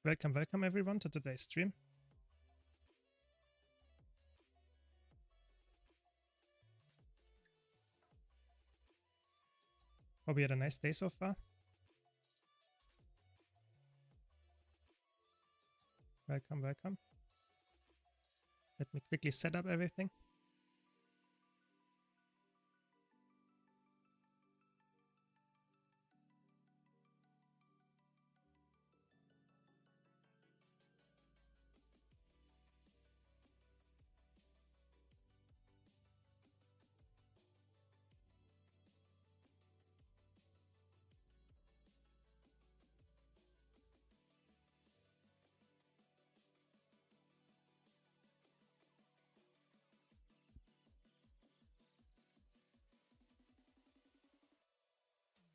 Welcome, welcome everyone to today's stream. Hope you had a nice day so far. Welcome, welcome. Let me quickly set up everything.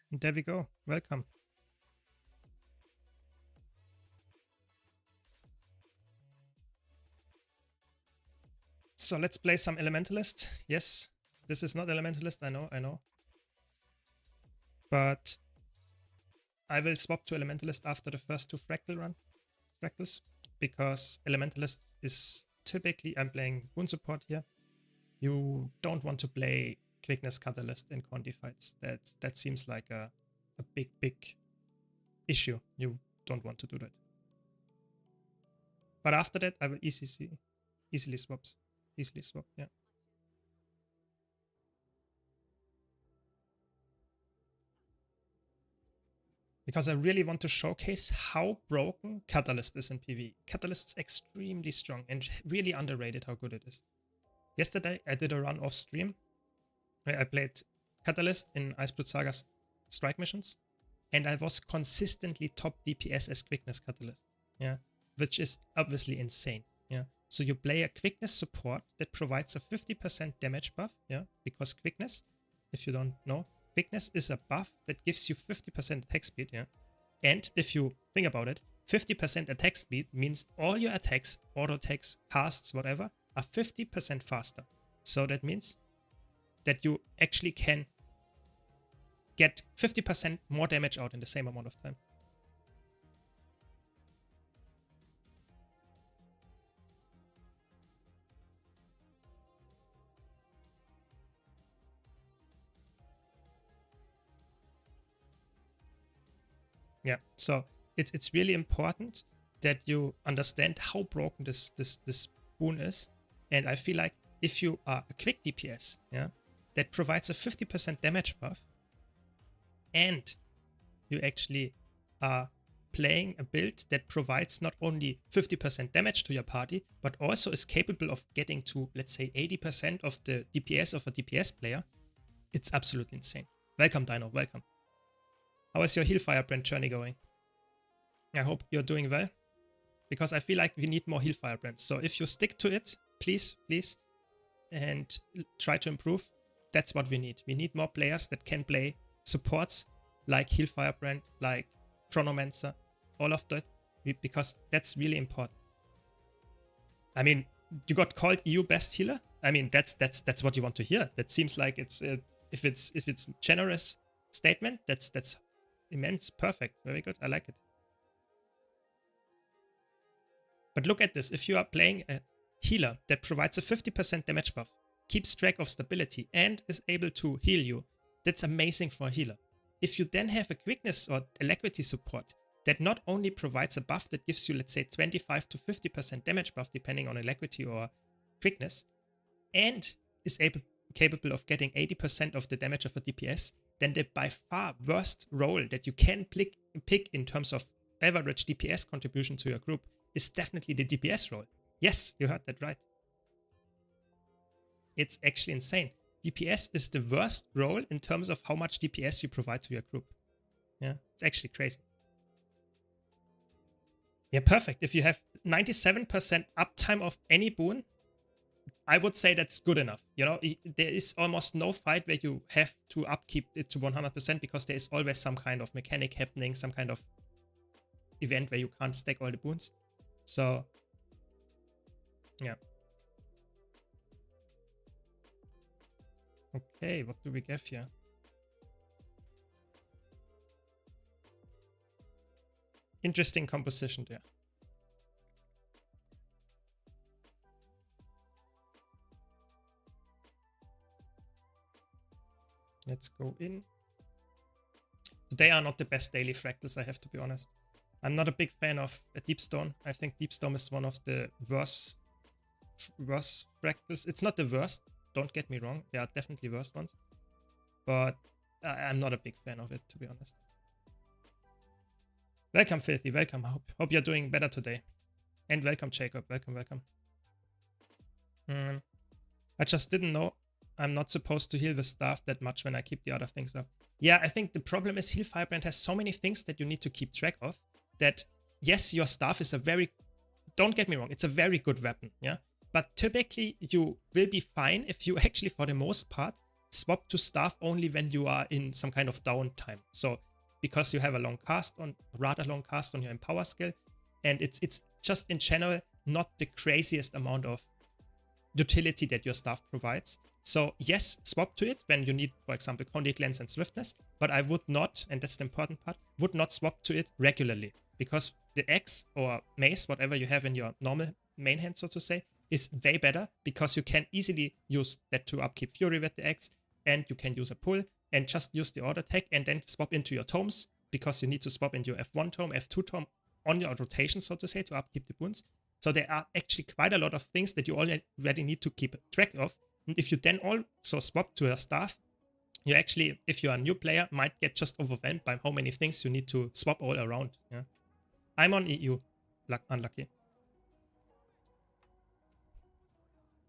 And there we go. Welcome. So let's play some Elementalist. Yes, this is not Elementalist, I know. But I will swap to Elementalist after the first two fractals, because Elementalist is typically, I'm playing Boon support here. You don't want to play Quickness Catalyst in Conti fights. That seems like a big issue. You don't want to do that. But after that, I will easily swap, yeah. Because I really want to showcase how broken Catalyst is in PvE. Catalyst is extremely strong and really underrated how good it is. Yesterday, I did a run off stream where I played Catalyst in Icebrood Saga's strike missions, and I was consistently top DPS as Quickness Catalyst, yeah, which is obviously insane, yeah. So you play a Quickness support that provides a 50% damage buff, yeah, because Quickness, if you don't know, Quickness is a buff that gives you 50% attack speed, yeah. And if you think about it, 50% attack speed means all your attacks, auto attacks, casts, whatever, are 50% faster. So that means that you actually can get 50% more damage out in the same amount of time. Yeah, so it's really important that you understand how broken this boon is. And I feel like if you are a quick DPS, yeah, that provides a 50% damage buff, and you actually are playing a build that provides not only 50% damage to your party, but also is capable of getting to, let's say, 80% of the DPS of a DPS player, it's absolutely insane. Welcome, Dino, welcome. How is your Heal Firebrand journey going? I hope you're doing well, because I feel like we need more Heal Firebrands. So if you stick to it, please, and try to improve, that's what we need. We need more players that can play supports like Heal Firebrand, like Chronomancer, all of that, because that's really important. I mean, you got called EU best healer. I mean, that's what you want to hear. That seems like it's if it's generous statement, that's immense, perfect, very good. I like it. But look at this. If you are playing a healer that provides a 50% damage buff, keeps track of stability, and is able to heal you, that's amazing for a healer. If you then have a quickness or alacrity support that not only provides a buff that gives you, let's say, 25 to 50% damage buff, depending on alacrity or quickness, and is capable of getting 80% of the damage of a DPS, then the by far worst role that you can pick in terms of average DPS contribution to your group is definitely the DPS role. Yes, you heard that right. It's actually insane. DPS is the worst role in terms of how much DPS you provide to your group. Yeah, it's actually crazy. Yeah, perfect. If you have 97% uptime of any boon, I would say that's good enough. You know, there is almost no fight where you have to upkeep it to 100% because there is always some kind of mechanic happening, some kind of event where you can't stack all the boons. So, yeah. Okay, what do we get here? Interesting composition there. Let's go in. They are not the best daily fractals, I have to be honest. I'm not a big fan of Deepstone. I think Deepstone is one of the worst fractals. It's not the worst, don't get me wrong. There are definitely worse ones. But I'm not a big fan of it, to be honest. Welcome, Filthy. Welcome. Hope you're doing better today. And welcome, Jacob. Welcome, welcome. I just didn't know I'm not supposed to heal the staff that much when I keep the other things up. Yeah, I think the problem is Heal Firebrand has so many things that you need to keep track of that, yes, your staff is a very, don't get me wrong, it's a very good weapon, yeah? But typically you will be fine if you actually, for the most part, swap to staff only when you are in some kind of downtime. So because you have a long cast on, rather long cast on your Empower skill, and it's just in general not the craziest amount of utility that your staff provides. So yes, swap to it when you need, for example, Condic Lens and Swiftness, but I would not, and that's the important part, would not swap to it regularly, because the Axe or Mace, whatever you have in your normal main hand, so to say, is way better, because you can easily use that to upkeep Fury with the Axe, and you can use a pull, and just use the auto attack, and then swap into your tomes, because you need to swap into your F1 tome, F2 tome, on your rotation, so to say, to upkeep the boons. So there are actually quite a lot of things that you already need to keep track of. And if you then also swap to a staff, you actually, if you're a new player, might get just overwhelmed by how many things you need to swap all around. Yeah, I'm on EU. Unlucky.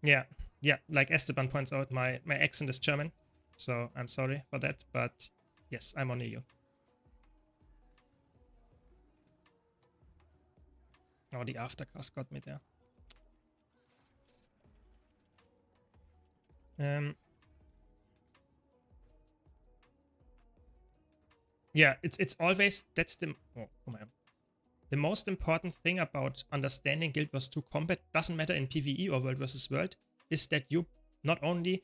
Yeah, like Esteban points out, my accent is German. So I'm sorry for that, but yes, I'm on EU. Oh, the aftercast got me there. Yeah, it's always, that's the, oh my, the most important thing about understanding Guild Wars 2 combat, doesn't matter in PvE or World vs. World, is that you not only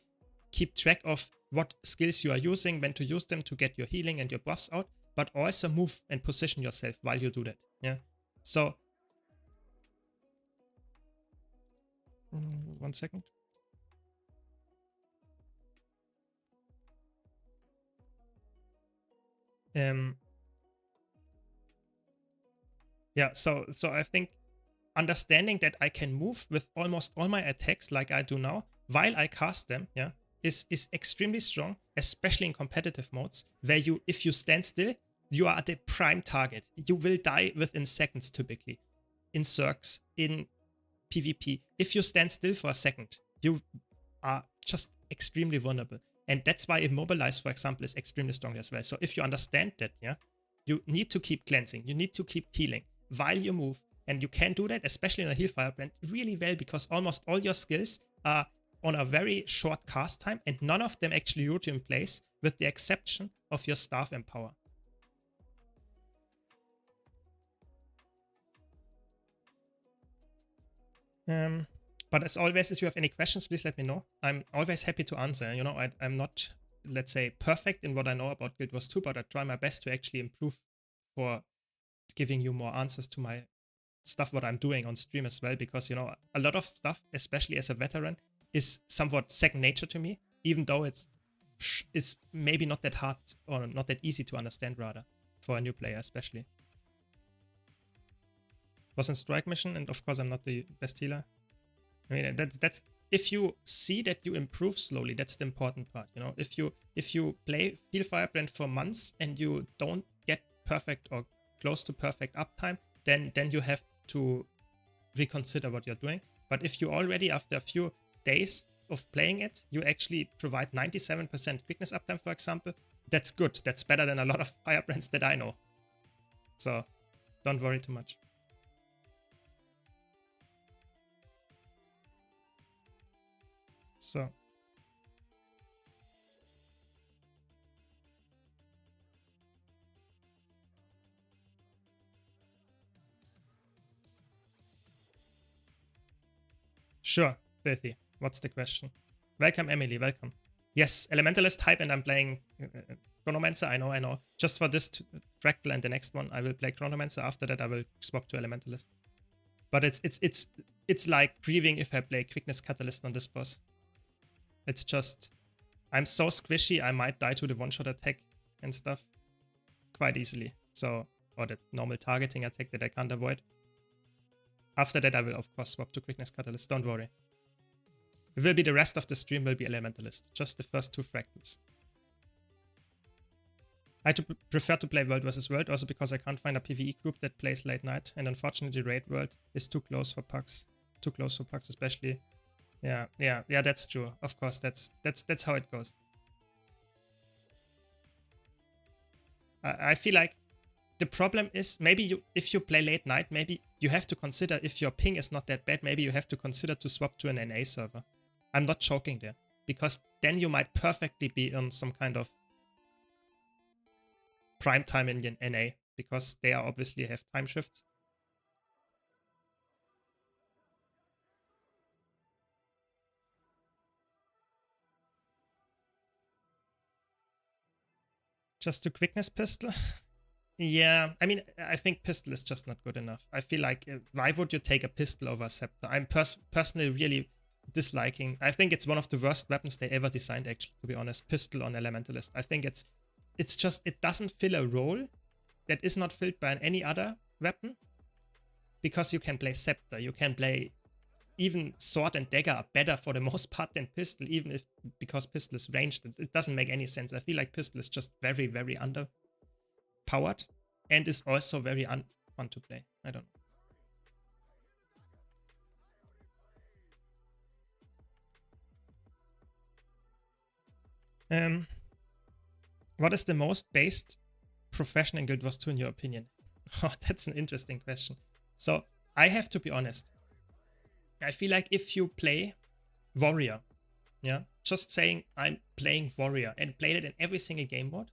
keep track of what skills you are using, when to use them to get your healing and your buffs out, but also move and position yourself while you do that. Yeah. So 1 second. Yeah, so I think understanding that I can move with almost all my attacks like I do now while I cast them, yeah, is extremely strong, especially in competitive modes, where you, if you stand still, you are the prime target. You will die within seconds typically. In Zergs, in PvP, if you stand still for a second, you are just extremely vulnerable. And that's why Immobilize, for example, is extremely strong as well. So if you understand that, yeah, you need to keep cleansing, you need to keep healing while you move. And you can do that, especially in a Heal Firebrand, really well, because almost all your skills are on a very short cast time, and none of them actually root in place, with the exception of your staff Empower. But as always, if you have any questions, please let me know. I'm always happy to answer. You know, I'm not, let's say, perfect in what I know about Guild Wars 2, but I try my best to actually improve for giving you more answers to my stuff, what I'm doing on stream as well, because, you know, a lot of stuff, especially as a veteran, is somewhat second nature to me, even though it's maybe not that hard or not that easy to understand, rather, for a new player especially. Was in Strike Mission, and of course I'm not the best healer. I mean, that's if you see that you improve slowly, that's the important part. You know, if you play Heal Firebrand for months and you don't get perfect or close to perfect uptime, then you have to reconsider what you're doing. But if you already, after a few days of playing it, you actually provide 97% quickness uptime, for example, that's good. That's better than a lot of Firebrands that I know. So don't worry too much. So sure, Filthy. What's the question? Welcome, Emily. Welcome. Yes, Elementalist hype, and I'm playing Chronomancer. I know. Just for this Fractal and the next one, I will play Chronomancer. After that, I will swap to Elementalist. But it's like grieving if I play Quickness Catalyst on this boss. It's just, I'm so squishy, I might die to the one-shot attack and stuff quite easily. So, or the normal targeting attack that I can't avoid. After that, I will of course swap to Quickness Catalyst, don't worry. It will be the rest of the stream will be Elementalist, just the first 2 fractals. I prefer to play World vs. World, also because I can't find a PvE group that plays late night, and unfortunately Raid World is too close for pucks. Too close for pucks, especially. Yeah, that's true. Of course, that's how it goes. I feel like the problem is maybe if you play late night, maybe you have to consider if your ping is not that bad, maybe you have to consider to swap to an NA server. I'm not joking there, because then you might perfectly be on some kind of prime time in NA, because they are obviously have time shifts. Just to quickness pistol? Yeah, I mean, I think pistol is just not good enough. I feel like, why would you take a pistol over a scepter? I'm personally really disliking. I think it's one of the worst weapons they ever designed, actually, to be honest. Pistol on Elementalist. I think it's just, it doesn't fill a role that is not filled by any other weapon. Because you can play scepter, you can play even sword and dagger are better for the most part than pistol, even if because pistol is ranged. It doesn't make any sense. I feel like pistol is just very, very underpowered and is also very fun to play. I don't know. What is the most based profession in Guild Wars 2 in your opinion? Oh, that's an interesting question. So I have to be honest. I feel like if you play Warrior, yeah, just saying I'm playing Warrior and played it in every single game mode,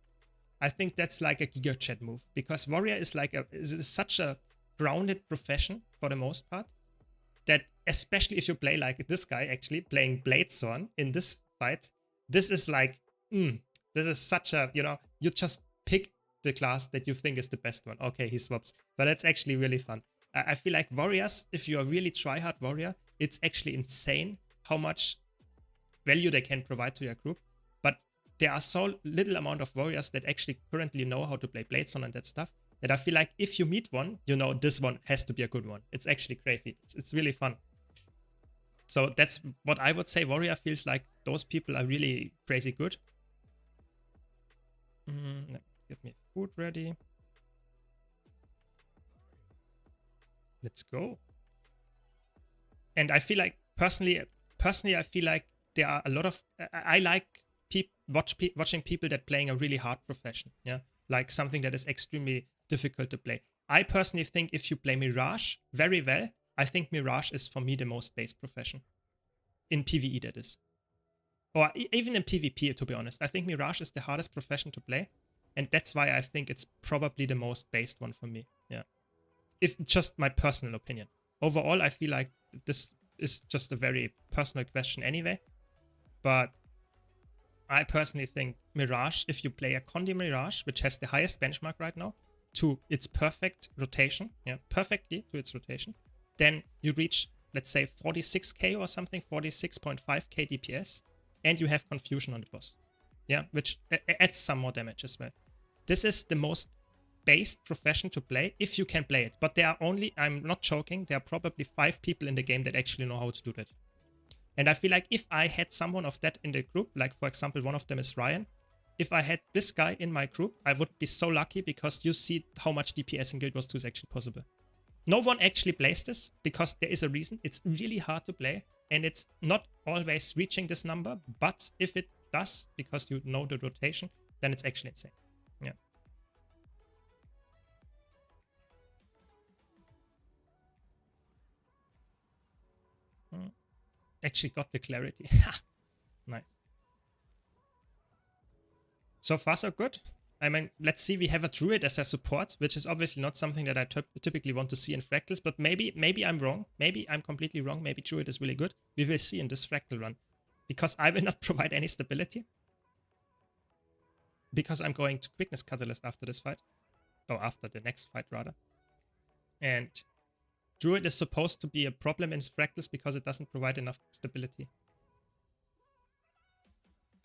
I think that's like a Giga Chat move, because Warrior is like is such a grounded profession for the most part that, especially if you play like this guy actually playing Bladesworn in this fight, this is like, this is such a, you know, you just pick the class that you think is the best one. Okay, he swaps, but it's actually really fun. I feel like Warriors, if you are really tryhard Warrior, it's actually insane how much value they can provide to your group. But there are so little amount of Warriors that actually currently know how to play Bladesworn and that stuff, that I feel like if you meet one, you know this one has to be a good one. It's actually crazy. It's really fun. So that's what I would say. Warrior feels like those people are really crazy good. Get me food ready. Let's go. And I feel like personally, I feel like there are a lot of, I like watching people that playing a really hard profession. Yeah, like something that is extremely difficult to play. I personally think if you play Mirage very well, I think Mirage is for me the most base profession in PvE, that is, or even in PvP. To be honest, I think Mirage is the hardest profession to play, and that's why I think it's probably the most based one for me. Yeah. It's just my personal opinion. Overall, I feel like this is just a very personal question anyway. But I personally think Mirage, if you play a Condi Mirage, which has the highest benchmark right now, to its perfect rotation, yeah, perfectly to its rotation, then you reach, let's say, 46k or something, 46.5k DPS, and you have Confusion on the boss. Yeah, which adds some more damage as well. This is the most based profession to play if you can play it, but there are only, I'm not joking, there are probably 5 people in the game that actually know how to do that. And I feel like if I had someone of that in the group, like for example one of them is Ryan, if I had this guy in my group, I would be so lucky, because you see how much DPS in Guild Wars 2 is actually possible. No one actually plays this because there is a reason. It's really hard to play and it's not always reaching this number, but if it does, because you know the rotation, then it's actually insane. Yeah. Actually got the clarity. Nice. So far so good. I mean, let's see, we have a druid as a support, which is obviously not something that I typically want to see in fractals, but maybe I'm wrong. Maybe I'm completely wrong. Maybe druid is really good. We will see in this fractal run, because I will not provide any stability, because I'm going to Quickness Catalyst after this fight, or after the next fight rather. And druid is supposed to be a problem in fractals because it doesn't provide enough stability.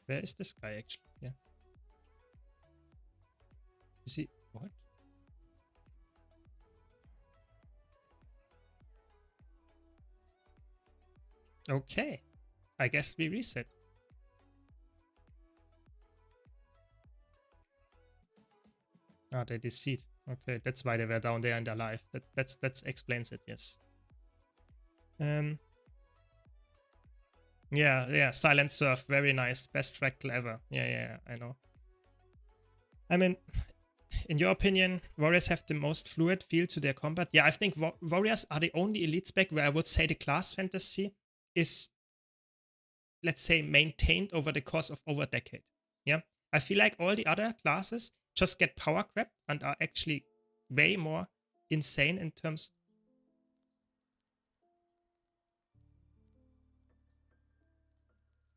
Where is this guy actually? Yeah. Is he... What? Okay. I guess we reset. Ah, they deceit. Okay, that's why they were down there and alive. That explains it, yes. Yeah, Silent Surf, very nice. Best fractal ever. Yeah, I know. I mean, in your opinion, warriors have the most fluid feel to their combat? Yeah, I think warriors are the only elite spec where I would say the class fantasy is, let's say, maintained over the course of over a decade. Yeah, I feel like all the other classes just get power crept and are actually way more insane in terms.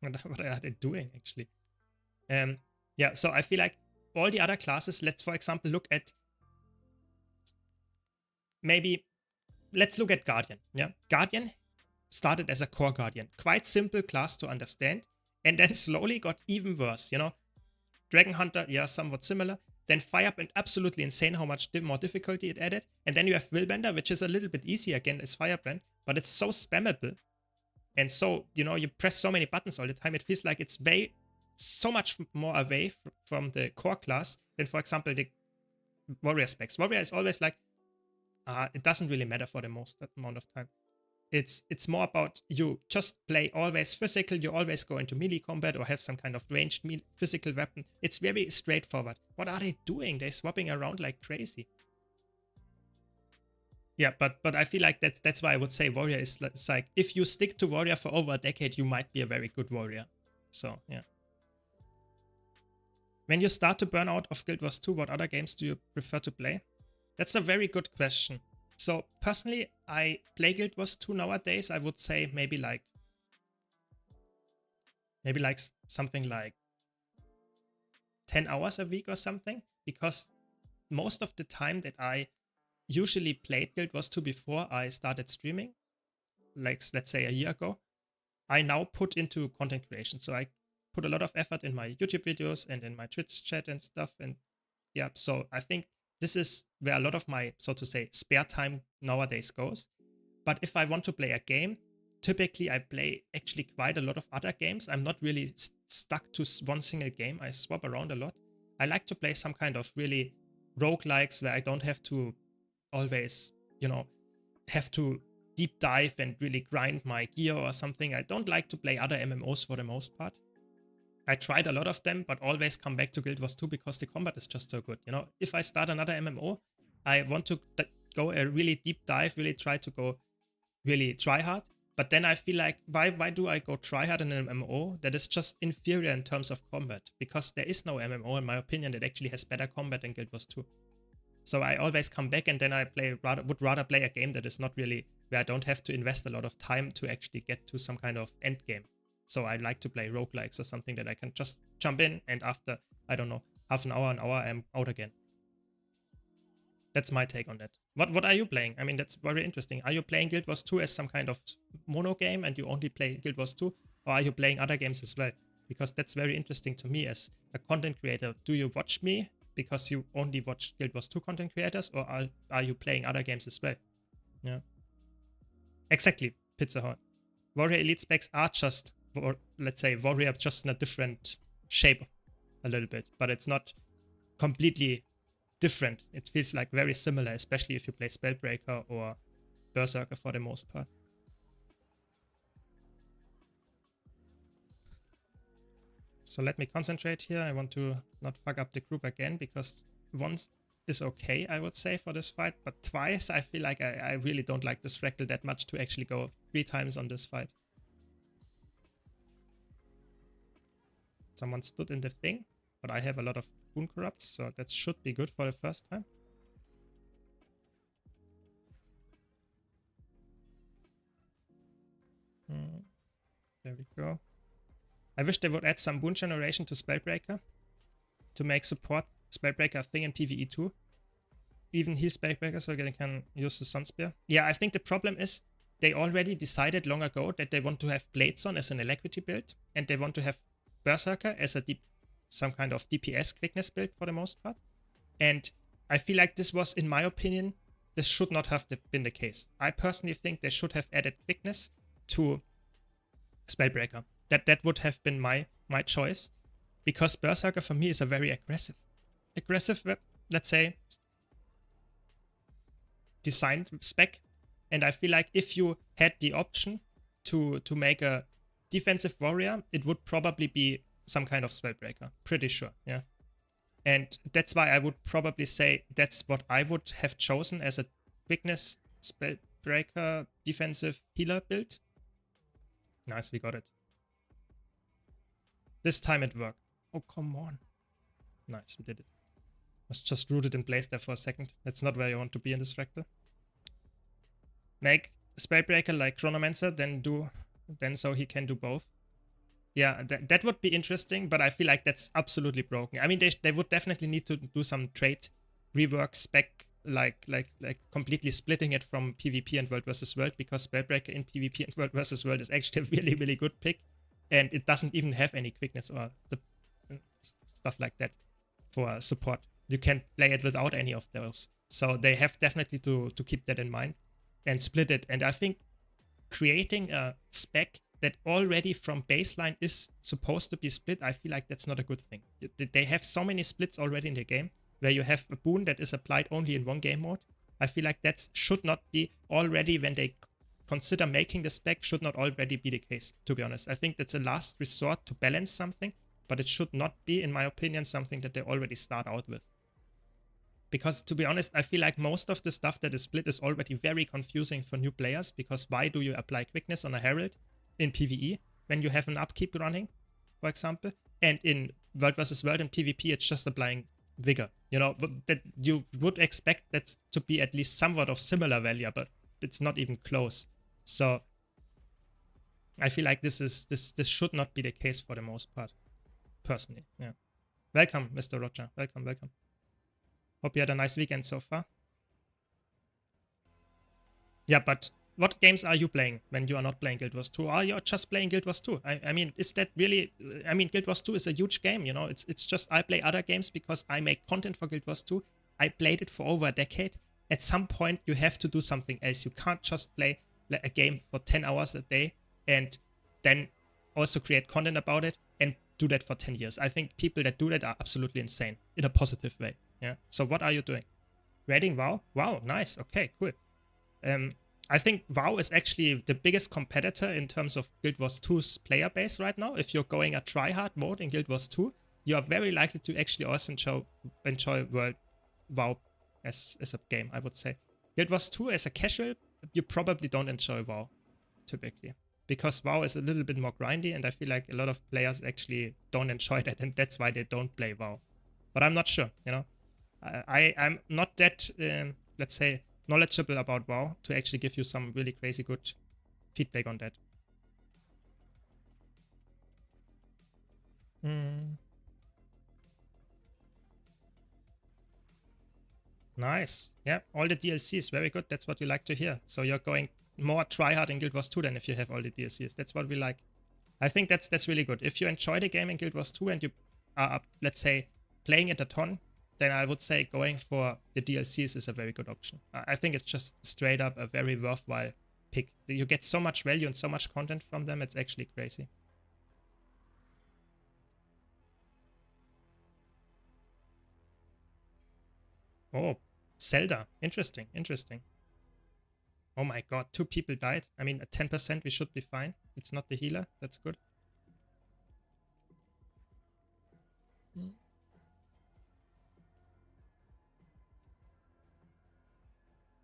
What are they doing actually? Yeah, so I feel like all the other classes, let's for example look at, maybe let's look at Guardian. Yeah, Guardian started as a core Guardian, quite simple class to understand, and then slowly got even worse. You know, Dragon Hunter, yeah, somewhat similar. Then Firebrand, absolutely insane how much more difficulty it added. And then you have Willbender, which is a little bit easier again as Firebrand, but it's so spammable. And so, you know, you press so many buttons all the time, it feels like it's so much more away from the core class than, for example, the Warrior specs. Warrior is always like, it doesn't really matter for the most amount of time. It's more about you just play always physical, you always go into melee combat or have some kind of ranged physical weapon. It's very straightforward. What are they doing? They're swapping around like crazy. Yeah, but I feel like that's why I would say warrior is like, if you stick to warrior for over a decade, you might be a very good warrior. So yeah. When you start to burn out of Guild Wars 2, what other games do you prefer to play? That's a very good question. So personally, I play Guild Wars 2 nowadays. I would say maybe like something like 10 hours a week or something, because most of the time that I usually played Guild Wars 2 before I started streaming, like let's say a year ago, I now put into content creation. So I put a lot of effort in my YouTube videos and in my Twitch chat and stuff. And yeah, so I think this is where a lot of my, so to say, spare time nowadays goes. But if I want to play a game, typically I play actually quite a lot of other games. I'm not really stuck to one single game. I swap around a lot. I like to play some kind of really roguelikes where I don't have to always, you know, have to deep dive and really grind my gear or something. I don't like to play other MMOs for the most part. I tried a lot of them, but always come back to Guild Wars 2 because the combat is just so good. You know, if I start another MMO, I want to go a really deep dive, really try to go really try hard. But then I feel like, why do I go try hard in an MMO that is just inferior in terms of combat? Because there is no MMO, in my opinion, that actually has better combat than Guild Wars 2. So I always come back and then I would rather play a game that is not really, where I don't have to invest a lot of time to actually get to some kind of end game. So I like to play roguelikes or something that I can just jump in and after, I don't know, half an hour, I'm out again. That's my take on that. What are you playing? I mean, that's very interesting. Are you playing Guild Wars 2 as some kind of mono game and you only play Guild Wars 2? Or are you playing other games as well? Because that's very interesting to me as a content creator. Do you watch me because you only watch Guild Wars 2 content creators, or are you playing other games as well? Yeah. Exactly, Pizza Hut. Warrior Elite specs are just, or let's say, Warrior just in a different shape a little bit, but it's not completely different. It feels like very similar, especially if you play Spellbreaker or Berserker for the most part. So let me concentrate here. I want to not fuck up the group again, because once is okay, I would say, for this fight, but twice I feel like I really don't like this fractal that much to actually go 3 times on this fight. Someone stood in the thing, but I have a lot of boon corrupts, so that should be good for the first time. There we go. I wish they would add some boon generation to Spellbreaker to make support Spellbreaker a thing in PvE too. Even heal Spellbreaker so they can use the Sun Spear. Yeah, I think the problem is they already decided long ago that they want to have Blades on as an Alacrity build, and they want to have Berserker as some kind of DPS quickness build for the most part. And I feel like this was, in my opinion, this should not have been the case. I personally think they should have added quickness to Spellbreaker. That would have been my choice, because Berserker for me is a very aggressive, let's say, designed spec. And I feel like if you had the option to make a defensive warrior, it would probably be some kind of Spellbreaker. Pretty sure, yeah. And that's why I would probably say that's what I would have chosen as a quickness Spellbreaker defensive healer build. Nice, we got it. This time it worked. Oh, come on. Nice, we did it. Was just rooted in place there for a second. That's not where you want to be in this fractal. Make Spellbreaker like Chronomancer, then so he can do both. Yeah, that would be interesting, but I feel like that's absolutely broken. I mean, they would definitely need to do some trait rework spec, like completely splitting it from PvP and World vs. World, because Spellbreaker in PvP and World vs. World is actually a really, really good pick, and it doesn't even have any quickness or stuff like that for support. You can play it without any of those. So they have definitely to keep that in mind and split it. And I think creating a spec that already from baseline is supposed to be split, I feel like that's not a good thing. They have so many splits already in the game, where you have a boon that is applied only in one game mode. I feel like that should not be already, when they consider making the spec, should not already be the case, to be honest. I think that's a last resort to balance something, but it should not be, in my opinion, something that they already start out with. Because, to be honest, I feel like most of the stuff that is split is already very confusing for new players, because why do you apply quickness on a Herald in PvE when you have an upkeep running, for example? And in World vs. World and PvP, it's just applying Vigor. You know, that you would expect that to be at least somewhat of similar value, but it's not even close. So I feel like this should not be the case for the most part, personally. Yeah. Welcome, Mr. Roger. Welcome, welcome. Hope you had a nice weekend so far. Yeah, but what games are you playing when you are not playing Guild Wars 2? Or you're just playing Guild Wars 2? I mean, is that really... I mean, Guild Wars 2 is a huge game, you know? It's just I play other games because I make content for Guild Wars 2. I played it for over a decade. At some point, you have to do something else. You can't just play a game for 10 hours a day and then also create content about it and do that for 10 years. I think people that do that are absolutely insane in a positive way. Yeah. So what are you doing? Raiding WoW? Wow, nice. Okay, cool. I think WoW is actually the biggest competitor in terms of Guild Wars 2's player base right now. If you're going a try-hard mode in Guild Wars 2, you are very likely to actually also enjoy WoW as a game, I would say. Guild Wars 2 as a casual, you probably don't enjoy WoW, typically. Because WoW is a little bit more grindy, and I feel like a lot of players actually don't enjoy that, and that's why they don't play WoW. But I'm not sure, you know. I'm not that, let's say, knowledgeable about WoW to actually give you some really crazy good feedback on that. Nice. Yeah, all the DLCs, very good. That's what we like to hear. So you're going more tryhard in Guild Wars 2 than if you have all the DLCs. That's what we like. I think that's really good. If you enjoy the game in Guild Wars 2 and you are, let's say, playing it a ton, then I would say going for the DLCs is a very good option. I think it's just straight up a very worthwhile pick. You get so much value and so much content from them, it's actually crazy. Oh, Zelda. Interesting, interesting. Oh my god, 2 people died. I mean, at 10% we should be fine. It's not the healer. That's good.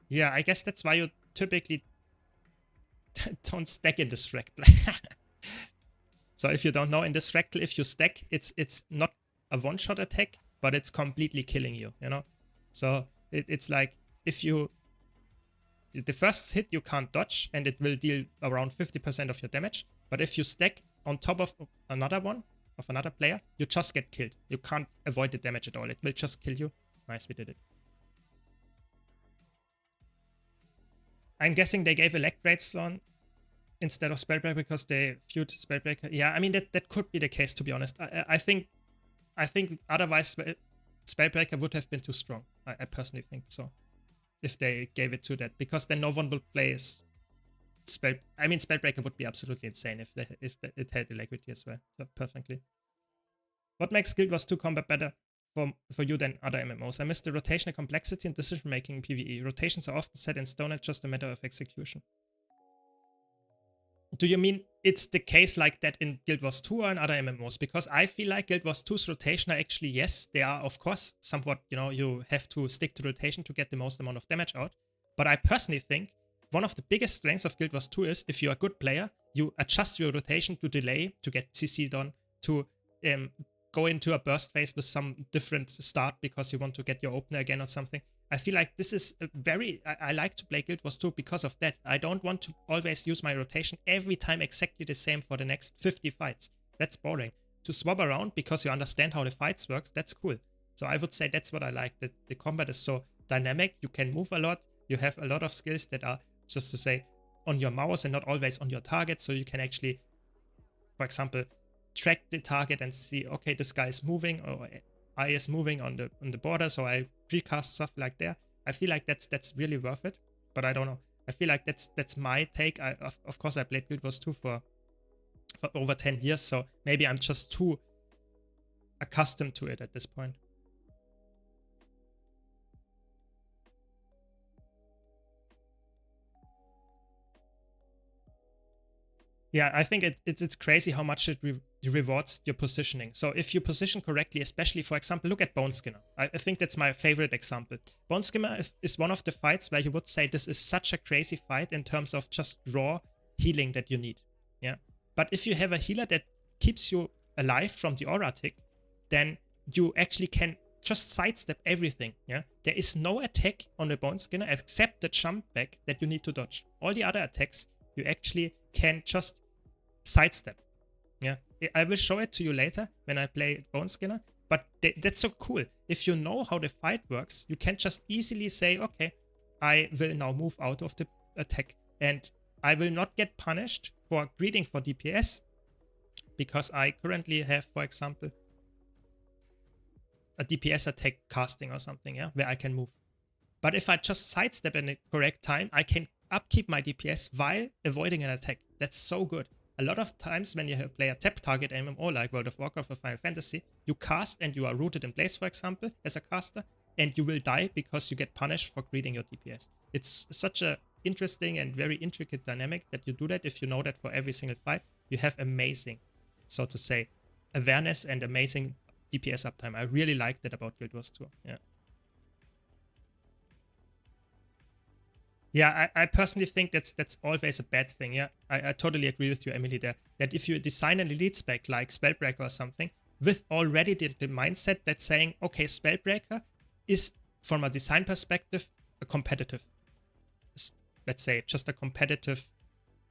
Yeah, I guess that's why you typically don't stack in this fractal. So if you don't know, in this fractal, if you stack, it's not a one-shot attack, but it's completely killing you, you know? So it's like, if you... The first hit you can't dodge, and it will deal around 50% of your damage. But if you stack on top of another one, of another player, you just get killed. You can't avoid the damage at all. It will just kill you. Nice, we did it. I'm guessing they gave Electrates on. instead of Spellbreaker because they feud Spellbreaker. Yeah, I mean that could be the case, to be honest. I think otherwise Spellbreaker would have been too strong. I personally think so. If they gave it to that, because then no one will play as Spellbreaker would be absolutely insane if it had Alacrity as well. Perfectly. What makes Guild Wars 2 combat better for you than other MMOs? I miss the rotational complexity and decision making in PvE. Rotations are often set in stone, it's just a matter of execution. Do you mean it's the case like that in Guild Wars 2 or in other MMOs? Because I feel like Guild Wars 2's rotation are actually, yes, they are of course somewhat, you have to stick to rotation to get the most amount of damage out. But I personally think one of the biggest strengths of Guild Wars 2 is if you're a good player, you adjust your rotation to delay, to get CC done, to go into a burst phase with some different start because you want to get your opener again or something. I feel like this is a very... I like to play Guild Wars 2 because of that. I don't want to always use my rotation every time exactly the same for the next 50 fights. That's boring. To swap around because you understand how the fights works, that's cool. So I would say that's what I like, that the combat is so dynamic. You can move a lot. You have a lot of skills that are, just to say, on your mouse and not always on your target. So you can actually, for example, track the target and see, okay, this guy is moving or I is moving on the border, so I precast stuff like there. I feel like that's really worth it, but I don't know. I feel like that's my take. Of course I played Guild Wars 2 for over 10 years, so maybe I'm just too accustomed to it at this point. Yeah, I think it's crazy how much it rewards your positioning. So if you position correctly, especially, for example, look at Bone Skinner. I think that's my favorite example. Bone Skinner is one of the fights where you would say this is such a crazy fight in terms of just raw healing that you need. Yeah. But if you have a healer that keeps you alive from the aura tick, then you actually can just sidestep everything. Yeah. There is no attack on the Bone Skinner except the jump back that you need to dodge. All the other attacks you actually can just sidestep. Yeah, I will show it to you later when I play Bone Skinner, but that's so cool. If you know how the fight works, you can just easily say, okay, I will now move out of the attack and I will not get punished for greeting for DPS because I currently have, for example, a DPS attack casting or something, yeah, where I can move. But if I just sidestep in the correct time, I can upkeep my DPS while avoiding an attack. That's so good. A lot of times when you play a tap target MMO like World of Warcraft or Final Fantasy, you cast and you are rooted in place, for example, as a caster, and you will die because you get punished for greeting your DPS. It's such a interesting and very intricate dynamic that you do that. If you know that for every single fight, you have amazing, so to say, awareness and amazing DPS uptime. I really like that about Guild Wars 2. Yeah. Yeah, I personally think that's always a bad thing. Yeah, I totally agree with you, Emily, there. That if you design an elite spec like Spellbreaker or something, with already the mindset that's saying, okay, Spellbreaker is, from a design perspective, a competitive, let's say, just a competitive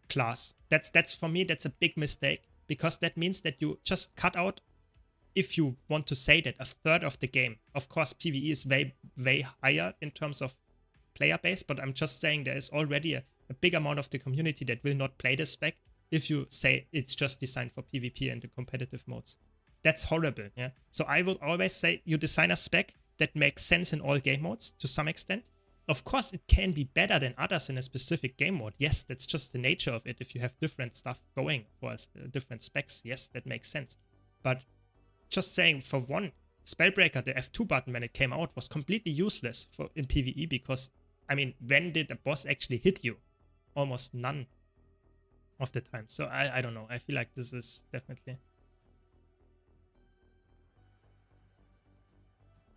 class. That's for me, that's a big mistake, because that means that you just cut out, if you want to say that, a third of the game. Of course, PvE is way higher in terms of player base, but I'm just saying there is already a big amount of the community that will not play this spec if you say it's just designed for PvP and the competitive modes. That's horrible, yeah? So I would always say you design a spec that makes sense in all game modes to some extent. Of course, it can be better than others in a specific game mode. Yes, that's just the nature of it. If you have different stuff going for different specs, yes, that makes sense. But just saying, for one, Spellbreaker, the F2 button when it came out, was completely useless in PvE because, I mean, when did a boss actually hit you? Almost none of the time. So I don't know. I feel like this is definitely...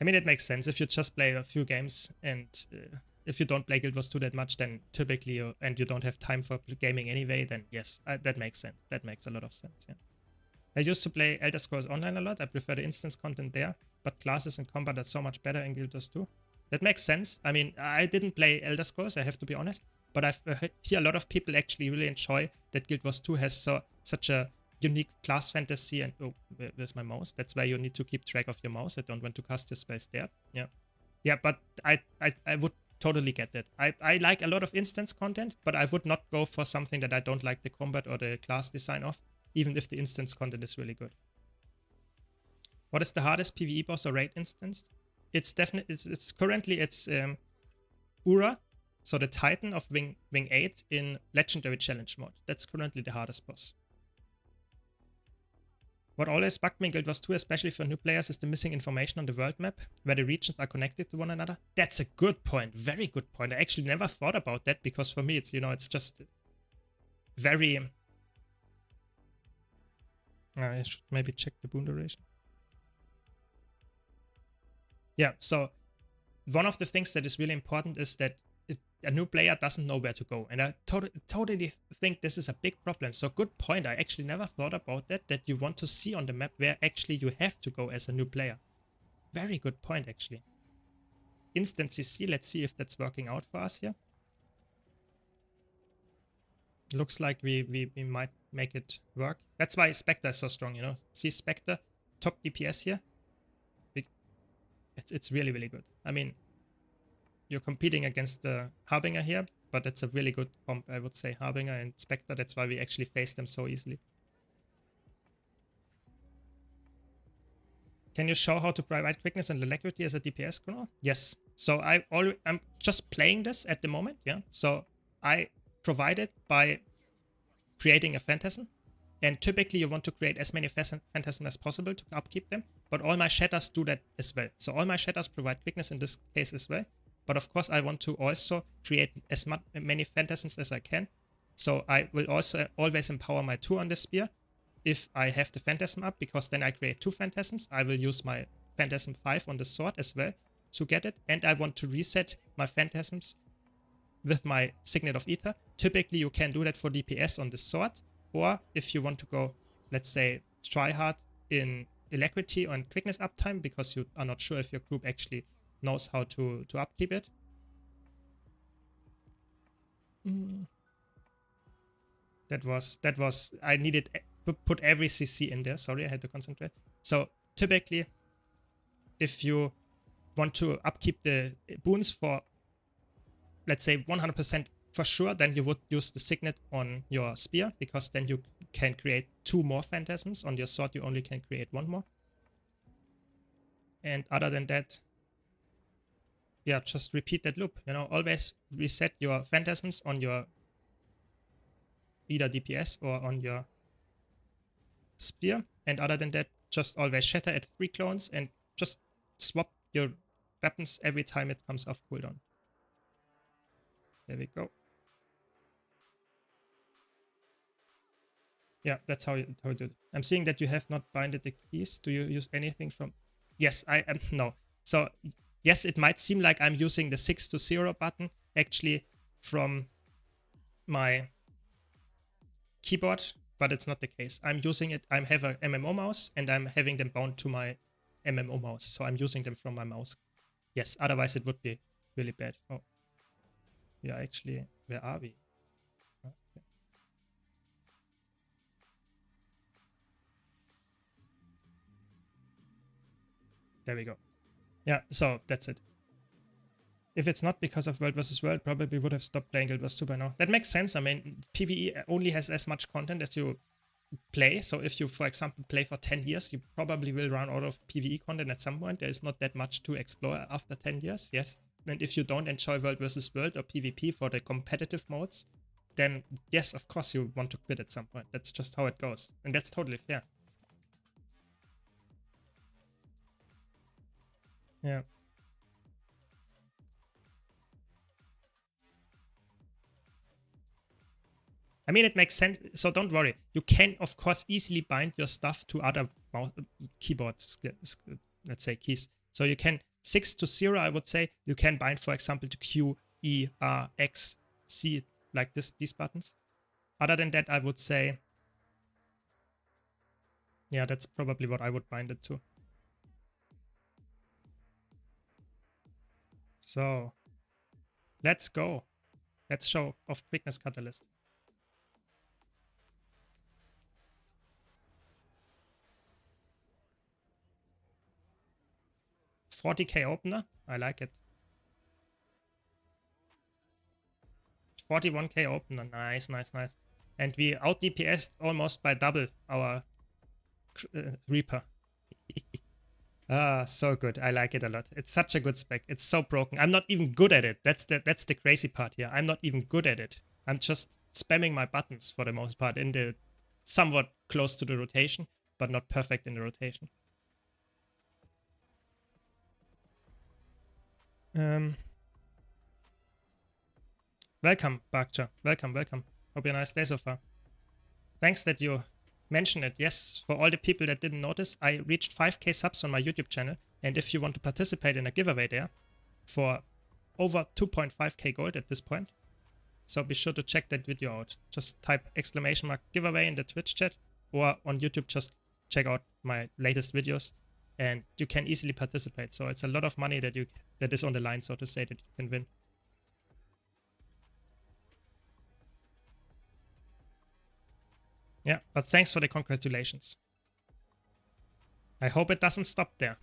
I mean, it makes sense if you just play a few games and if you don't play Guild Wars 2 that much, then typically, and you don't have time for gaming anyway, then yes, that makes sense. That makes a lot of sense, yeah. I used to play Elder Scrolls Online a lot. I prefer the instance content there, but classes and combat are so much better in Guild Wars 2. That makes sense. I mean, I didn't play Elder Scrolls, I have to be honest, but I've hear a lot of people actually really enjoy that Guild Wars 2 has such a unique class fantasy. And oh, where's my mouse? That's where you need to keep track of your mouse. I don't want to cast your spells there. Yeah, yeah, but I would totally get that. I like a lot of instance content, but I would not go for something that I don't like the combat or the class design of, even if the instance content is really good. What is the hardest PvE boss or raid instance? It's definitely, it's currently, it's Ura, so the Titan of Wing 8 in Legendary Challenge mode. That's currently the hardest boss. What always bugged me in Guild Wars 2, especially for new players, is the missing information on the world map, where the regions are connected to one another. That's a good point, very good point. I actually never thought about that, because for me it's, you know, it's just very... I should maybe check the boon duration. Yeah, so one of the things that is really important is that a new player doesn't know where to go. And I totally think this is a big problem. So good point. I actually never thought about that you want to see on the map where actually you have to go as a new player. Very good point, actually. Instant CC, let's see if that's working out for us here. Looks like we might make it work. That's why Spectre is so strong, you know. See Spectre, top DPS here. It's really, really good. I mean, you're competing against the Harbinger here, but it's a really good comp, I would say. Harbinger and Spectre, that's why we actually face them so easily. Can you show how to provide quickness and alacrity as a DPS chrono? Yes. So I'm just playing this at the moment, yeah. So I provide it by creating a Phantasm. And typically you want to create as many Phantasms as possible to upkeep them. But all my shatters do that as well. So all my shatters provide quickness in this case as well. But of course, I want to also create as many Phantasms as I can. So I will also always empower my 2 on the spear if I have the Phantasm up, because then I create 2 Phantasms. I will use my Phantasm 5 on the sword as well to get it. And I want to reset my Phantasms with my Signet of Ether. Typically, you can do that for DPS on the sword. Or if you want to go, let's say, try hard in alacrity or in quickness uptime, because you are not sure if your group actually knows how to upkeep it. That was I needed to put every CC in there. Sorry, I had to concentrate. So typically, if you want to upkeep the boons for, let's say, 100% for sure, then you would use the Signet on your spear, because then you can create 2 more Phantasms. On your sword, you only can create 1 more. And other than that, yeah, just repeat that loop. You know, always reset your Phantasms on your either DPS or on your spear. And other than that, just always shatter at 3 clones and just swap your weapons every time it comes off cooldown. There we go. Yeah, that's how you do it. I'm seeing that you have not binded the keys. Do you use anything from... Yes, I am. No. So yes, it might seem like I'm using the 6 to 0 button actually from my keyboard, but it's not the case. I'm using it. I have a MMO mouse and I'm having them bound to my MMO mouse. So I'm using them from my mouse. Yes, otherwise it would be really bad. Oh, yeah, actually, where are we? Okay. There we go. Yeah, so that's it. If it's not because of World vs. World, probably would have stopped playing Guild Wars 2 by now. That makes sense. I mean, PvE only has as much content as you play. So if you, for example, play for 10 years, you probably will run out of PvE content at some point. There is not that much to explore after 10 years, yes. And if you don't enjoy World vs. World or PvP for the competitive modes, then yes, of course you want to quit at some point. That's just how it goes. And that's totally fair. Yeah. I mean, it makes sense. So don't worry. You can, of course, easily bind your stuff to other keyboard, let's say, keys. So you can 6 to 0, I would say. You can bind, for example, to Q, E, R, X, C, like these buttons. Other than that, I would say, yeah, that's probably what I would bind it to. So let's go. Let's show off Quickness Catalyst. 40k opener. I like it. 41k opener. Nice, nice, nice. And we out DPS'd almost by double our Reaper. Ah, so good. I like it a lot. It's such a good spec. It's so broken. I'm not even good at it. That's the crazy part here. I'm not even good at it. I'm just spamming my buttons for the most part in the somewhat close to the rotation, but not perfect in the rotation. Welcome, Bakcha. Welcome, welcome. Hope you have a nice day so far. Thanks that you mentioned it. Yes, for all the people that didn't notice, I reached 5k subs on my YouTube channel. And if you want to participate in a giveaway there for over 2.5k gold at this point, so be sure to check that video out. Just type !giveaway in the Twitch chat, or on YouTube just check out my latest videos and you can easily participate. So it's a lot of money that is on the line, so to say, that you can win. Yeah, but thanks for the congratulations. I hope it doesn't stop there.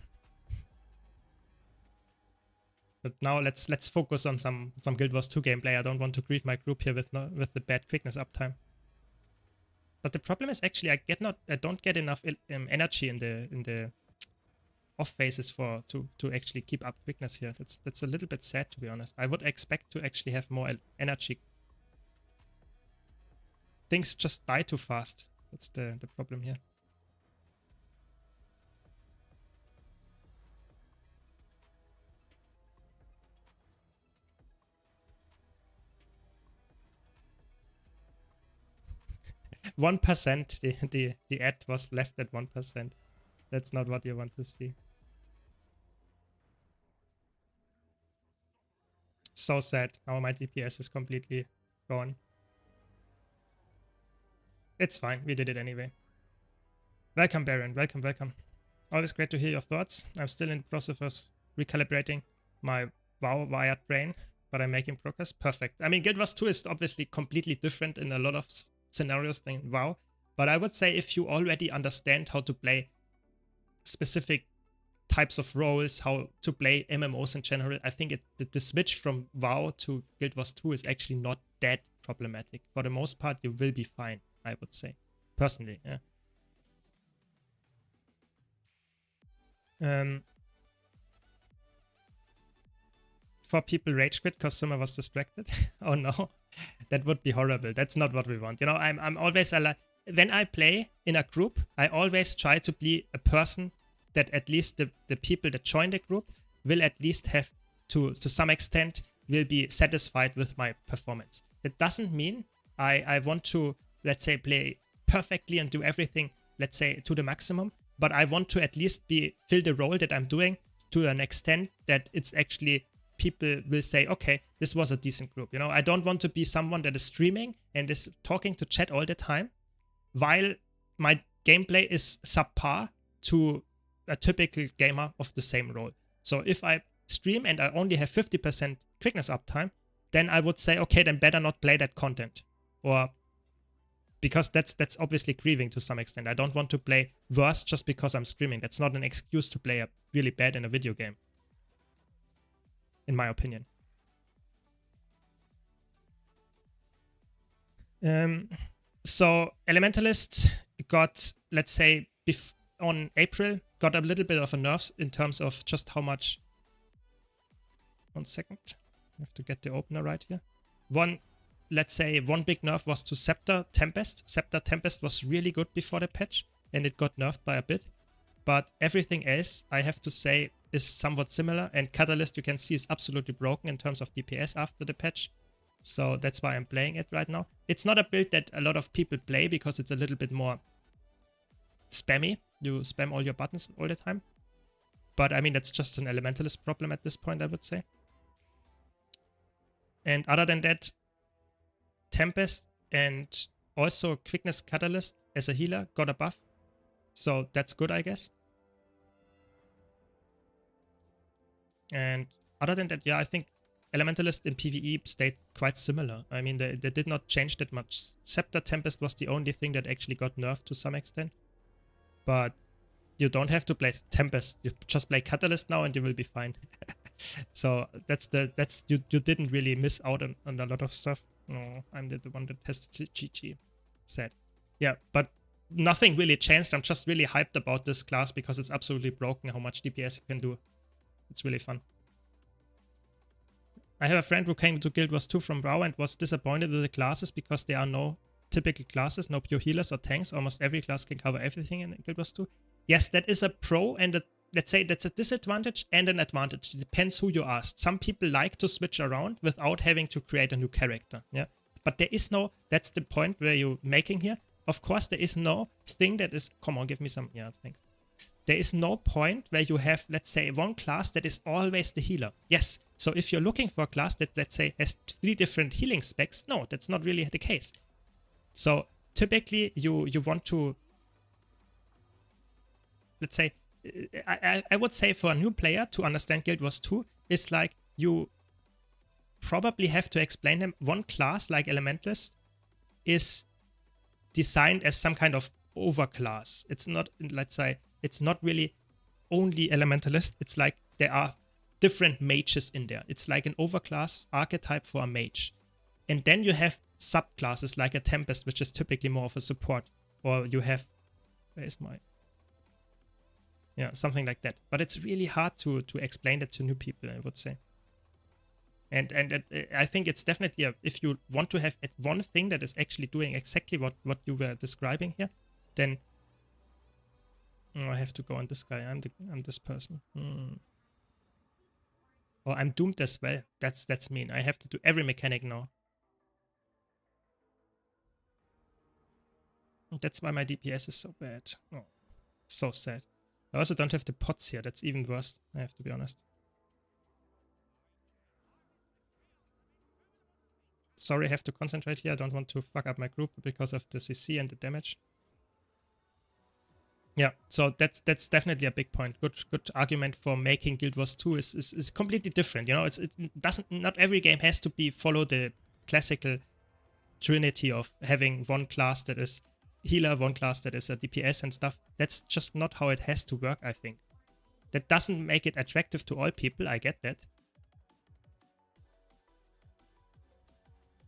But now let's focus on some Guild Wars 2 gameplay. I don't want to grieve my group here with the bad quickness uptime. But the problem is actually I don't get enough energy in the off phases to actually keep up quickness here. That's a little bit sad, to be honest. I would expect to actually have more energy. Things just die too fast. That's the problem here. the ad was left at 1%. That's not what you want to see. So sad. Now my DPS is completely gone. It's fine. We did it anyway. Welcome, Baron. Welcome, welcome. Always great to hear your thoughts. I'm still in the process of recalibrating my WoW wired brain, but I'm making progress. Perfect. I mean, Guild Wars 2 is obviously completely different in a lot of scenarios than WoW, but I would say if you already understand how to play specific types of roles, how to play MMOs in general, I think the switch from WoW to Guild Wars 2 is actually not that problematic. For the most part, you will be fine, I would say, personally. Yeah. For people rage quit because someone was distracted. Oh no, that would be horrible. That's not what we want. You know, I'm always when I play in a group, I always try to be a person that at least the people that join the group will at least have to some extent will be satisfied with my performance. It doesn't mean I want to, let's say, play perfectly and do everything, let's say, to the maximum, but I want to at least fill the role that I'm doing to an extent that it's actually people will say, okay, this was a decent group. You know, I don't want to be someone that is streaming and is talking to chat all the time while my gameplay is subpar to a typical gamer of the same role. So if I stream and I only have 50% quickness uptime, then I would say, okay, then better not play that content. Or because that's obviously grieving to some extent. I don't want to play worse just because I'm streaming. That's not an excuse to play really bad in a video game, in my opinion. So Elementalist got, let's say, on April, got a little bit of a nerf in terms of just how much. 1 second. I have to get the opener right here. Let's say one big nerf was to Scepter Tempest. Scepter Tempest was really good before the patch, and it got nerfed by a bit. But everything else, I have to say, is somewhat similar. And Catalyst, you can see, is absolutely broken in terms of DPS after the patch. So that's why I'm playing it right now. It's not a build that a lot of people play because it's a little bit more spammy. You spam all your buttons all the time. But I mean, that's just an Elementalist problem at this point, I would say. And other than that, Tempest and also Quickness Catalyst as a healer got a buff. So that's good, I guess. And other than that, yeah, I think Elementalist in PvE stayed quite similar. I mean, they did not change that much. Scepter Tempest was the only thing that actually got nerfed to some extent. But you don't have to play Tempest. You just play Catalyst now and you will be fine. So you didn't really miss out on a lot of stuff. No, I'm the one that has the GG. Sad. Yeah, but nothing really changed. I'm just really hyped about this class because it's absolutely broken how much DPS you can do. It's really fun. I have a friend who came to Guild Wars 2 from WoW and was disappointed with the classes because there are no typical classes, no pure healers or tanks. Almost every class can cover everything in Guild Wars 2. Yes, that is a pro and let's say that's a disadvantage and an advantage. It depends who you ask. Some people like to switch around without having to create a new character. Yeah, but there is no, that's the point where you're making here. Of course, there is no thing that is, come on, give me some, yeah, thanks. There is no point where you have, let's say, one class that is always the healer. Yes, so if you're looking for a class that, let's say, has 3 different healing specs, no, that's not really the case. So typically you want to, let's say, I would say for a new player to understand Guild Wars 2 is like you probably have to explain them. One class like Elementalist is designed as some kind of overclass. It's not, let's say, it's not really only Elementalist. It's like there are different mages in there. It's like an overclass archetype for a mage. And then you have subclasses like a Tempest, which is typically more of a support. Or you have, where is my, yeah, something like that. But it's really hard to explain that to new people, I would say. And I think it's definitely, if you want to have one thing that is actually doing exactly what you were describing here, then I have to go on this guy. I'm this person. Or I'm doomed as well. That's mean. I have to do every mechanic now. That's why my DPS is so bad. Oh, so sad. I also don't have the pots here. That's even worse, I have to be honest. Sorry, I have to concentrate here. I don't want to fuck up my group because of the CC and the damage. Yeah, so that's definitely a big point. Good argument for making Guild Wars 2 is completely different. You know, it doesn't, not every game has to be follow the classical trinity of having one class that is healer, one class that is a DPS and stuff. That's just not how it has to work, I think. That doesn't make it attractive to all people, I get that.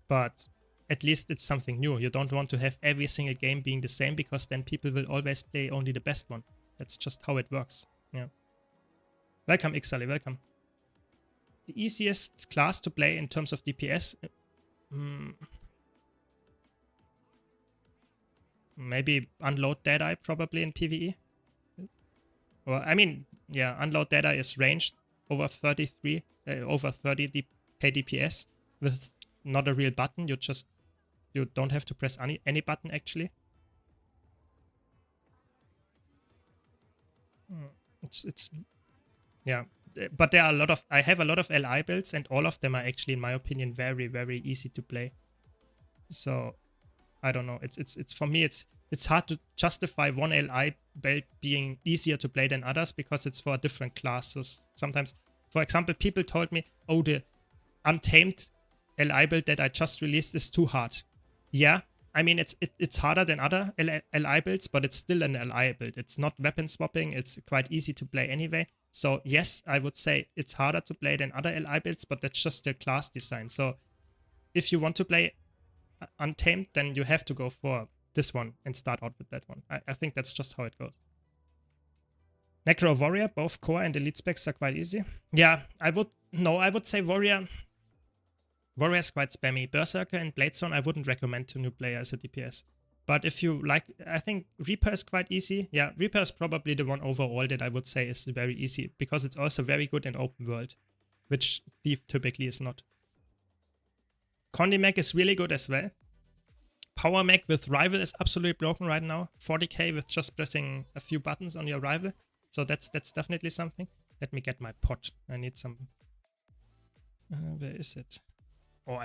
But at least it's something new. You don't want to have every single game being the same because then people will always play only the best one. That's just how it works. Yeah. Welcome, Ixali, welcome. The easiest class to play in terms of DPS? Maybe Unload Deadeye probably in PvE. Or, I mean, yeah, Unload Deadeye is ranged over 33, over 30 DPS with not a real button. You don't have to press any button actually. It's yeah, but there are a lot of, I have a lot of LI builds and all of them are actually, in my opinion, very, very easy to play. So I don't know. It's for me, it's hard to justify one LI build being easier to play than others because it's for a different class. So sometimes, for example, people told me, oh, the Untamed LI build that I just released is too hard. Yeah, I mean, it's harder than other LI builds, but it's still an LI build. It's not weapon swapping. It's quite easy to play anyway. So yes, I would say it's harder to play than other LI builds, but that's just the class design. So if you want to play Untamed, then you have to go for this one and start out with that one. I think that's just how it goes. Necro Warrior, both core and elite specs are quite easy. Yeah, I would say Warrior. Warrior is quite spammy. Berserker and Bladezone I wouldn't recommend to new players as a DPS. But if you like, I think Reaper is quite easy. Yeah, Reaper is probably the one overall that I would say is very easy because it's also very good in open world, which Thief typically is not. Condimag is really good as well. Power Mag with Rival is absolutely broken right now. 40k with just pressing a few buttons on your Rival. So that's definitely something. Let me get my pot. I need some... where is it? Oh,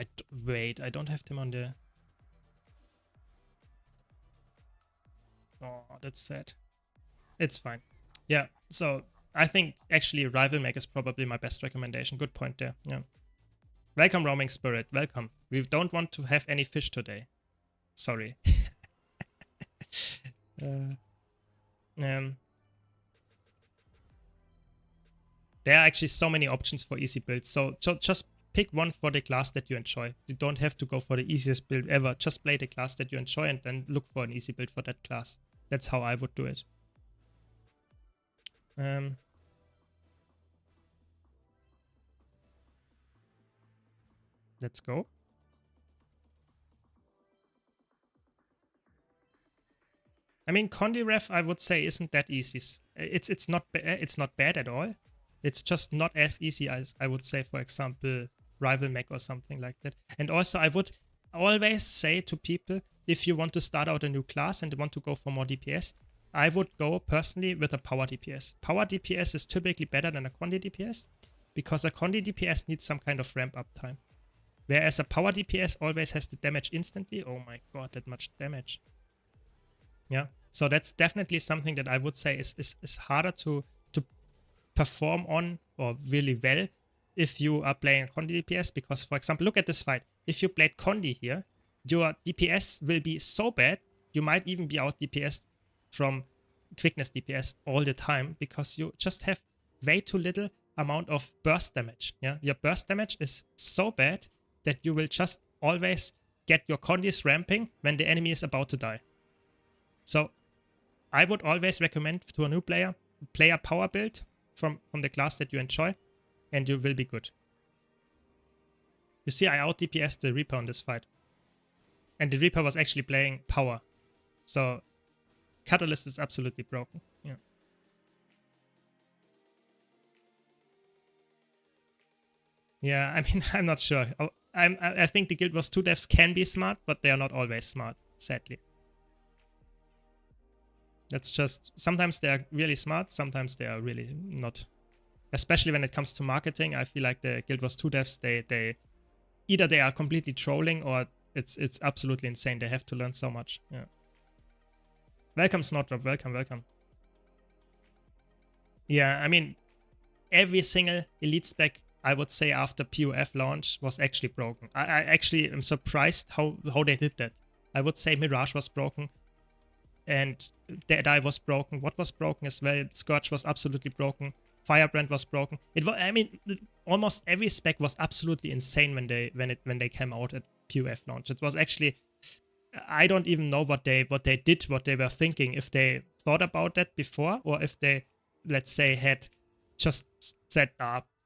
wait, I don't have them on the... Oh, that's sad. It's fine. Yeah, so I think actually Rival Mag is probably my best recommendation. Good point there. Yeah. Welcome, Roaming Spirit. Welcome. We don't want to have any fish today. Sorry. There are actually so many options for easy builds. So just pick one for the class that you enjoy. You don't have to go for the easiest build ever. Just play the class that you enjoy and then look for an easy build for that class. That's how I would do it. Let's go. I mean, Condi Ref, I would say, isn't that easy. It's not bad at all. It's just not as easy as I would say, for example, Rival Mech or something like that. And also, I would always say to people, if you want to start out a new class and want to go for more DPS, I would go personally with a power DPS. Power DPS is typically better than a Condi DPS because a Condi DPS needs some kind of ramp up time. Whereas a power DPS always has the damage instantly. Oh my god, that much damage. Yeah, so that's definitely something that I would say is harder to perform on or really well if you are playing a Condi DPS. Because, for example, look at this fight. If you played Condi here, your DPS will be so bad, you might even be out DPS from quickness DPS all the time because you just have way too little amount of burst damage. Yeah, your burst damage is so bad that you will just always get your Condis ramping when the enemy is about to die. So I would always recommend to a new player, play a power build from the class that you enjoy, and you will be good. You see, I out DPS'd the Reaper on this fight. And the Reaper was actually playing power. So Catalyst is absolutely broken. Yeah. Yeah, I mean, I'm not sure. I think the Guild Wars 2 devs can be smart, but they are not always smart, sadly. That's just, sometimes they are really smart, sometimes they are really not. Especially when it comes to marketing, I feel like the Guild Wars 2 devs, they either they are completely trolling or it's absolutely insane. They have to learn so much. Yeah. Welcome, Snowdrop. Welcome. Yeah, I mean, every single elite spec, I would say, after POF launch was actually broken. I actually am surprised how they did that. I would say Mirage was broken. And Deadeye was broken. What was broken as well? Scourge was absolutely broken. Firebrand was broken. It was, I mean, almost every spec was absolutely insane when they came out at POF launch. It was actually, I don't even know what they did, what they were thinking. If they thought about that before, or if they, let's say, had just said,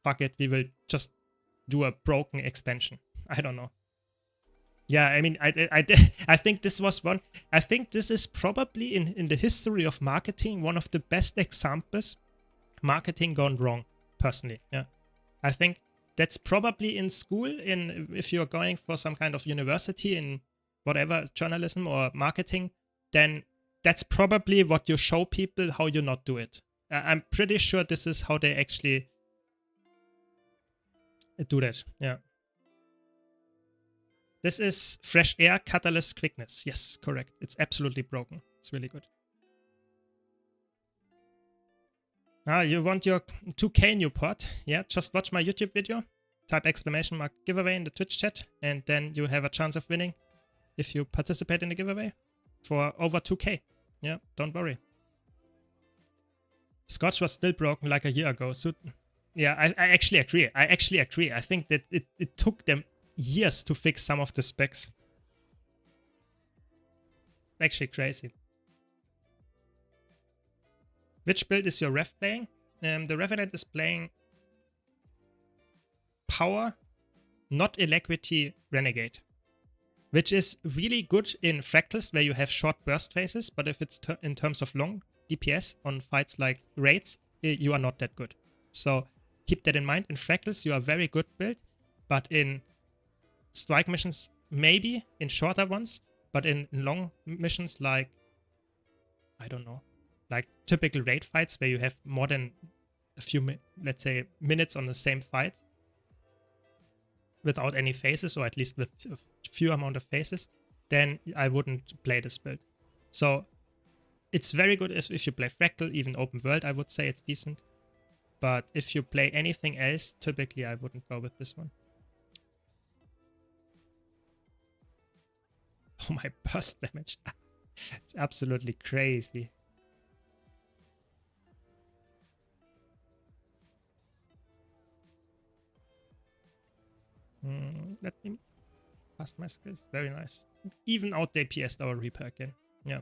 fuck it, we will just do a broken expansion. I don't know. Yeah, I mean, I think this was one. I think this is probably in the history of marketing one of the best examples. Marketing gone wrong, personally. Yeah, I think that's probably in school. If you're going for some kind of university in whatever journalism or marketing, then that's probably what you show people how you not do it. I'm pretty sure this is how they actually do that. Yeah. This is Fresh Air Catalyst Quickness. Yes, correct. It's absolutely broken. It's really good. You want your 2K new pot? Yeah, just watch my YouTube video. Type ! giveaway in the Twitch chat. And then you have a chance of winning if you participate in the giveaway for over 2K. Yeah, don't worry. Scotch was still broken like a year ago. So yeah, I actually agree. I think that it took them years to fix some of the specs. Actually crazy. Which build is your ref playing? The Revenant is playing Power, not Alacrity Renegade, which is really good in Fractals where you have short burst phases, but if it's in terms of long DPS on fights like raids, you are not that good. So keep that in mind. In Fractals, you are very good build, but in strike missions, maybe in shorter ones, but in long missions like, I don't know, like typical raid fights where you have more than a few, let's say, minutes on the same fight without any phases, or at least with a few amount of phases, then I wouldn't play this build. So it's very good if you play Fractal, even open world, I would say it's decent. But if you play anything else, typically I wouldn't go with this one. Oh, my burst damage. It's absolutely crazy. Let me past my skills. Very nice. Even out DPS our Reaper again. Yeah.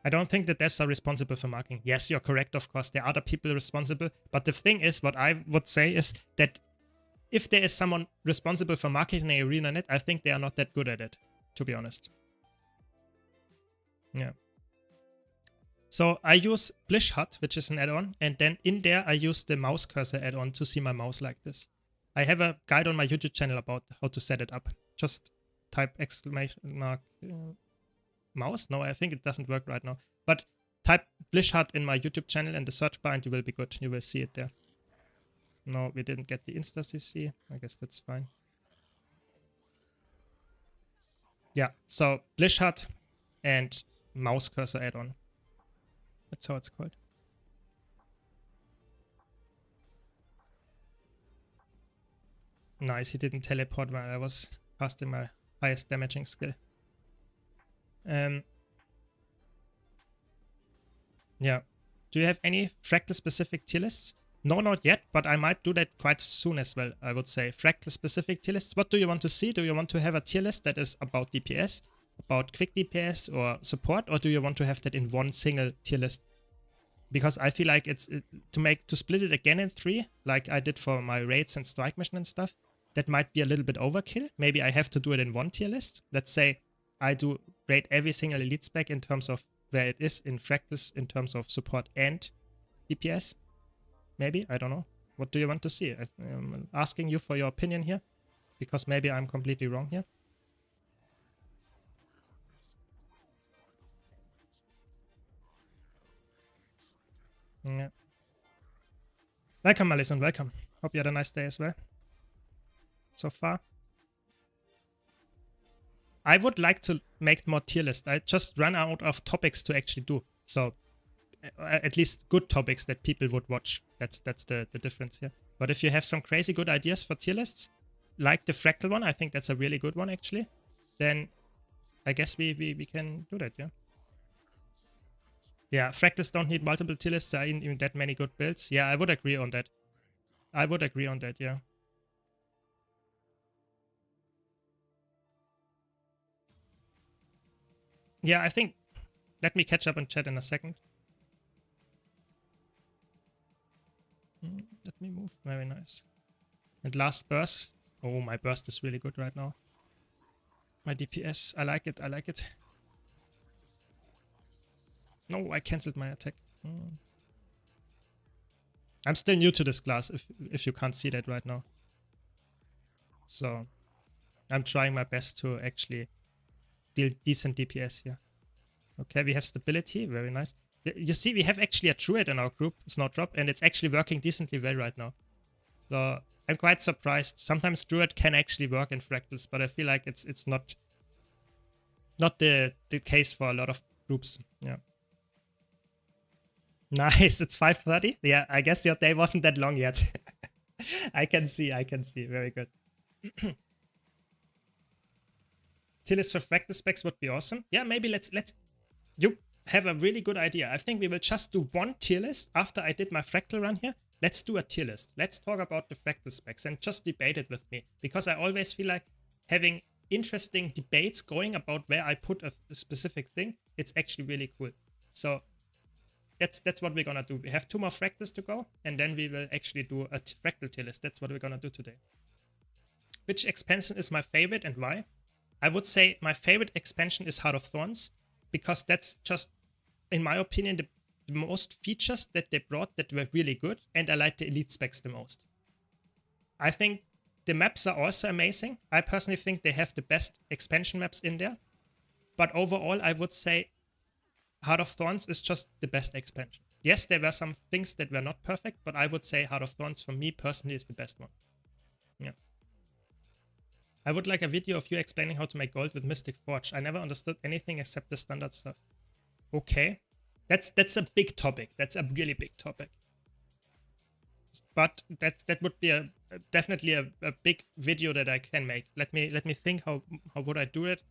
I don't think that devs are responsible for marking. Yes, you're correct, of course. There are other people responsible. But the thing is, what I would say is that if there is someone responsible for marketing ArenaNet, I think they are not that good at it, to be honest. Yeah. So I use Blish Hut, which is an add-on, and then in there I use the mouse cursor add-on to see my mouse like this. I have a guide on my YouTube channel about how to set it up. Just type exclamation mark mouse. No, I think it doesn't work right now. But type Blish Hut in my YouTube channel in the search bar and you will be good. You will see it there. No, we didn't get the Insta CC. I guess that's fine. Yeah, so Blish Hut and mouse cursor add-on. That's how it's called. Nice, he didn't teleport while I was casting my highest damaging skill. Yeah. Do you have any Fractal-specific tier lists? No, not yet, but I might do that quite soon as well, I would say. Fractal-specific tier lists. What do you want to see? Do you want to have a tier list that is about DPS, about quick DPS or support, or do you want to have that in one single tier list? Because I feel like to split it again in 3, like I did for my raids and strike mission and stuff, that might be a little bit overkill. Maybe I have to do it in one tier list. Let's say I do rate every single elite spec in terms of where it is in Fractals in terms of support and DPS. Maybe, I don't know. What do you want to see? I'm asking you for your opinion here, because maybe I'm completely wrong here. Yeah. Welcome, Alison, welcome. Hope you had a nice day as well. So far. I would like to make more tier lists. I just run out of topics to actually do. So at least good topics that people would watch. That's the difference here. But if you have some crazy good ideas for tier lists, like the Fractal one, I think that's a really good one actually, then I guess we can do that, yeah. Yeah, Fractals don't need multiple tier lists. There aren't even that many good builds. Yeah, I would agree on that. I would agree on that, yeah. Yeah, I think... Let me catch up and chat in a second. Let me move. Very nice. And last burst. Oh, my burst is really good right now. My DPS. I like it. I like it. No, I cancelled my attack. I'm still new to this class, if you can't see that right now. So I'm trying my best to actually deal decent DPS here. Okay, we have stability. Very nice. You see, we have actually a druid in our group, Snowdrop, and it's actually working decently well right now. So I'm quite surprised. Sometimes druid can actually work in Fractals, but I feel like it's not the case for a lot of groups. Yeah. Nice, it's 5:30. Yeah, I guess your day wasn't that long yet. I can see. Very good. Tier list for Fractal specs would be awesome. Yeah, maybe let's you have a really good idea. I think we will just do one tier list after I did my Fractal run here. Let's do a tier list. Let's talk about the Fractal specs and just debate it with me, because I always feel like having interesting debates going about where I put a specific thing. It's actually really cool. So that's what we're gonna do. We have 2 more Fractals to go, and then we will actually do a Fractal tier list. That's what we're gonna do today. Which expansion is my favorite and why? I would say my favorite expansion is Heart of Thorns, because that's just, in my opinion, the most features that they brought that were really good, and I like the elite specs the most. I think the maps are also amazing. I personally think they have the best expansion maps in there, but overall I would say Heart of Thorns is just the best expansion. Yes, there were some things that were not perfect, but I would say Heart of Thorns for me personally is the best one. Yeah. I would like a video of you explaining how to make gold with Mystic Forge. I never understood anything except the standard stuff. Okay. That's a big topic. That's a really big topic. But that would be definitely a big video that I can make. Let me think how would I do it?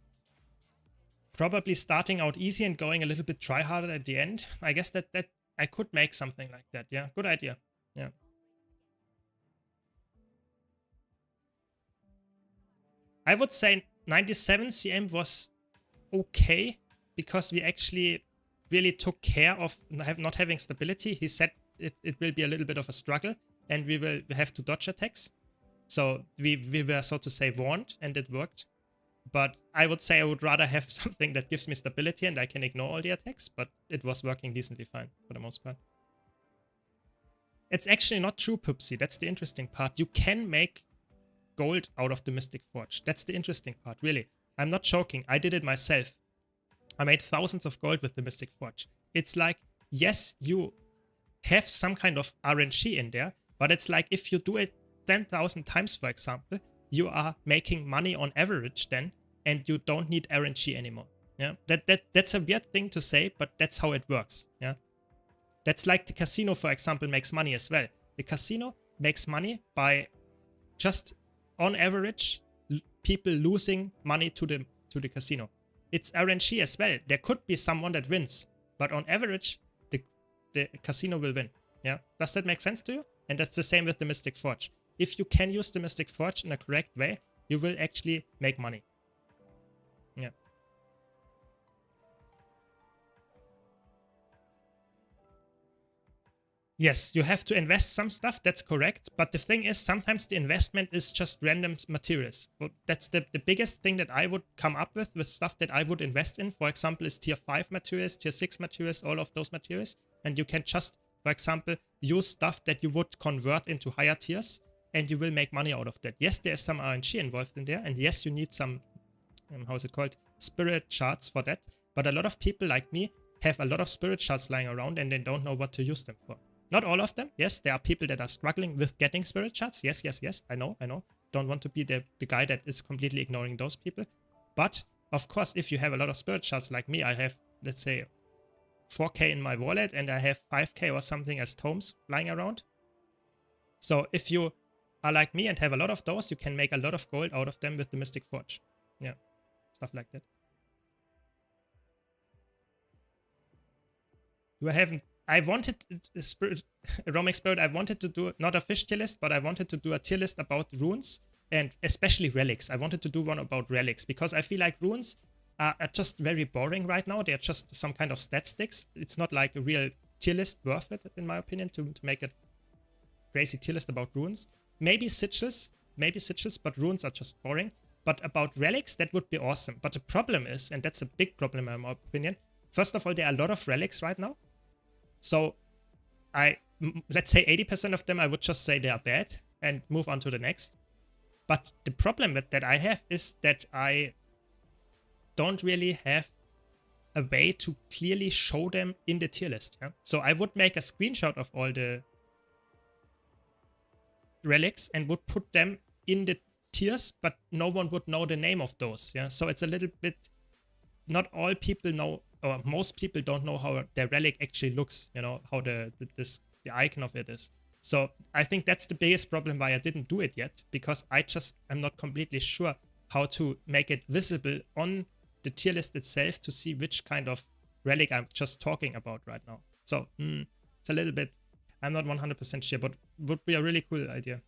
Probably starting out easy and going a little bit try harder at the end. I guess that I could make something like that. Yeah, good idea. Yeah. I would say 97 CM was okay because we actually really took care of not having stability. He said it will be a little bit of a struggle and we have to dodge attacks. So we were, so to say, warned, and it worked. But I would say I would rather have something that gives me stability and I can ignore all the attacks, but it was working decently fine for the most part. It's actually not true, Pupsy. That's the interesting part. You can make gold out of the Mystic Forge. That's the interesting part, really. I'm not joking. I did it myself. I made thousands of gold with the Mystic Forge. It's like, yes, you have some kind of RNG in there, but it's like if you do it 10,000 times, for example, you are making money on average then, and you don't need RNG anymore. Yeah, that's a weird thing to say, but that's how it works. Yeah, that's like the casino, for example, makes money as well. The casino makes money by just on average people losing money to the casino. It's RNG as well. There could be someone that wins, but on average the casino will win. Yeah, does that make sense to you? And that's the same with the Mystic Forge. If you can use the Mystic Forge in a correct way, you will actually make money. Yeah. Yes, you have to invest some stuff, that's correct. But the thing is, sometimes the investment is just random materials. But that's the biggest thing that I would come up with stuff that I would invest in. For example, is tier 5 materials, tier 6 materials, all of those materials. And you can just, for example, use stuff that you would convert into higher tiers, and you will make money out of that. Yes, there's some RNG involved in there, and yes, you need some, how is it called, spirit shards for that. But a lot of people like me have a lot of spirit shards lying around and they don't know what to use them for. Not all of them. Yes, there are people that are struggling with getting spirit shards. Yes. I know. Don't want to be the guy that is completely ignoring those people. But of course, if you have a lot of spirit shards like me, I have, let's say, 4k in my wallet and I have 5k or something as tomes lying around. So if you are like me and have a lot of those, you can make a lot of gold out of them with the Mystic Forge. Yeah, stuff like that. I wanted Aromic Spirit, I wanted to do not a fish tier list, but I wanted to do a tier list about runes and especially relics. I wanted to do one about relics because I feel like runes are just very boring right now. They're just some kind of stat sticks. It's not like a real tier list worth it, in my opinion, to make a crazy tier list about runes. Maybe sigils, but runes are just boring. But about relics, that would be awesome. But the problem is, and that's a big problem in my opinion, first of all, there are a lot of relics right now. So let's say 80% of them, I would just say they are bad and move on to the next. But the problem that I have is that I don't really have a way to clearly show them in the tier list. Yeah? So I would make a screenshot of all the relics and would put them in the tiers, but no one would know the name of those. Yeah, so it's a little bit, not all people know, or most people don't know how their relic actually looks, you know, how the icon of it is. So I think that's the biggest problem why I didn't do it yet, because I just am not completely sure how to make it visible on the tier list itself to see which kind of relic I'm just talking about right now. So it's a little bit, I'm not 100% sure, but would be a really cool idea.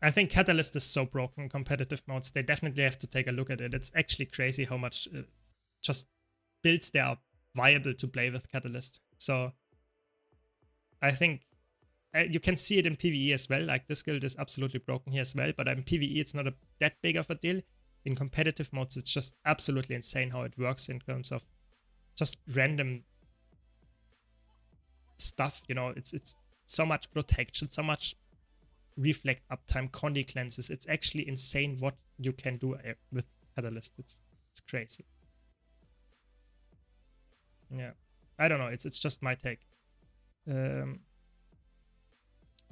I think Catalyst is so broken in competitive modes. They definitely have to take a look at it. It's actually crazy how much just builds there are viable to play with Catalyst. So I think you can see it in PvE as well. Like this guild is absolutely broken here as well. But in PvE, it's not that big of a deal. In competitive modes, it's just absolutely insane how it works in terms of just random stuff. You know, it's so much protection, so much reflect uptime, Condi cleanses. It's actually insane what you can do with Catalyst. It's crazy. Yeah, I don't know. It's just my take. But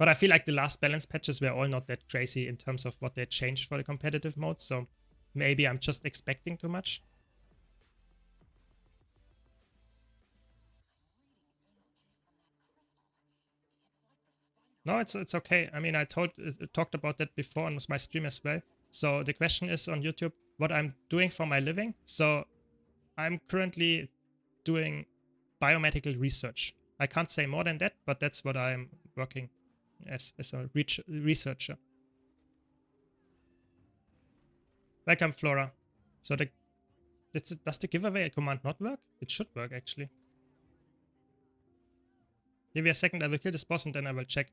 I feel like the last balance patches were all not that crazy in terms of what they changed for the competitive mode. So maybe I'm just expecting too much. No, it's okay. I mean, I talked about that before on my stream as well. So the question is on YouTube, what I'm doing for my living. So I'm currently doing biomedical research. I can't say more than that, but that's what I'm working as a researcher. Welcome, Flora. So does the giveaway command not work? It should work, actually. Give me a second, I will kill this boss and then I will check.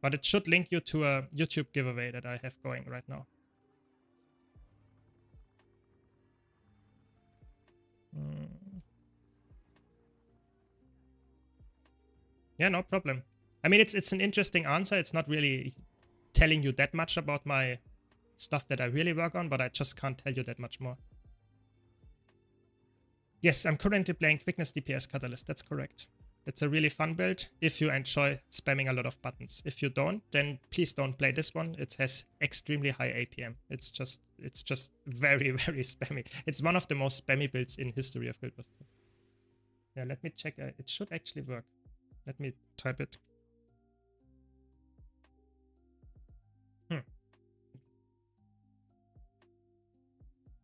But it should link you to a YouTube giveaway that I have going right now. Yeah, no problem. I mean, it's an interesting answer. It's not really telling you that much about my stuff that I really work on, but I just can't tell you that much more. Yes, I'm currently playing Quickness DPS Catalyst. That's correct. It's a really fun build if you enjoy spamming a lot of buttons. If you don't, then please don't play this one. It has extremely high APM. It's just very, very spammy. It's one of the most spammy builds in history of Guild Wars 2. Yeah, let me check. It should actually work. Let me type it.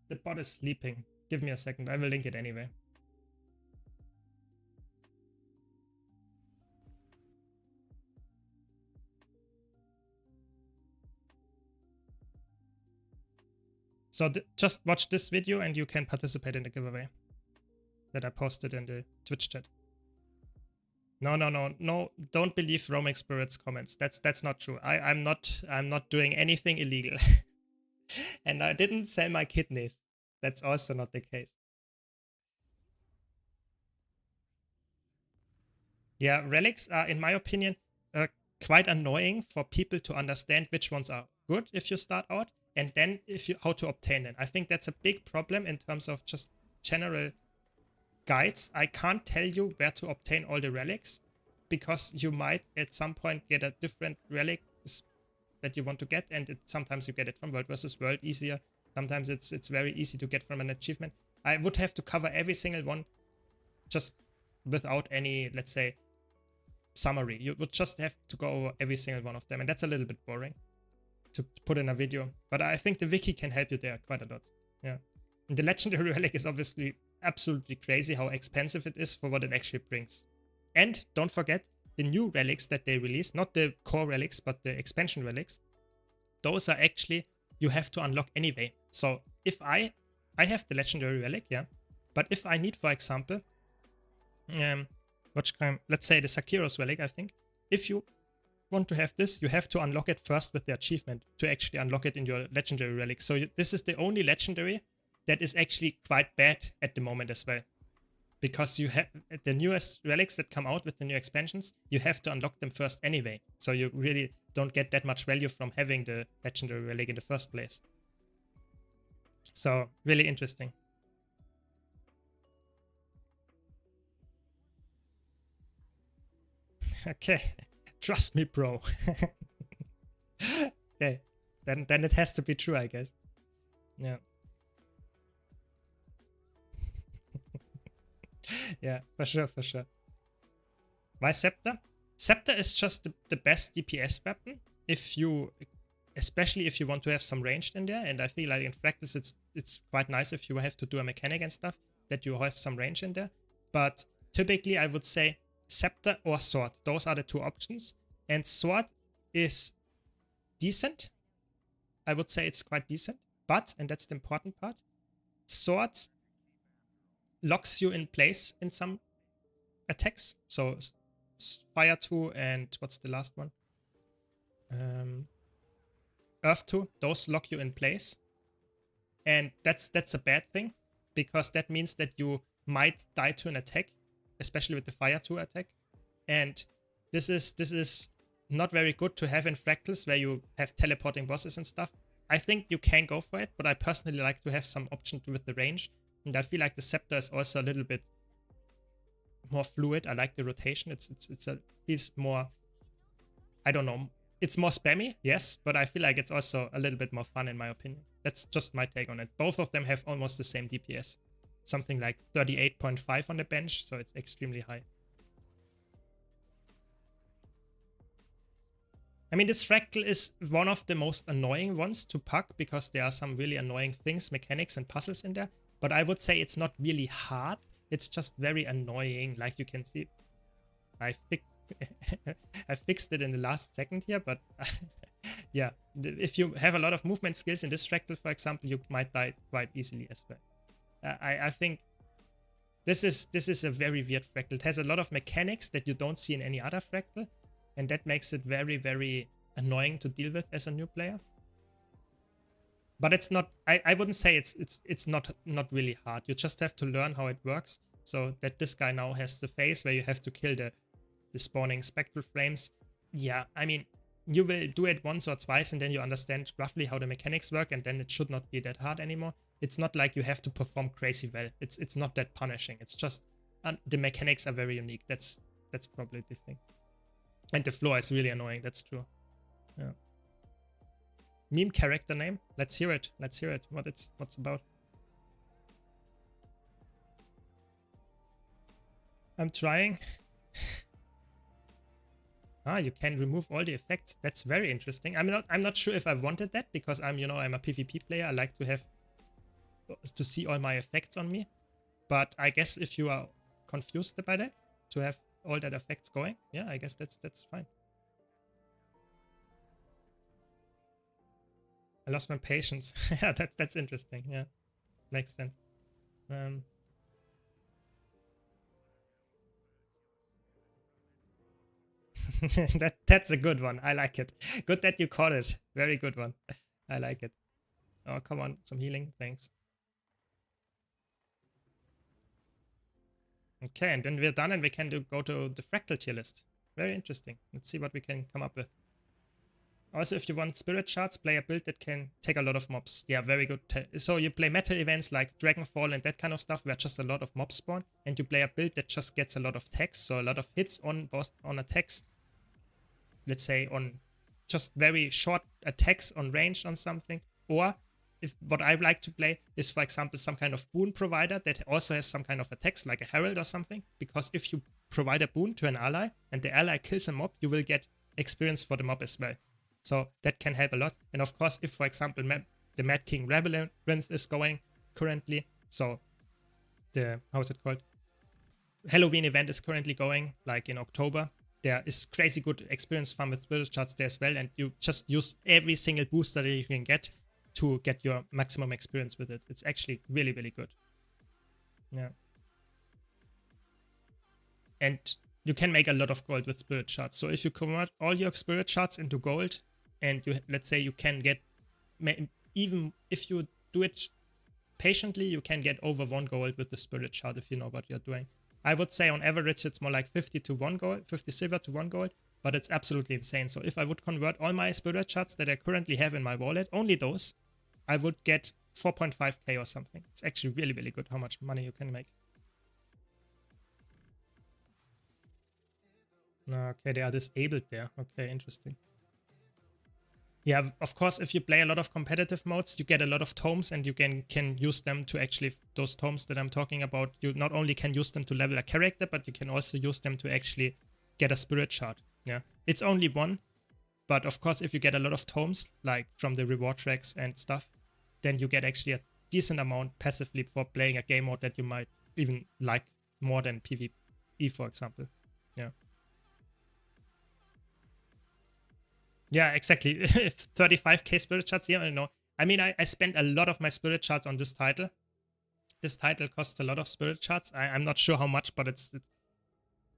The bot is sleeping. Give me a second. I will link it anyway. So just watch this video and you can participate in the giveaway that I posted in the Twitch chat. No. Don't believe Roaming Spirit's comments. That's not true. I'm not doing anything illegal. And I didn't sell my kidneys. That's also not the case. Yeah, relics are, in my opinion, quite annoying for people to understand which ones are good if you start out, and then how to obtain them. I think that's a big problem in terms of just general guides. I can't tell you where to obtain all the relics, because you might at some point get a different relic that you want to get, and sometimes you get it from World vs. World easier. Sometimes it's very easy to get from an achievement. I would have to cover every single one just without any, let's say, summary. You would just have to go over every single one of them, and that's a little bit boring to put in a video. But I think the wiki can help you there quite a lot. Yeah. And the legendary relic is obviously absolutely crazy how expensive it is for what it actually brings. And don't forget, the new relics that they release, not the core relics, but the expansion relics, those are actually, you have to unlock anyway. So if I have the legendary relic, yeah, but if I need, for example, let's say the Sakiros relic, I think, if you want to have this, you have to unlock it first with the achievement to actually unlock it in your legendary relic. So this is the only legendary that is actually quite bad at the moment as well. Because you have the newest relics that come out with the new expansions, you have to unlock them first anyway. So you really don't get that much value from having the legendary relic in the first place. So really interesting. Okay, trust me, bro. Okay, then it has to be true, I guess. Yeah. Yeah, for sure. Why Scepter? Scepter is just the best DPS weapon especially if you want to have some ranged in there. And I feel like in Fractals it's quite nice if you have to do a mechanic and stuff that you have some range in there. But typically I would say Scepter or Sword. Those are the two options. And Sword is decent. I would say it's quite decent. But, and that's the important part, Sword locks you in place in some attacks. So Fire 2 and what's the last one? Earth 2. Those lock you in place. And that's a bad thing, because that means that you might die to an attack, especially with the Fire 2 attack. And this is not very good to have in Fractals where you have teleporting bosses and stuff. I think you can go for it, but I personally like to have some option with the range. And I feel like the Scepter is also a little bit more fluid. I like the rotation. It feels more, I don't know. It's more spammy, yes, but I feel like it's also a little bit more fun in my opinion. That's just my take on it. Both of them have almost the same DPS. Something like 38.5 on the bench, so it's extremely high. I mean, this Fractal is one of the most annoying ones to pack, because there are some really annoying things, mechanics and puzzles in there. But I would say it's not really hard. It's just very annoying. Like you can see, I I fixed it in the last second here, but yeah, if you have a lot of movement skills in this fractal, for example, you might die quite easily as well. I think this is a very weird fractal. It has a lot of mechanics that you don't see in any other fractal, and that makes it very, very annoying to deal with as a new player. But it's not, I wouldn't say it's not really hard. You just have to learn how it works. So that this guy now has the phase where you have to kill the spawning spectral flames. Yeah, I mean, you will do it once or twice and then you understand roughly how the mechanics work, and then it should not be that hard anymore. It's not like you have to perform crazy well. It's not that punishing. It's just the mechanics are very unique. That's probably the thing. And the floor is really annoying. That's true. Yeah. Meme character name. Let's hear it. Let's hear it. What's about. I'm trying. You can remove all the effects. That's very interesting. I'm not sure if I wanted that, because I'm a PvP player. I like to see all my effects on me. But I guess if you are confused by that, to have all that effects going, yeah, I guess that's fine. I lost my patience. Yeah, that's interesting. Yeah, makes sense. That's a good one. I like it. Good that you caught it. Very good one. I like it. Oh, come on. Some healing. Thanks. Okay, and then we're done and we can go to the fractal tier list. Very interesting. Let's see what we can come up with. Also, if you want spirit shards, play a build that can take a lot of mobs. Yeah, very good. So you play meta events like Dragonfall and that kind of stuff where just a lot of mobs spawn, and you play a build that just gets a lot of attacks, so a lot of hits on attacks. Let's say on just very short attacks on range on something. Or if what I like to play is, for example, some kind of boon provider that also has some kind of attacks, like a herald or something. Because if you provide a boon to an ally and the ally kills a mob, you will get experience for the mob as well. So that can help a lot. And of course, if, for example, the Mad King Labyrinth is going currently, so the, how is it called? Halloween event is currently going, like in October. There is crazy good experience farm with spirit shards there as well, and you just use every single booster that you can get to get your maximum experience with it. It's actually really, really good. Yeah. And you can make a lot of gold with spirit shards. So if you convert all your spirit shards into gold, and you, let's say you can get, even if you do it patiently, you can get over 1 gold with the spirit shard if you know what you're doing. I would say on average it's more like 50 to 1 gold, 50 silver to 1 gold, but it's absolutely insane. So if I would convert all my spirit shards that I currently have in my wallet, only those, I would get 4.5k or something. It's actually really, really good how much money you can make. Okay, they are disabled there. Okay, interesting. Yeah, of course, if you play a lot of competitive modes, you get a lot of tomes, and you can use them to actually, those tomes that I'm talking about, you not only can use them to level a character, but you can also use them to actually get a spirit shard. Yeah, it's only one, but of course, if you get a lot of tomes, like from the reward tracks and stuff, then you get actually a decent amount passively for playing a game mode that you might even like more than PvE, for example. Yeah. Yeah, exactly. If 35k spirit shards, yeah, I know. I mean, I spent a lot of my spirit shards on this title. This title costs a lot of spirit shards. I'm not sure how much, but it's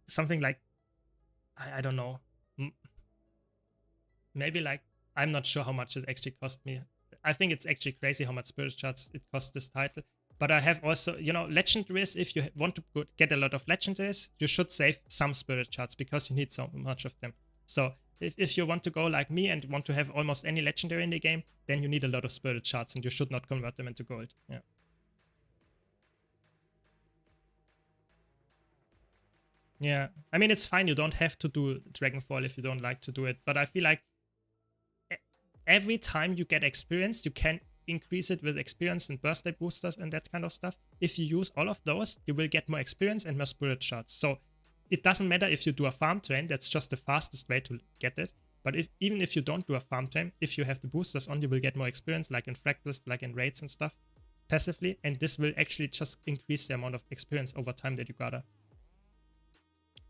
something like, I don't know. Maybe like, I'm not sure how much it actually cost me. I think it's actually crazy how much spirit shards it costs this title. But I have also, legendaries, if you want to get a lot of legendaries, you should save some spirit shards because you need so much of them. So if you want to go like me and want to have almost any legendary in the game, then you need a lot of spirit shards and you should not convert them into gold. Yeah. Yeah. I mean, it's fine. You don't have to do Dragonfall if you don't like to do it. But I feel like every time you get experience, you can increase it with experience and burst rate boosters and that kind of stuff. If you use all of those, you will get more experience and more spirit shards. So it doesn't matter if you do a farm train, that's just the fastest way to get it. But even if you don't do a farm train, if you have the boosters on, you will get more experience, like in Fractalist, like in raids and stuff, passively. And this will actually just increase the amount of experience over time that you gather.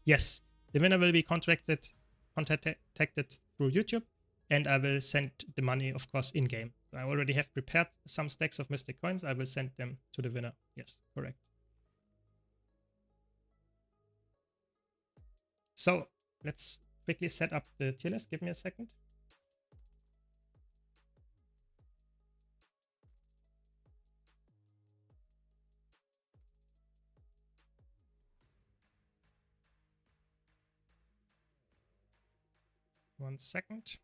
Yes, The winner will be contacted through YouTube, and I will send the money, of course, in-game. I already have prepared some stacks of Mystic Coins. I will send them to the winner. Yes, correct. So let's quickly set up the tier list. Give me a second. One second.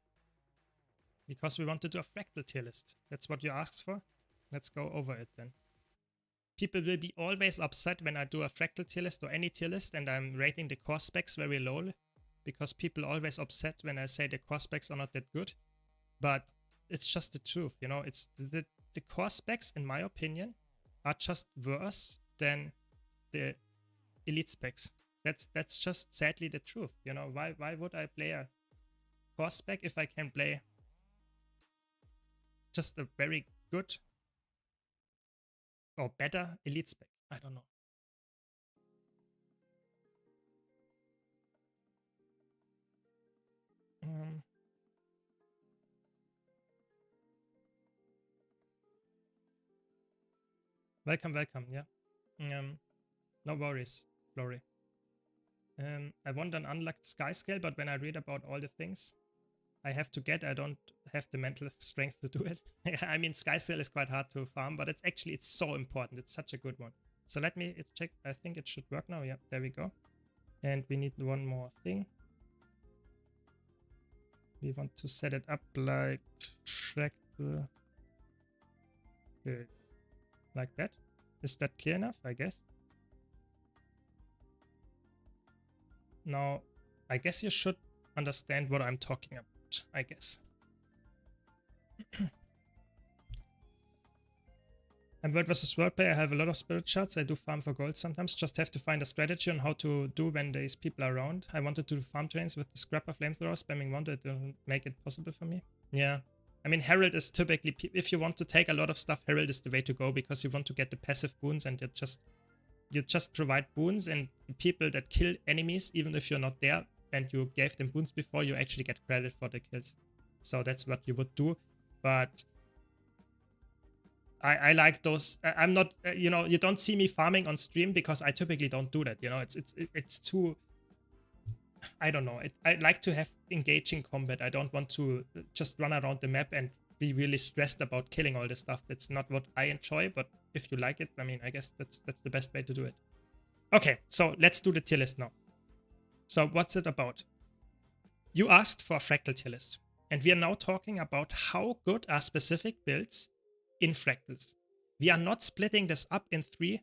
Because we want to do a fractal tier list. That's what you asked for. Let's go over it then. People will be always upset when I do a fractal tier list or any tier list and I'm rating the core specs very low, because people are always upset when I say the core specs are not that good. But it's just the truth, you know. It's the core specs, in my opinion, are just worse than the elite specs. That's just sadly the truth, you know. Why would I play a core spec if I can play just a very good or better elite spec? I don't know. Welcome, yeah. No worries, Flory. I want an unlocked sky scale, but when I read about all the things I have to get, I don't have the mental strength to do it. I mean, sky scale is quite hard to farm, but it's so important. It's such a good one. So let me check. I think it should work now. Yeah, there we go. And we need one more thing. We want to set it up like fractal. Like that. Is that clear enough? I guess. Now, I guess you should understand what I'm talking about, I guess. I'm World vs. World player. I have a lot of spirit shards. I do farm for gold sometimes. Just have to find a strategy on how to do when there's people around. I wanted to do farm trains with the scrapper flamethrower, spamming one to make it possible for me. Yeah. I mean, Herald is typically, if you want to take a lot of stuff, Herald is the way to go, because you want to get the passive boons and you just provide boons, and people that kill enemies, even if you're not there and you gave them boons before, you actually get credit for the kills. So that's what you would do. But I like those. I'm not, you know, you don't see me farming on stream because I typically don't do that. You know, it's too, I don't know. I like to have engaging combat. I don't want to just run around the map and be really stressed about killing all this stuff. That's not what I enjoy, but if you like it, I mean, I guess that's the best way to do it. Okay, so let's do the tier list now. So what's it about? You asked for a fractal tier list, and we are now talking about how good are specific builds in fractals. We are not splitting this up in 3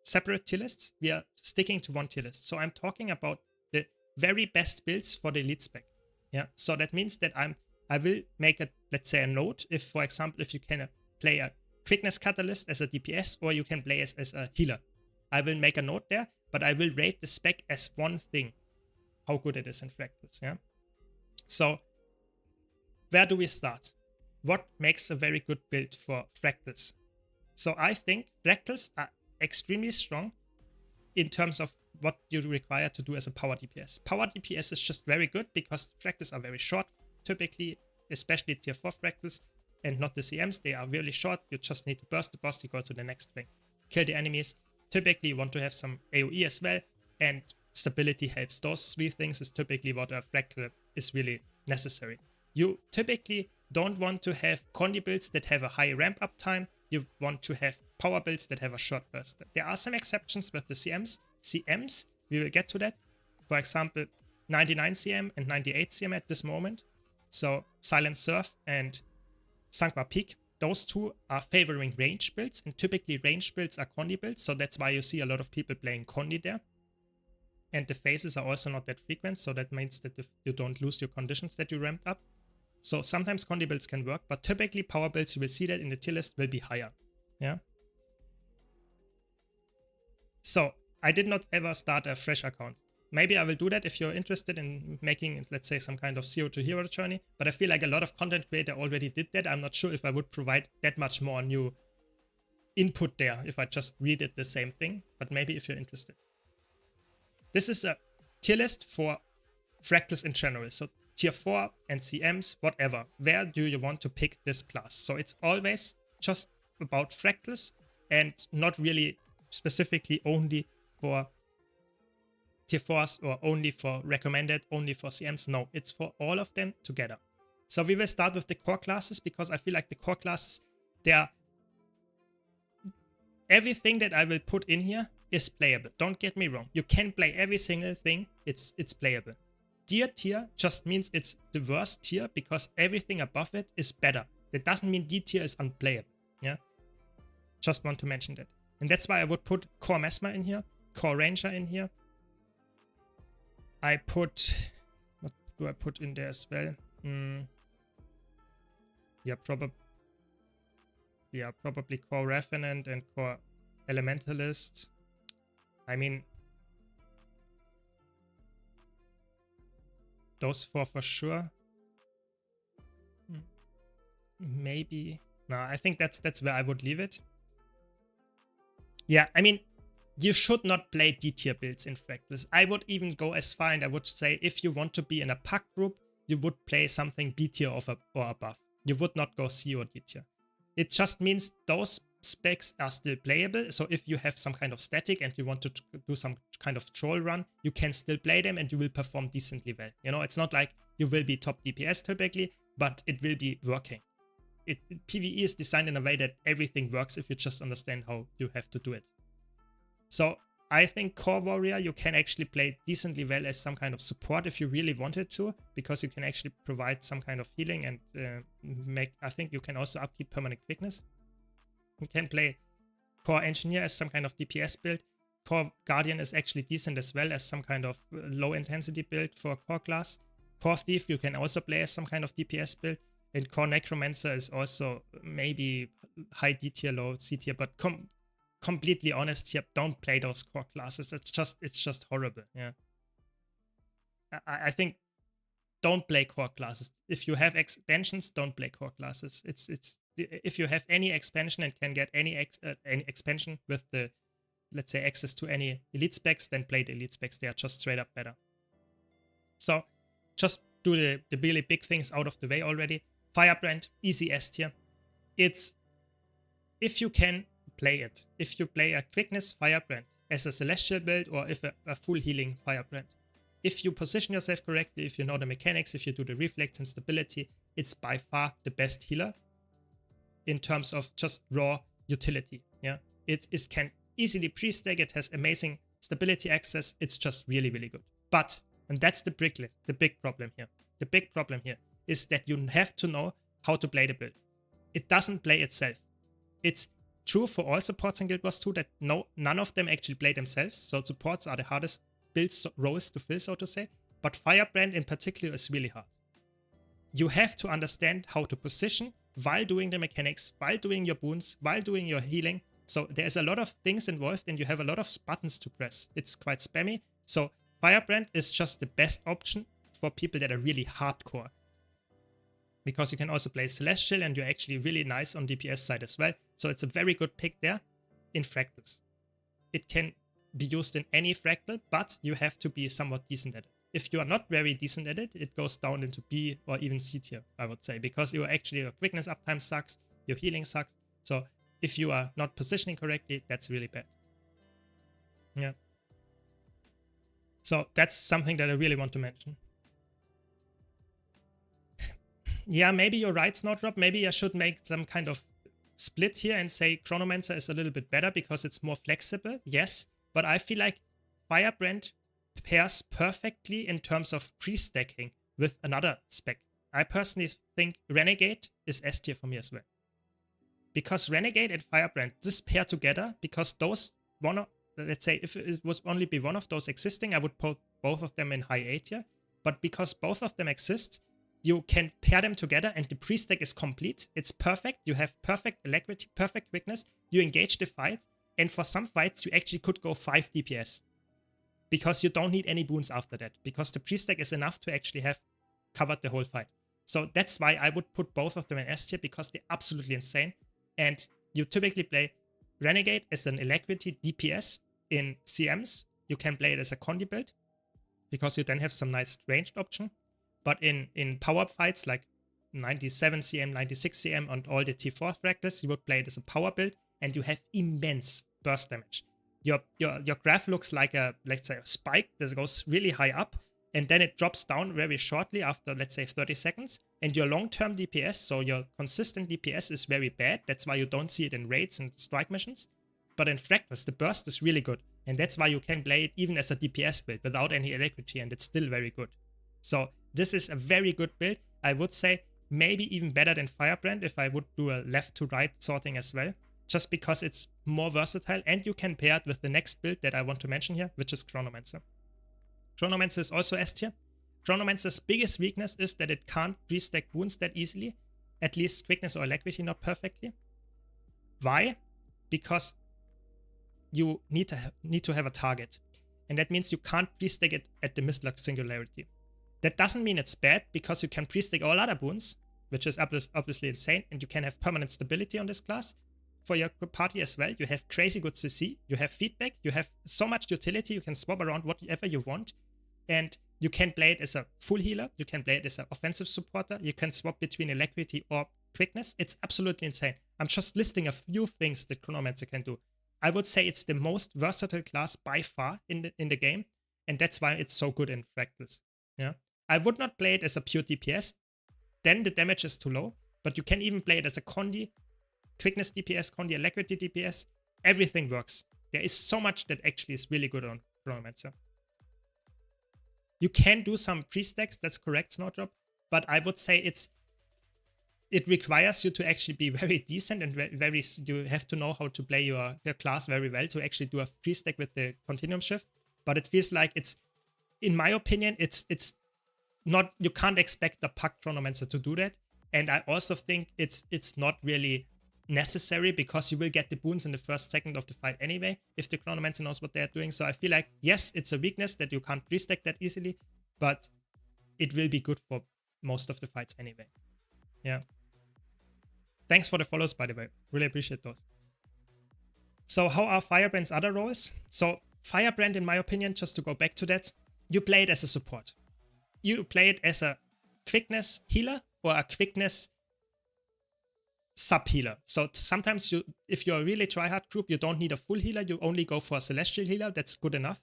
separate tier lists. We are sticking to one tier list. So I'm talking about the very best builds for the elite spec. Yeah, so that means that I will make a, let's say, a note. If, for example, if you can play a quickness catalyst as a DPS, or you can play as a healer, I will make a note there, but I will rate the spec as one thing, how good it is in fractals. Yeah. So where do we start? What makes a very good build for fractals? So I think fractals are extremely strong in terms of what you require to do as a power DPS. Power DPS is just very good because fractals are very short, typically, especially tier 4 fractals, and not the CMs. They are really short. You just need to burst the boss to go to the next thing. Kill the enemies. Typically, you want to have some AoE as well, and stability helps. Those 3 things is typically what a fractal is really necessary. You typically don't want to have condi builds that have a high ramp up time. You want to have power builds that have a short burst. There are some exceptions with the CMs. CMs, we will get to that. For example, 99 CM and 98 CM at this moment. So Silent Surf and Sankwa Peak, those 2 are favoring range builds, and typically range builds are condi builds. So that's why you see a lot of people playing condi there. And the phases are also not that frequent. So that means that if you don't lose your conditions that you ramped up. So sometimes condi builds can work, but typically power builds, you will see that in the tier list, will be higher. Yeah. So I did not ever start a fresh account. Maybe I will do that if you're interested in making, let's say, some kind of zero to hero journey. But I feel like a lot of content creator already did that. I'm not sure if I would provide that much more new input there if I just read it the same thing. But maybe if you're interested. This is a tier list for fractals in general. So tier 4 and CMs, whatever. Where do you want to pick this class? So it's always just about fractals and not really specifically only for tier 4s or only for recommended, only for CMs. No, it's for all of them together. So we will start with the core classes because I feel like the core classes, they are everything that I will put in here is playable. Don't get me wrong. You can play every single thing. It's playable. Dear tier just means it's the worst tier because everything above it is better. That doesn't mean D tier is unplayable. Yeah. Just want to mention that. And that's why I would put core Mesmer in here, core Ranger in here. I put, what do I put in there as well? Yeah, probably core Revenant and core Elementalist. I mean, those 4 for sure. Maybe. No, I think that's where I would leave it. Yeah, I mean, you should not play D tier builds in Fractals. I would even go as far and I would say if you want to be in a pack group, you would play something B tier or above. You would not go C or D tier. It just means those specs are still playable. So if you have some kind of static and you want to do some kind of troll run, you can still play them and you will perform decently well. You know, it's not like you will be top DPS typically, but it will be working. PvE is designed in a way that everything works if you just understand how you have to do it. So I think core warrior you can actually play decently well as some kind of support if you really wanted to, because you can actually provide some kind of healing and I think you can also upkeep permanent quickness. You can play core engineer as some kind of DPS build. Core guardian is actually decent as well as some kind of low intensity build for core class. Core thief you can also play as some kind of DPS build. And core necromancer is also maybe high D tier, low C tier, but completely honest here, don't play those core classes. It's just horrible. Yeah, I think don't play core classes. If you have expansions, don't play core classes. If you have any expansion and can get any expansion with the, let's say, access to any elite specs, then play the elite specs. They are just straight up better. So just do the really big things out of the way already. Firebrand, easy S tier. It's, if you can play it, if you play a quickness Firebrand as a celestial build or if a full healing Firebrand, if you position yourself correctly, if you know the mechanics, if you do the reflex and stability, it's by far the best healer in terms of just raw utility. Yeah, it can easily pre-stack, it has amazing stability access, it's just really, really good. But, and that's the big problem here. The big problem here is that you have to know how to play the build. It doesn't play itself. It's true for all supports in Guild Wars 2 that none of them actually play themselves. So supports are the hardest builds roles to fill, so to say. But Firebrand in particular is really hard. You have to understand how to position while doing the mechanics, while doing your boons, while doing your healing. So there's a lot of things involved and you have a lot of buttons to press. It's quite spammy. So Firebrand is just the best option for people that are really hardcore. Because you can also play Celestial and you're actually really nice on DPS side as well. So it's a very good pick there in Fractals. It can be used in any Fractal, but you have to be somewhat decent at it. If you are not very decent at it, it goes down into B or even C tier, I would say. Because your quickness uptime sucks, your healing sucks. So if you are not positioning correctly, that's really bad. Yeah. So that's something that I really want to mention. Yeah, maybe you're right, Snowdrop. Maybe I should make some kind of split here and say Chronomancer is a little bit better because it's more flexible. Yes, but I feel like Firebrand pairs perfectly in terms of pre-stacking with another spec. I personally think Renegade is S tier for me as well. Because Renegade and Firebrand, this pair together, because those let's say if it was only be one of those existing, I would put both of them in high A tier. But because both of them exist, you can pair them together and the pre-stack is complete. It's perfect. You have perfect alacrity, perfect quickness. You engage the fight. And for some fights, you actually could go 5 DPS. Because you don't need any boons after that. Because the pre-stack is enough to actually have covered the whole fight. So that's why I would put both of them in S tier, because they're absolutely insane. And you typically play Renegade as an alacrity DPS in CMs. You can play it as a Condi build. because you then have some nice ranged option. But in power fights like 97 cm, 96 cm, and all the T4 fractals, you would play it as a power build, and you have immense burst damage. Your graph looks like a, let's say, a spike that goes really high up, and then it drops down very shortly after, let's say, 30 seconds. And your long-term DPS, so your consistent DPS, is very bad. That's why you don't see it in raids and strike missions. But in fractals, the burst is really good. And that's why you can play it even as a DPS build without any alacrity, and it's still very good. So this is a very good build. I would say maybe even better than Firebrand if I would do a left to right sorting as well, just because it's more versatile, and you can pair it with the next build that I want to mention here, which is Chronomancer. Chronomancer is also S tier. Chronomancer's biggest weakness is that it can't pre-stack wounds that easily, at least quickness or alacrity not perfectly. Why? Because you need to have a target, and that means you can't pre-stack it at the Mistlock Singularity. That doesn't mean it's bad, because you can pre-stack all other wounds, which is obviously insane, and you can have permanent stability on this class for your party as well. You have crazy good CC, you have feedback, you have so much utility, you can swap around whatever you want, and you can play it as a full healer, you can play it as an offensive supporter, you can swap between alacrity or quickness. It's absolutely insane. I'm just listing a few things that Chronomancer can do. I would say it's the most versatile class by far in the game, and that's why it's so good in fractals. Yeah, I would not play it as a pure DPS, then the damage is too low, but you can even play it as a Condi, quickness DPS, Condi, alacrity DPS. Everything works. There is so much that actually is really good on Chronomancer. You can do some pre-stacks, that's correct, Snowdrop, but I would say it requires you to actually be very decent, and you have to know how to play your class very well to actually do a pre-stack with the continuum shift. But it feels like it's, in my opinion, it's not, you can't expect the Puck Chronomancer to do that. And I also think it's not really necessary, because you will get the boons in the first second of the fight anyway if the Chronomancer knows what they're doing. So I feel like, yes, it's a weakness that you can't pre-stack that easily, but it will be good for most of the fights anyway. Yeah. Thanks for the follows, by the way. Really appreciate those. So how are Firebrand's other roles? So Firebrand, in my opinion, just to go back to that, you play it as a support. You play it as a quickness healer or a quickness sub-healer. So sometimes if you're a really tryhard group, you don't need a full healer, you only go for a celestial healer, that's good enough,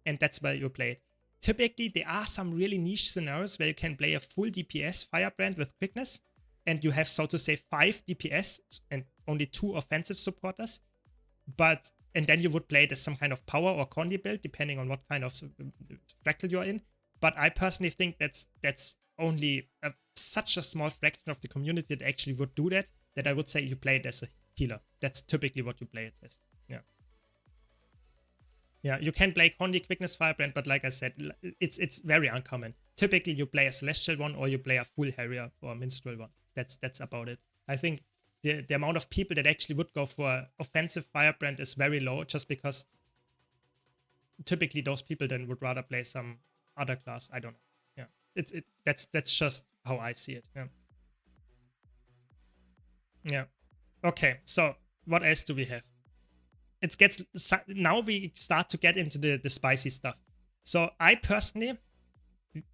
and that's where you play it. Typically, there are some really niche scenarios where you can play a full DPS Firebrand with quickness, and you have, so to say, 5 DPS and only 2 offensive supporters, and then you would play it as some kind of power or Condi build, depending on what kind of fractal you're in. But I personally think that's only such a small fraction of the community that actually would do that I would say you play it as a healer. That's typically what you play it as. Yeah. Yeah, you can play Condi, Quickness, Firebrand, but like I said, it's very uncommon. Typically you play a Celestial one, or you play a full Harrier or a Minstrel one. That's about it. I think the amount of people that actually would go for offensive Firebrand is very low, just because typically those people then would rather play some other class. I don't know. Yeah, that's just how I see it. Yeah. Yeah. Okay. So what else do we have? Now we start to get into the spicy stuff. So I personally,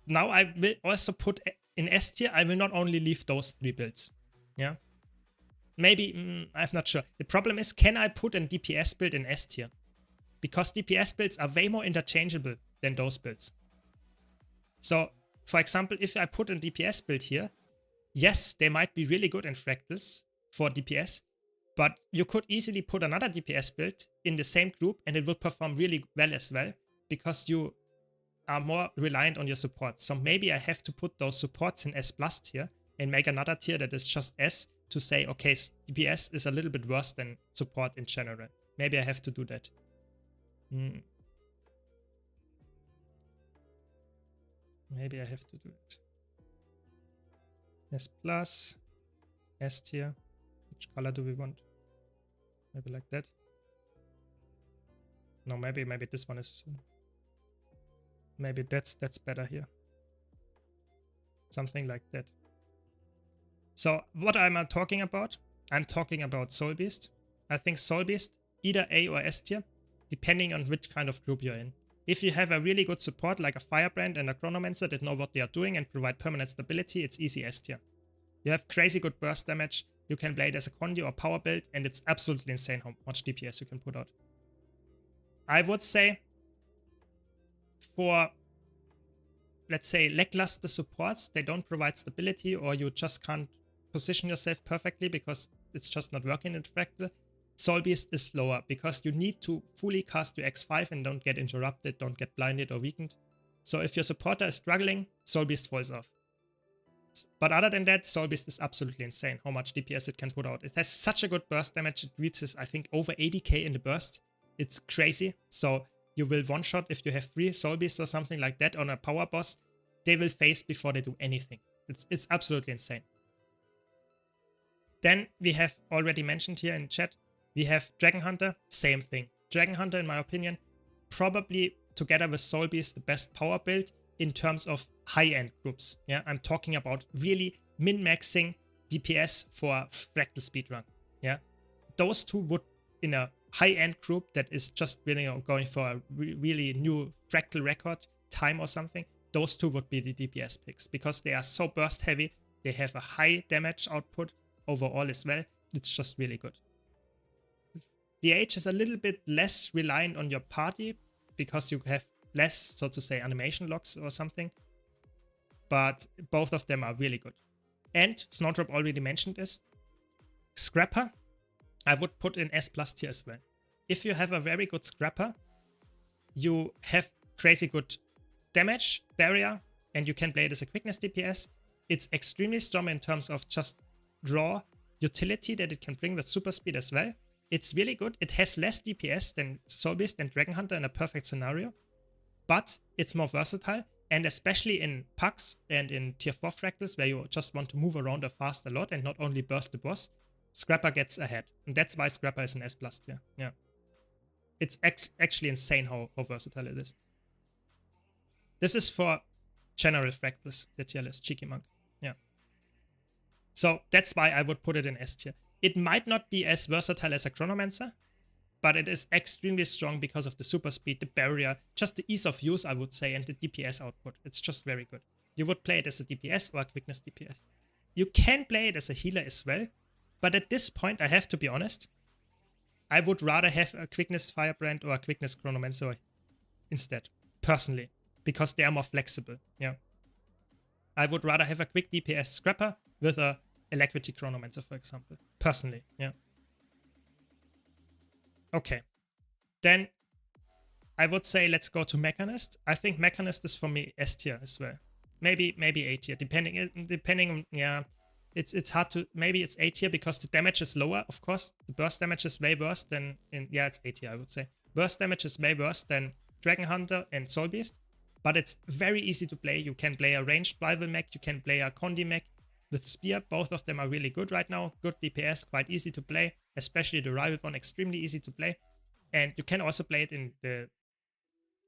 now I will also put in S tier, I will not only leave those 3 builds. Yeah. Maybe, I'm not sure. The problem is, can I put a DPS build in S tier? Because DPS builds are way more interchangeable than those builds. So, for example, if I put a DPS build here, yes, they might be really good in fractals for DPS, but you could easily put another DPS build in the same group and it will perform really well as well, because you are more reliant on your support. So maybe I have to put those supports in S+ tier and make another tier that is just S, to say, okay, DPS is a little bit worse than support in general. Maybe I have to do that. Maybe I have to do it. S+, S tier. Which color do we want? Maybe like that. No, maybe this one is. Maybe that's better here. Something like that. So what am I talking about? I'm talking about Soul Beast. I think Soul Beast, either A or S tier, depending on which kind of group you're in. If you have a really good support like a Firebrand and a Chronomancer that know what they are doing and provide permanent stability, it's easy S tier. You have crazy good burst damage, you can play it as a Condi or power build, and it's absolutely insane how much DPS you can put out. I would say for, let's say, lackluster supports, they don't provide stability, or you just can't position yourself perfectly because it's just not working in Fractal. Soul Beast is slower because you need to fully cast your X5 and don't get interrupted, don't get blinded or weakened. So if your supporter is struggling, Soul Beast falls off. But other than that, Soul Beast is absolutely insane how much DPS it can put out. It has such a good burst damage. It reaches, I think, over 80k in the burst. It's crazy. So you will one-shot if you have 3 Soul Beasts or something like that on a power boss. They will phase before they do anything. It's absolutely insane. Then we have already mentioned here in chat, we have Dragon Hunter, same thing. Dragon Hunter, in my opinion, probably together with Soul Beast, the best power build in terms of high-end groups. Yeah, I'm talking about really min-maxing DPS for Fractal speedrun. Yeah, those two would, in a high-end group that is just really going for a really new Fractal record time or something, those two would be the DPS picks because they are so burst heavy. They have a high damage output overall as well. It's just really good. DH is a little bit less reliant on your party because you have less, so to say, animation locks or something. But both of them are really good. And Snowdrop already mentioned this. Scrapper, I would put in S+ tier as well. If you have a very good Scrapper, you have crazy good damage, barrier, and you can play it as a quickness DPS. It's extremely strong in terms of just raw utility that it can bring with super speed as well. It's really good. It has less DPS than Soul Beast and Dragon Hunter in a perfect scenario, but it's more versatile, and especially in packs and in tier 4 fractals where you just want to move around a lot and not only burst the boss, Scrapper gets ahead. And that's why Scrapper is an S+ tier. Yeah. It's actually insane how versatile it is. This is for general fractals, the tier list, Cheeky Monk. Yeah. So that's why I would put it in S tier. It might not be as versatile as a Chronomancer, but it is extremely strong because of the super speed, the barrier, just the ease of use, I would say, and the DPS output. It's just very good. You would play it as a DPS or a quickness DPS. You can play it as a healer as well, but at this point, I have to be honest, I would rather have a quickness Firebrand or a quickness Chronomancer instead, personally, because they are more flexible. Yeah, I would rather have a quick DPS Scrapper with a Alacrity Chronomancer, for example, personally. Yeah. Okay, then I would say let's go to Mechanist. I think Mechanist is for me S tier as well. Maybe A tier, depending on, yeah, it's hard to, maybe it's A tier because the damage is lower, of course. The burst damage is way worse than yeah, it's A tier, I would say. Burst damage is way worse than Dragon Hunter and Soul Beast, but it's very easy to play. You can play a ranged rival mech, you can play a Condi mech with Spear. Both of them are really good right now. Good DPS, quite easy to play, especially the rival one, extremely easy to play. And you can also play it in the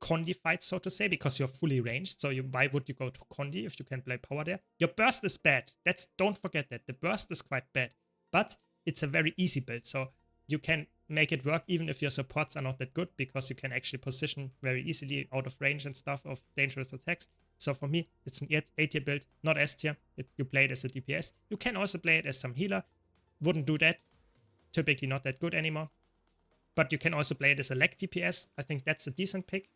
Condi fights, so to say, because you're fully ranged. So why would you go to Condi if you can play power there? Your burst is bad. Don't forget that. The burst is quite bad, but it's a very easy build. So you can make it work even if your supports are not that good, because you can actually position very easily out of range and stuff of dangerous attacks. So for me, it's an A tier build, not S tier. You play it as a DPS. You can also play it as some healer. Wouldn't do that. Typically not that good anymore. But you can also play it as a leg DPS. I think that's a decent pick.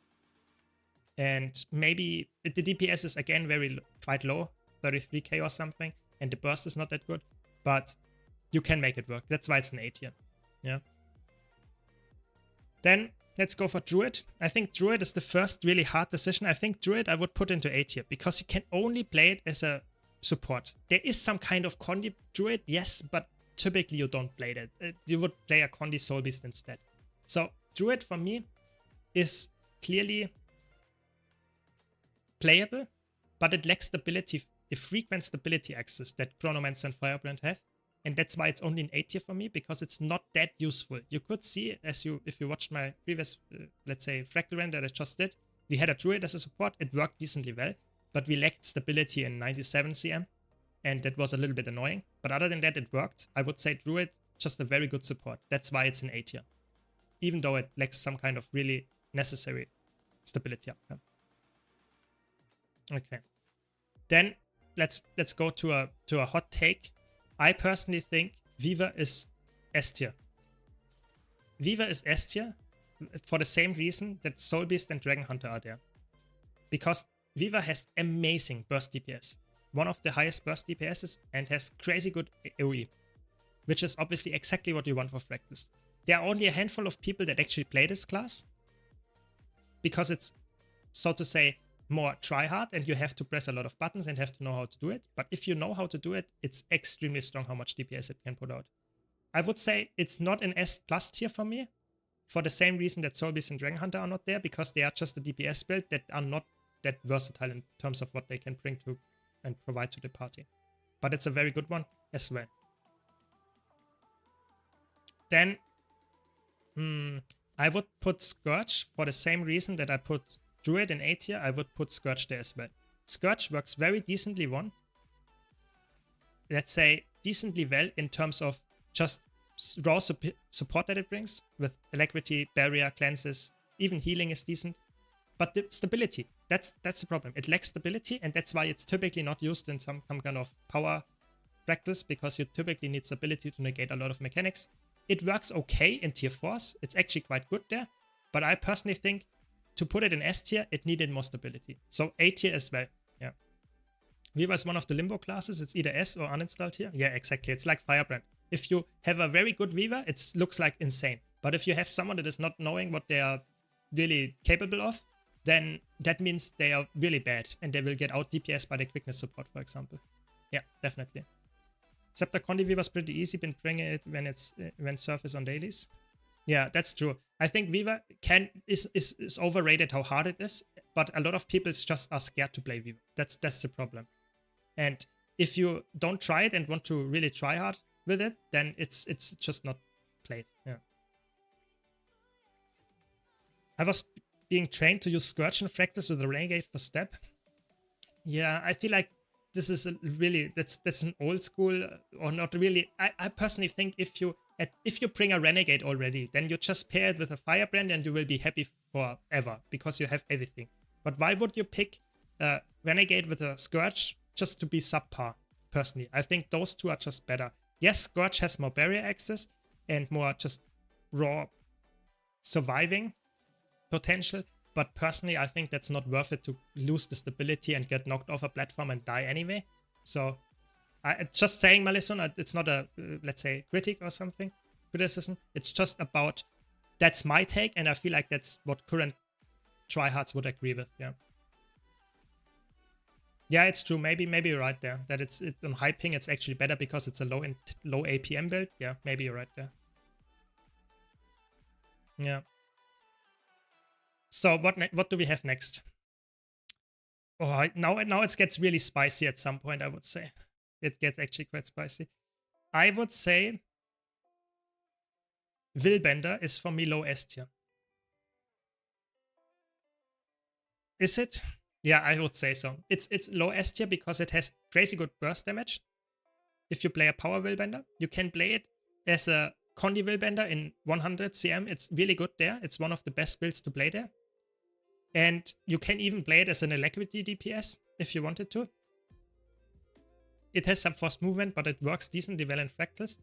And maybe the DPS is again quite low, 33k or something. And the burst is not that good. But you can make it work. That's why it's an A tier. Yeah. Then let's go for Druid. I think Druid is the first really hard decision. I think Druid I would put into A tier because you can only play it as a support. There is some kind of Condi Druid, yes, but typically you don't play that. You would play a Condi Soul Beast instead. So Druid for me is clearly playable, but it lacks stability, the frequent stability access that Chronomancer and Firebrand have. And that's why it's only an A tier for me, because it's not that useful. You could see, if you watched my previous, let's say, Fractal run that I just did, we had a Druid as a support. It worked decently well, but we lacked stability in 97 CM, and that was a little bit annoying. But other than that, it worked. I would say Druid, just a very good support. That's why it's an A tier, even though it lacks some kind of really necessary stability up. Okay. Then let's go to a hot take. I personally think Viva is S tier. Viva is S tier for the same reason that Soul Beast and Dragon Hunter are there. Because Viva has amazing burst DPS. One of the highest burst DPSs and has crazy good AoE. Which is obviously exactly what you want for Fractals. There are only a handful of people that actually play this class. Because it's, so to say, more try-hard and you have to press a lot of buttons and have to know how to do it. But if you know how to do it, it's extremely strong how much DPS it can put out. I would say it's not an S plus tier for me. For the same reason that Soul Beast and Dragon Hunter are not there. Because they are just a DPS build that are not that versatile in terms of what they can bring to and provide to the party. But it's a very good one as well. Then I would put Scourge for the same reason that I put Druid in A tier. I would put Scourge there as well. Scourge works very decently let's say decently well in terms of just raw support that it brings with Alacrity, Barrier, Cleanses, even healing is decent. But the stability, that's the problem. It lacks stability and that's why it's typically not used in some kind of power practice because you typically need stability to negate a lot of mechanics. It works okay in tier 4s. It's actually quite good there. But I personally think to put it in S tier, it needed more stability. So A tier as well. Yeah. Viva is one of the limbo classes. It's either S or uninstalled here. Yeah, exactly. It's like Firebrand. If you have a very good Viva, it looks like insane. But if you have someone that is not knowing what they are really capable of, then that means they are really bad and they will get out DPS by the quickness support, for example. Yeah, definitely. Except the Condi Viva is pretty easy, been bringing it when Surf is on dailies. Yeah, that's true. I think Viva is overrated how hard it is, but a lot of people just are scared to play Viva. That's the problem. And if you don't try it and want to really try hard with it, then it's just not played. Yeah. I was being trained to use Scourge and Fractus with a Renegade for step. Yeah, I feel like this is that's an old school or not really. I personally think if you bring a Renegade already, then you just pair it with a Firebrand and you will be happy forever because you have everything. But why would you pick a Renegade with a Scourge just to be subpar? Personally, I think those two are just better. Yes, Scourge has more barrier access and more just raw surviving potential, but personally I think that's not worth it to lose the stability and get knocked off a platform and die anyway. So just saying, Malison, it's not a let's say criticism or something, it's just about, that's my take and I feel like that's what current tryhards would agree with. Yeah, it's true. Maybe you're right there that it's on high ping it's actually better because it's a low APM build. Yeah, maybe you're right there. Yeah. So what do we have next? Oh, now it gets really spicy at some point, I would say. It gets actually quite spicy. I would say Willbender is for me low S tier. Is it? Yeah, I would say so. It's low S tier because it has crazy good burst damage. If you play a power Willbender, you can play it as a Condi Willbender in 100 CM. It's really good there. It's one of the best builds to play there. And you can even play it as an Alacrity DPS if you wanted to. It has some forced movement, but it works decently well in Fractals.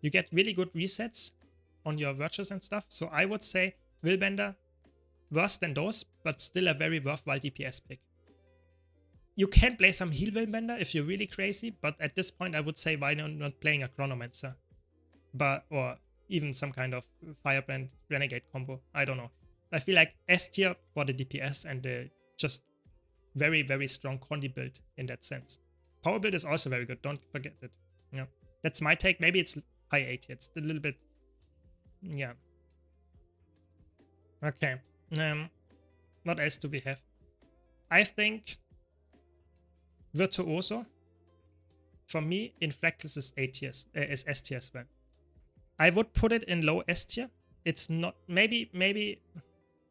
You get really good resets on your virtues and stuff. So I would say Willbender, worse than those, but still a very worthwhile DPS pick. You can play some heal Willbender if you're really crazy, but at this point I would say why not playing a Chronomancer? Or even some kind of Firebrand Renegade combo. I don't know. I feel like S tier for the DPS and the just very, very strong Condi build in that sense. Power build is also very good, don't forget it. Yeah, that's my take. Maybe it's high A tier. It's a little bit, yeah. Okay. What else do we have? I think Virtuoso for me in Fractals is S tier as well. I would put it in low S tier. It's not, maybe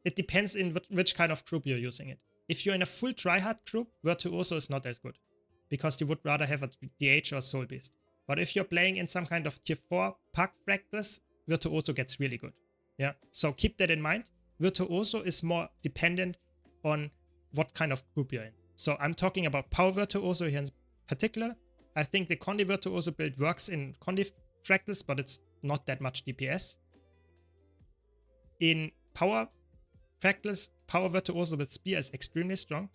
it depends in which kind of group you're using it. If you're in a full tryhard group, Virtuoso is not as good because you would rather have a DH or Soul Beast. But if you're playing in some kind of tier 4 pack Fractals, Virtuoso gets really good. Yeah, so keep that in mind. Virtuoso is more dependent on what kind of group you're in. So I'm talking about Power Virtuoso here in particular. I think the Condi Virtuoso build works in Condi Fractals, but it's not that much DPS. In Power Fractals, Power Virtuoso with Spear is extremely strong,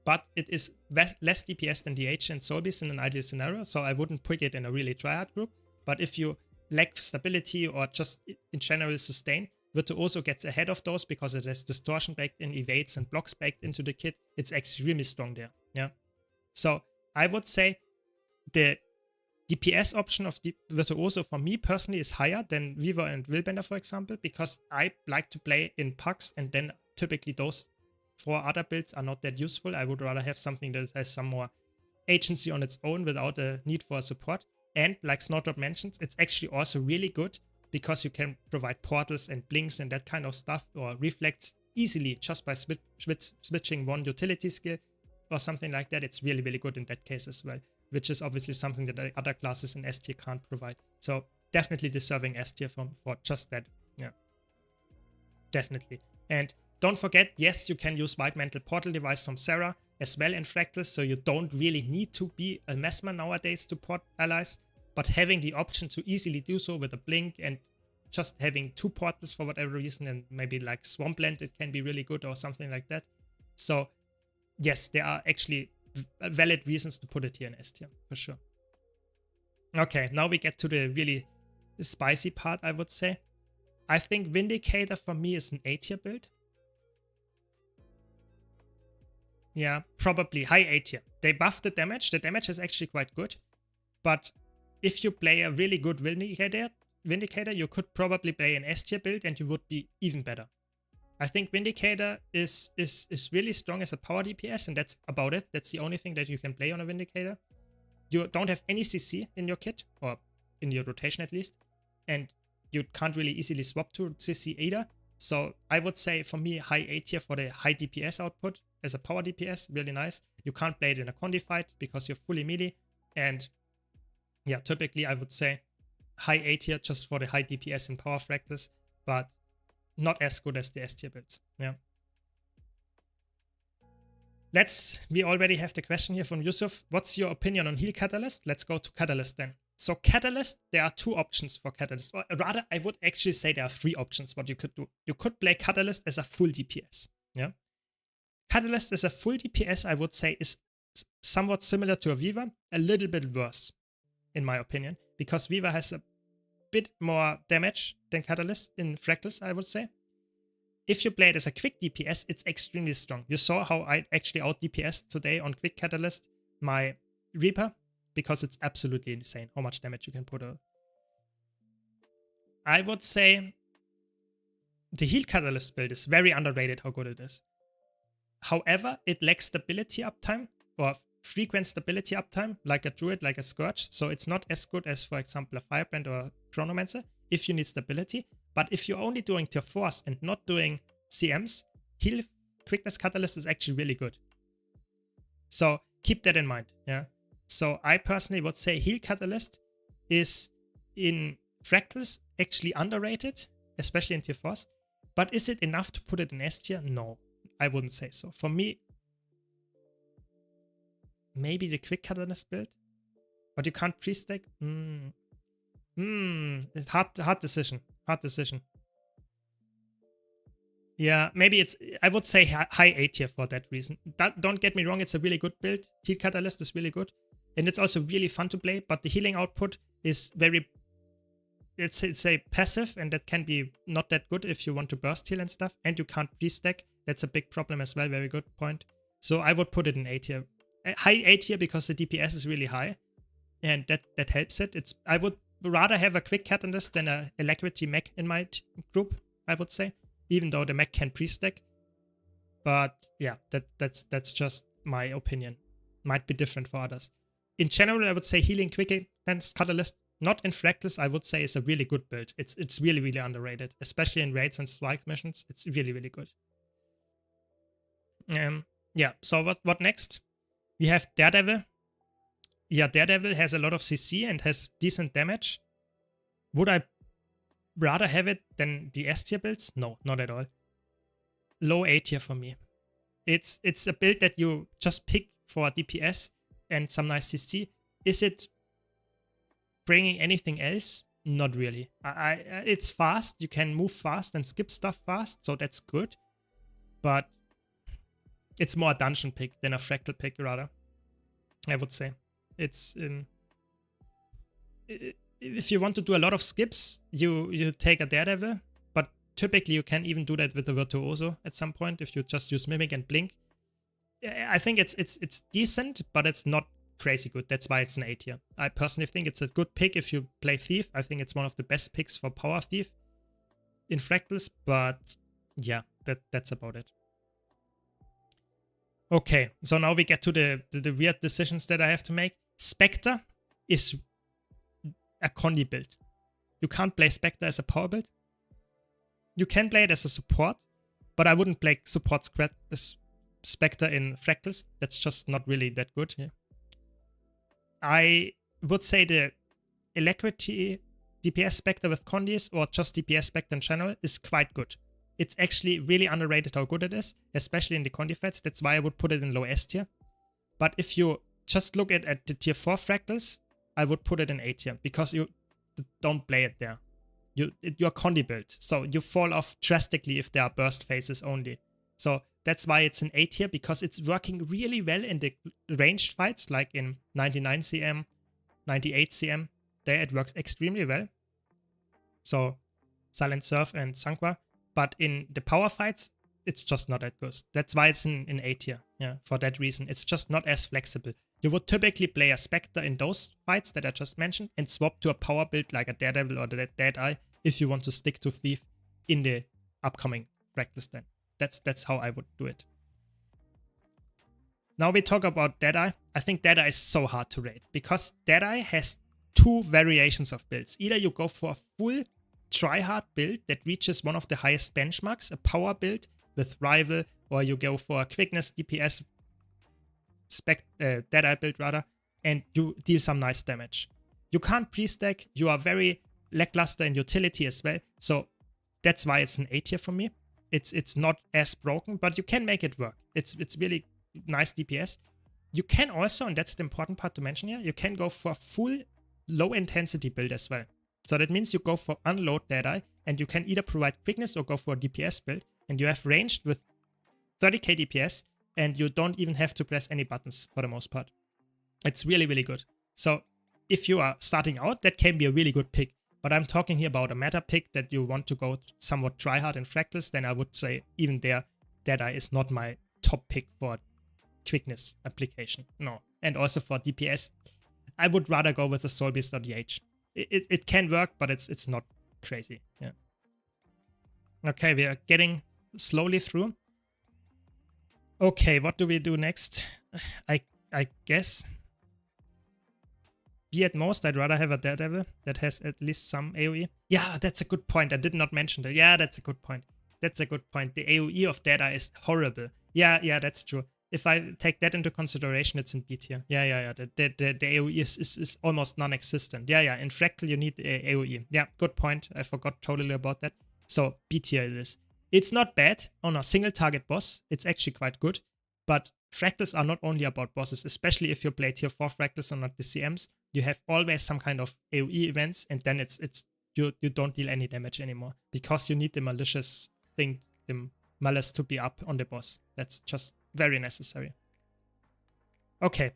but it is less DPS than DH and Soul Beast in an ideal scenario, so I wouldn't pick it in a really tryhard group. But if you lack stability or just in general sustain, Virtuoso gets ahead of those because it has distortion baked in, evades and blocks baked into the kit. It's extremely strong there. Yeah. So I would say the DPS option of the Virtuoso for me personally is higher than Weaver and Willbender, for example, because I like to play in pucks, and then typically those 4 other builds are not that useful. I would rather have something that has some more agency on its own without a need for support. And like Snowdrop mentions, it's actually also really good because you can provide portals and blinks and that kind of stuff, or reflects easily just by switching one utility skill or something like that. It's really, really good in that case as well, which is obviously something that other classes in S tier can't provide. So definitely deserving S tier for just that. Yeah, definitely. And don't forget, yes, you can use White Mantle Portal Device from Sarah as well in Fractals, so you don't really need to be a Mesmer nowadays to port allies. But having the option to easily do so with a blink and just having 2 portals for whatever reason, and maybe like Swampland, it can be really good or something like that. So yes, there are actually valid reasons to put it here in S tier, for sure. Okay, now we get to the really spicy part, I would say. I think Vindicator for me is an A tier build. Yeah, probably high A tier. They buffed the damage. The damage is actually quite good. But if you play a really good Vindicator, you could probably play an S tier build and you would be even better. I think Vindicator is really strong as a power DPS, and that's about it. That's the only thing that you can play on a Vindicator. You don't have any CC in your kit, or in your rotation at least, and you can't really easily swap to CC either. So I would say for me, high A tier for the high DPS output as a power DPS, really nice. You can't play it in a Condi fight because you're fully melee, and yeah, typically I would say high A tier just for the high DPS in power Fractals, but not as good as the S tier builds. Yeah. We already have the question here from Yusuf. What's your opinion on Heal Catalyst? Let's go to Catalyst then. So Catalyst, there are 2 options for Catalyst. Or rather, I would actually say there are 3 options what you could do. You could play Catalyst as a full DPS. Yeah. Catalyst as a full DPS, I would say, is somewhat similar to a Weaver, a little bit worse, in my opinion, because Weaver has a bit more damage than Catalyst in Fractals, I would say. If you play it as a quick DPS, it's extremely strong. You saw how I actually out DPS today on quick Catalyst my Reaper, because it's absolutely insane how much damage you can put out. I would say the Heal Catalyst build is very underrated how good it is. However, it lacks stability uptime, or frequent stability uptime, like a Druid, like a Scourge. So it's not as good as, for example, a Firebrand or a Chronomancer if you need stability. But if you're only doing tier 4s and not doing CMs, Heal Quickness Catalyst is actually really good. So keep that in mind. Yeah. So I personally would say Heal Catalyst is in Fractals actually underrated, especially in tier 4s. But is it enough to put it in S tier? No, I wouldn't say so. For me, maybe the Quick Catalyst build, but you can't pre-stack. Hard decision. Hard decision. Yeah, maybe it's, I would say high A tier for that reason. Don't get me wrong, it's a really good build. Heal Catalyst is really good. And it's also really fun to play, but the healing output is very, it's a passive, and that can be not that good if you want to burst heal and stuff, and you can't pre-stack. That's a big problem as well, very good point. So I would put it in A tier. High A tier because the DPS is really high, and that helps it. I would rather have a quick Catalyst than a Alacrity mech in my group, I would say, even though the mech can pre-stack. But yeah, that's just my opinion. Might be different for others. In general, I would say healing quick Catalyst, not in Fractals, I would say is a really good build. It's really, really underrated, especially in raids and strike missions. It's really, really good. Yeah, so what next? We have Daredevil. Yeah, Daredevil has a lot of CC and has decent damage. Would I rather have it than the S tier builds? No, not at all. Low A tier for me. It's a build that you just pick for DPS and some nice CC. Is it bringing anything else? Not really. It's fast. You can move fast and skip stuff fast, so that's good. But it's more a dungeon pick than a fractal pick, rather. I would say. It's if you want to do a lot of skips, you take a Daredevil, but typically you can even do that with a Virtuoso at some point if you just use Mimic and Blink. I think it's decent, but it's not crazy good. That's why it's an A tier. I personally think it's a good pick if you play Thief. I think it's one of the best picks for Power Thief in Fractals, but yeah, that's about it. Okay, so now we get to the weird decisions that I have to make. Spectre is a Condi build. You can't play Spectre as a power build. You can play it as a support, but I wouldn't play support Spectre in Fractals. That's just not really that good. Yeah. I would say the Alacrity DPS Spectre with Condis or just DPS Spectre in general is quite good. It's actually really underrated how good it is, especially in the Condi fights. That's why I would put it in low S tier. But if you just look at the tier 4 Fractals, I would put it in A tier because you don't play it there. You're Condi build, so you fall off drastically if there are burst phases only. So that's why it's an A tier, because it's working really well in the ranged fights, like in 99 CM, 98 CM. There it works extremely well. So Silent Surf and Sanqua. But in the power fights, it's just not that good. That's why it's in A tier. Yeah, for that reason. It's just not as flexible. You would typically play a Spectre in those fights that I just mentioned and swap to a power build like a Daredevil or the Deadeye if you want to stick to Thief in the upcoming Fractals then. That's how I would do it. Now we talk about Deadeye. I think Deadeye is so hard to rate because Deadeye has two variations of builds. Either you go for a full try-hard build that reaches one of the highest benchmarks, a power build with Rival, or you go for a quickness DPS Deadeye build rather, and you deal some nice damage. You can't pre-stack, you are very lackluster in utility as well, so that's why it's an A tier for me. It's not as broken, but you can make it work. It's really nice DPS. You can also, and that's the important part to mention here, you can go for full low intensity build as well. So that means you go for unload Deadeye, and you can either provide quickness or go for a DPS build, and you have ranged with 30k DPS, and you don't even have to press any buttons for the most part. It's really, really good. So if you are starting out, that can be a really good pick. But I'm talking here about a meta pick that you want to go somewhat tryhard in Fractals, then I would say even there, Deadeye is not my top pick for quickness application. No. And also for DPS, I would rather go with the Soul Beast or the H. It can work, but it's not crazy. Yeah. Okay, we are getting slowly through. Okay, what do we do next? I guess be at most, I'd rather have a Daredevil that has at least some AoE. Yeah, that's a good point. I did not mention that. Yeah, that's a good point. That's a good point. The AoE of Deadeye is horrible. Yeah, that's true. If I take that into consideration, it's in B tier. Yeah. The AoE is almost non-existent. Yeah. In Fractal, you need the AoE. Yeah, good point. I forgot totally about that. So B tier it is. It's not bad on a single target boss. It's actually quite good. But Fractals are not only about bosses, especially if you play tier 4 Fractals and not the CMs. You have always some kind of AoE events, and then you don't deal any damage anymore because you need the malicious thing, the malice to be up on the boss. That's just very necessary. Okay,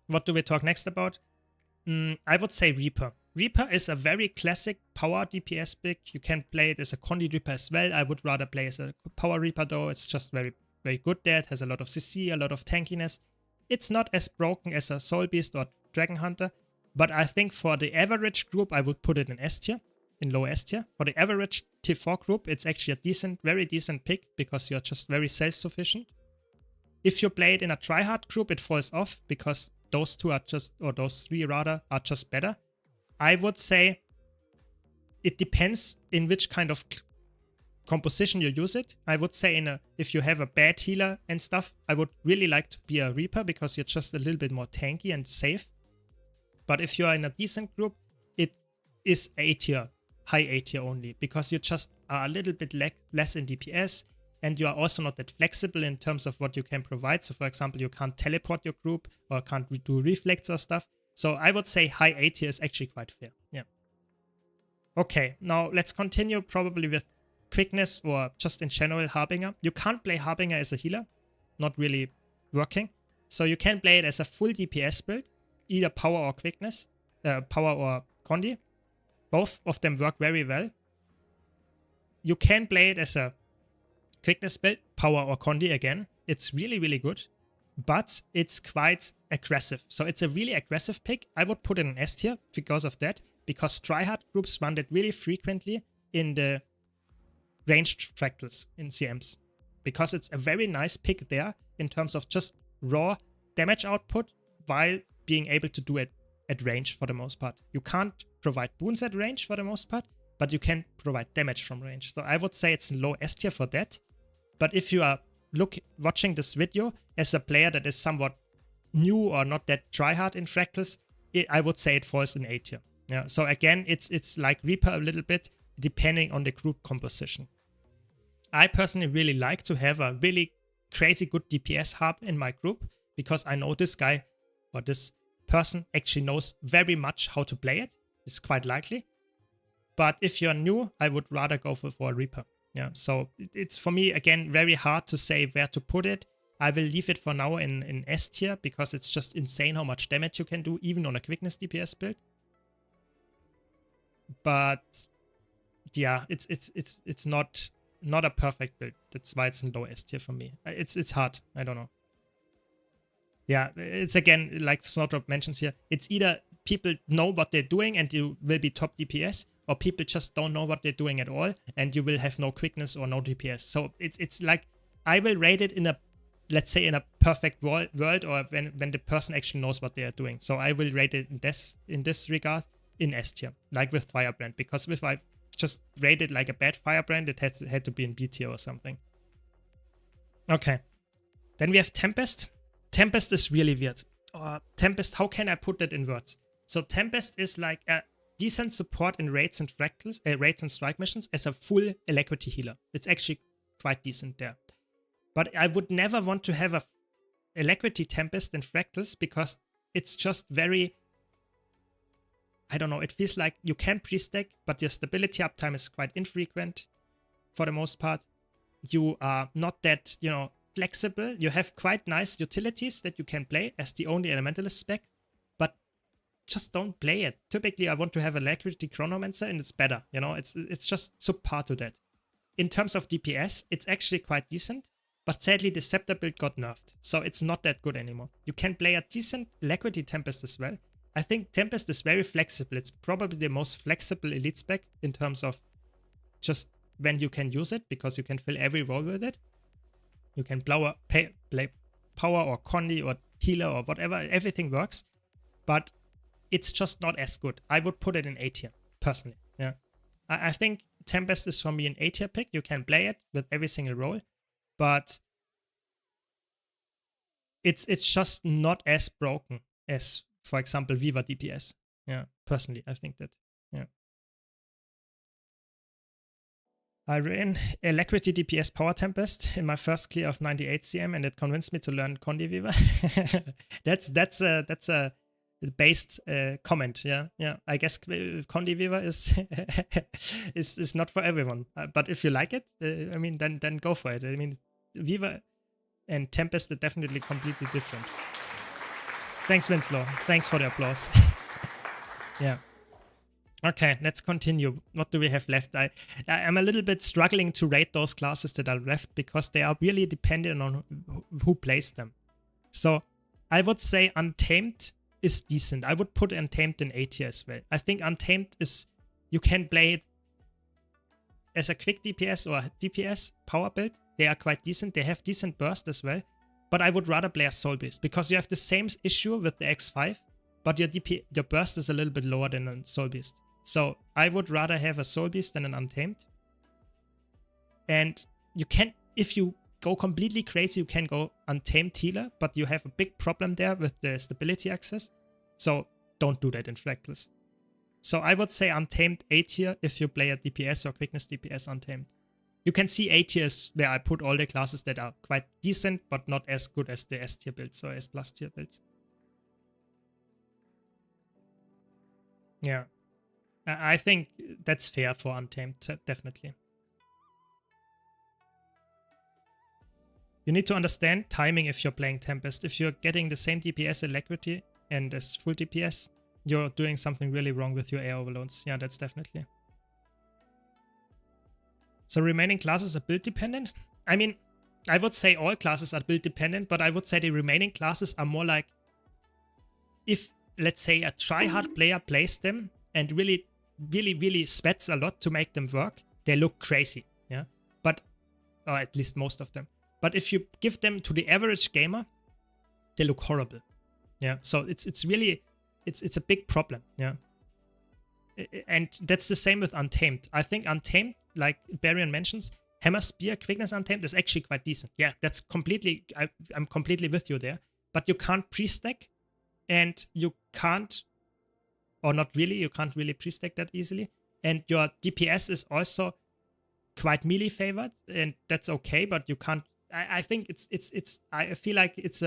what do we talk next about? I would say Reaper. Reaper is a very classic power DPS pick. You can play it as a Condi Reaper as well. I would rather play as a power Reaper though. It's just very, very good there. It has a lot of CC, a lot of tankiness. It's not as broken as a Soul Beast or Dragon Hunter, but I think for the average group, I would put it in S tier, in low S tier. For the average tier 4 group, it's actually a decent, very decent pick because you're just very self-sufficient. If you play it in a tryhard group, it falls off because those two are just, or those three rather, are just better. I would say it depends in which kind of composition you use it. I would say if you have a bad healer and stuff, I would really like to be a Reaper because you're just a little bit more tanky and safe. But if you are in a decent group, it is A tier, high A tier only, because you just are a little bit less in DPS. and you are also not that flexible in terms of what you can provide. So for example, you can't teleport your group or can't do reflects or stuff. So I would say high A tier is actually quite fair. Yeah. Okay, now let's continue probably with quickness or just in general Harbinger. You can't play Harbinger as a healer, not really working. So you can play it as a full DPS build, either power or quickness, power or Condi. Both of them work very well. You can play it as a quickness build, power or Condi again. It's really, really good, but it's quite aggressive. So it's a really aggressive pick. I would put it in S tier because of that, because tryhard groups run that really frequently in the ranged fractals in CMs, because it's a very nice pick there in terms of just raw damage output while being able to do it at range for the most part. You can't provide boons at range for the most part, but you can provide damage from range. So I would say it's low S tier for that. But if you are watching this video as a player that is somewhat new or not that tryhard in fractals, I would say it falls in A tier. Yeah. So again, it's like Reaper a little bit, depending on the group composition. I personally really like to have a really crazy good DPS hub in my group, because I know this guy or this person actually knows very much how to play it. It's quite likely. But if you're new, I would rather go for a Reaper. Yeah, so it's for me, again, very hard to say where to put it. I will leave it for now in S tier, because it's just insane how much damage you can do, even on a quickness DPS build. But yeah, it's not a perfect build. That's why it's in low S tier for me. It's hard. I don't know. Yeah, it's again, like Snowdrop mentions here, it's either people know what they're doing and you will be top DPS, or people just don't know what they're doing at all and you will have no quickness or no DPS. So it's like, I will rate it in a, let's say in a perfect world, or when the person actually knows what they are doing. So I will rate it in this regard in S tier, like with Firebrand, because if I just rated like a bad Firebrand, it had to be in B tier or something. Okay, then we have Tempest. Tempest is really weird. Tempest, how can I put that in words? So Tempest is like a decent support in raids and fractals, raids and strike missions as a full alacrity healer. It's actually quite decent there. But I would never want to have a alacrity Tempest in fractals, because it's just very, I don't know, it feels like you can pre-stack, but your stability uptime is quite infrequent for the most part. You are not that, you know, flexible. You have quite nice utilities that you can play as the only Elementalist spec, but just don't play it. Typically, I want to have Alacrity Chronomancer and it's better. You know, it's just subpar to that. In terms of DPS, it's actually quite decent, but sadly the Scepter build got nerfed, so it's not that good anymore. You can play a decent Alacrity Tempest as well. I think Tempest is very flexible. It's probably the most flexible elite spec in terms of just when you can use it, because you can fill every role with it. You can play power or Condi or healer or whatever. Everything works, but it's just not as good. I would put it in A tier, personally. Yeah, I think Tempest is for me an A tier pick. You can play it with every single role, but it's just not as broken as, for example, Viva DPS. Yeah, personally, I think that. Yeah. I ran Alacrity DPS Power Tempest in my first clear of 98 CM, and it convinced me to learn Condi Viva. that's a based comment. Yeah. I guess Condi Viva is is not for everyone, but if you like it, I mean, then go for it. I mean, Viva and Tempest are definitely completely different. Thanks, Winslow. Thanks for the applause. Yeah. Okay, let's continue. What do we have left? I'm a little bit struggling to rate those classes that are left, because they are really dependent on who plays them. So I would say Untamed is decent. I would put Untamed in A tier as well. I think Untamed is, you can play it as a quick DPS or DPS power build. They are quite decent. They have decent burst as well. But I would rather play a Soul Beast, because you have the same issue with the X5, but your burst is a little bit lower than a Soul Beast. So I would rather have a Soul Beast than an Untamed. And you can, if you go completely crazy, you can go Untamed Healer, but you have a big problem there with the stability access. So don't do that in Fractals. So I would say Untamed A tier if you play a DPS or Quickness DPS Untamed. You can see A tiers where I put all the classes that are quite decent, but not as good as the S tier builds or S plus tier builds. Yeah. I think that's fair for Untamed, definitely. You need to understand timing if you're playing Tempest. If you're getting the same DPS alacrity and as full DPS, you're doing something really wrong with your air overloads. Yeah, that's definitely. So remaining classes are build dependent? I mean, I would say all classes are build dependent, but I would say the remaining classes are more like if, let's say, a tryhard player plays them and really sweats a lot to make them work, they look crazy. Yeah, but or at least most of them. But if you give them to the average gamer, they look horrible. Yeah, so it's really a big problem. Yeah, and that's the same with Untamed. I think Untamed, like Barian mentions, Hammer Spear Quickness Untamed is actually quite decent. Yeah, that's completely. I'm completely with you there. But you can't pre-stack, and you can't, or not really. You can't really pre-stack that easily, and your DPS is also quite melee favored, and that's okay. But you can't. I think it's. I feel like it's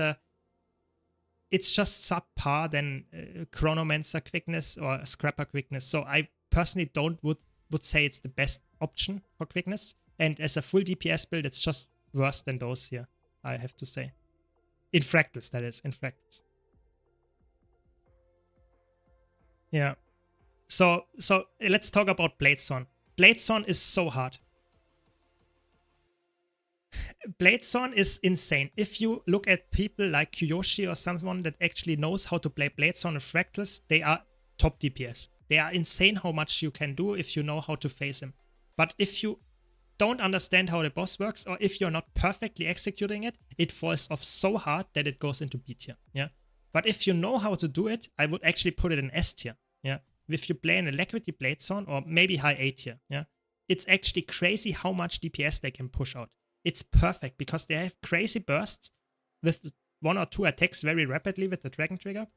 just subpar than Chronomancer quickness or Scrapper quickness. So I personally would say it's the best option for quickness. And as a full DPS build, it's just worse than those here, I have to say. In Fractals, that is, in Fractals. Yeah. So let's talk about Bladezorn. Bladezorn is so hard. Bladezorn is insane. If you look at people like Kyoshi or someone that actually knows how to play Bladezorn and Fractals, they are top DPS. They are insane how much you can do if you know how to face him. But if you don't understand how the boss works, or if you're not perfectly executing it, it falls off so hard that it goes into B tier. Yeah. But if you know how to do it, I would actually put it in S tier. Yeah. If you play an Alacrity Bladezorn or maybe high A tier, yeah, it's actually crazy how much DPS they can push out. It's perfect because they have crazy bursts with 1 or 2 attacks very rapidly with the Dragon Trigger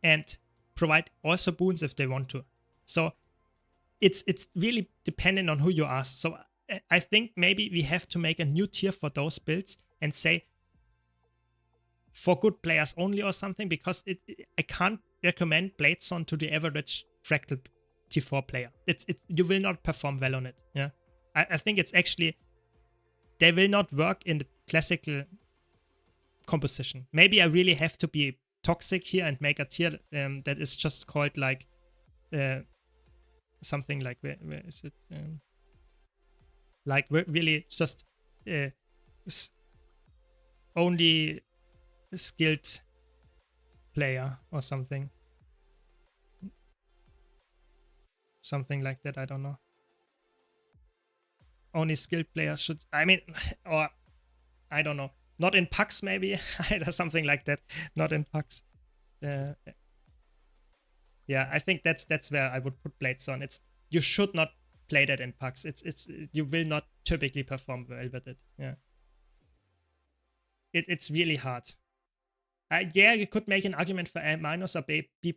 and provide also boons if they want to. So it's really dependent on who you ask. So I think maybe we have to make a new tier for those builds and say for good players only or something, because I can't recommend Bladezorn to the average Fractal T4 player. You will not perform well on it. Yeah, I think it's actually, they will not work in the classical composition. Maybe I really have to be toxic here and make a tier that is just called like something like, where is it? Like really just only skilled player or something. Something like that, I don't know. Only skilled players should, I mean, or I don't know. Not in packs maybe, or something like that. Not in packs. Yeah, I think that's where I would put Bladezorn. You should not play that in packs. You will not typically perform well with it. Yeah. It's really hard. Yeah, you could make an argument for A- or B+,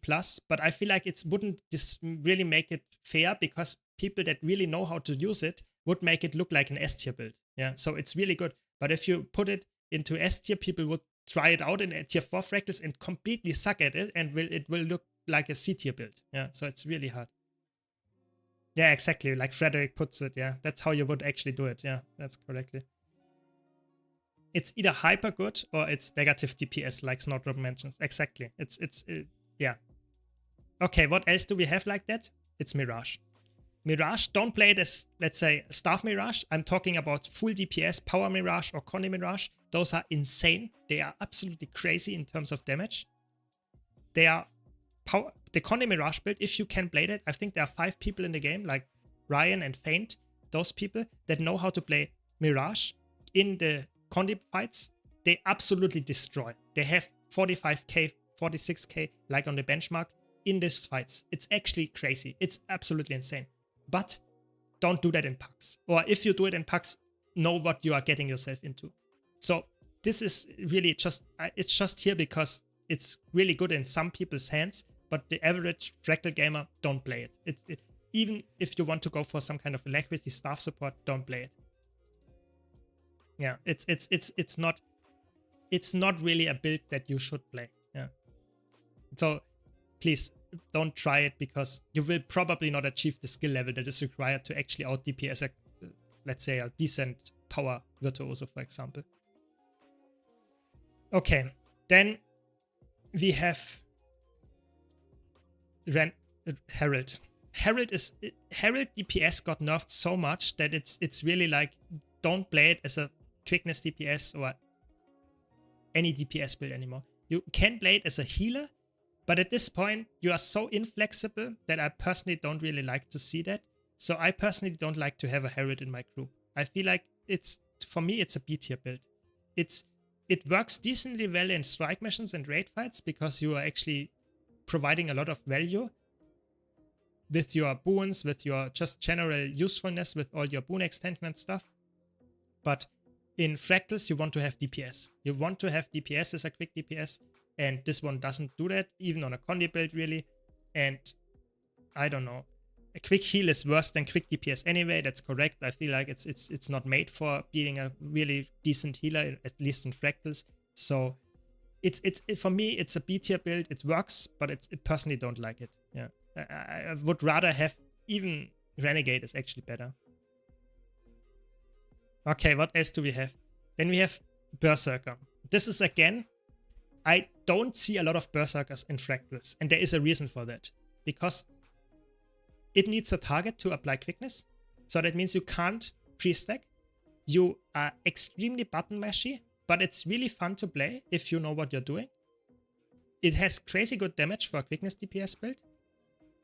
but I feel like it wouldn't really make it fair, because people that really know how to use it would make it look like an S tier build. Yeah, so it's really good. But if you put it into S tier, people would try it out in a tier 4 Fractals and completely suck at it, and it will look like a C tier build. Yeah, so it's really hard. Yeah, exactly. Like Frederick puts it. Yeah, that's how you would actually do it. Yeah, that's correctly. It's either hyper good or it's negative DPS, like Snowdrop mentions. Exactly. Yeah. Okay, what else do we have like that? It's Mirage. Mirage, don't play it as, let's say, Staff Mirage. I'm talking about full DPS, Power Mirage or Conde Mirage. Those are insane. They are absolutely crazy in terms of damage. They are the Conde Mirage build, if you can play that, I think there are 5 people in the game, like Ryan and Feint, those people that know how to play Mirage in the Conde fights, they absolutely destroy. They have 45k, 46k, like on the benchmark, in these fights. It's actually crazy. It's absolutely insane. But don't do that in packs. Or if you do it in packs, know what you are getting yourself into. So this is really just, it's just here because it's really good in some people's hands, but the average Fractal gamer don't play it. even if you want to go for some kind of alacrity staff support, don't play it. Yeah, it's not really a build that you should play. Yeah. So please don't try it, because you will probably not achieve the skill level that is required to actually out DPS a, let's say, a decent power virtuoso, for example. Okay, then we have Herald. Herald DPS got nerfed so much that it's really like, don't play it as a quickness DPS or any DPS build anymore. You can play it as a healer, but at this point you are so inflexible that I personally don't really like to see that. So I personally don't like to have a Herald in my crew. I feel like for me it's a B tier build. It works decently well in strike missions and raid fights because you are actually providing a lot of value with your boons, with your just general usefulness, with all your boon extension and stuff. But in Fractals, you want to have DPS. You want to have DPS as a quick DPS, and this one doesn't do that, even on a Condi build, really. And I don't know. A quick heal is worse than quick DPS anyway, that's correct. I feel like it's not made for being a really decent healer, at least in Fractals. So for me, it's a B tier build. It works, but I personally don't like it. Yeah, I would rather have even Renegade is actually better. Okay, what else do we have? Then we have Berserker. This is, again, I don't see a lot of Berserkers in Fractals, and there is a reason for that. Because it needs a target to apply quickness, so that means you can't pre-stack. You are extremely button mashy, but it's really fun to play if you know what you're doing. It has crazy good damage for a quickness DPS build.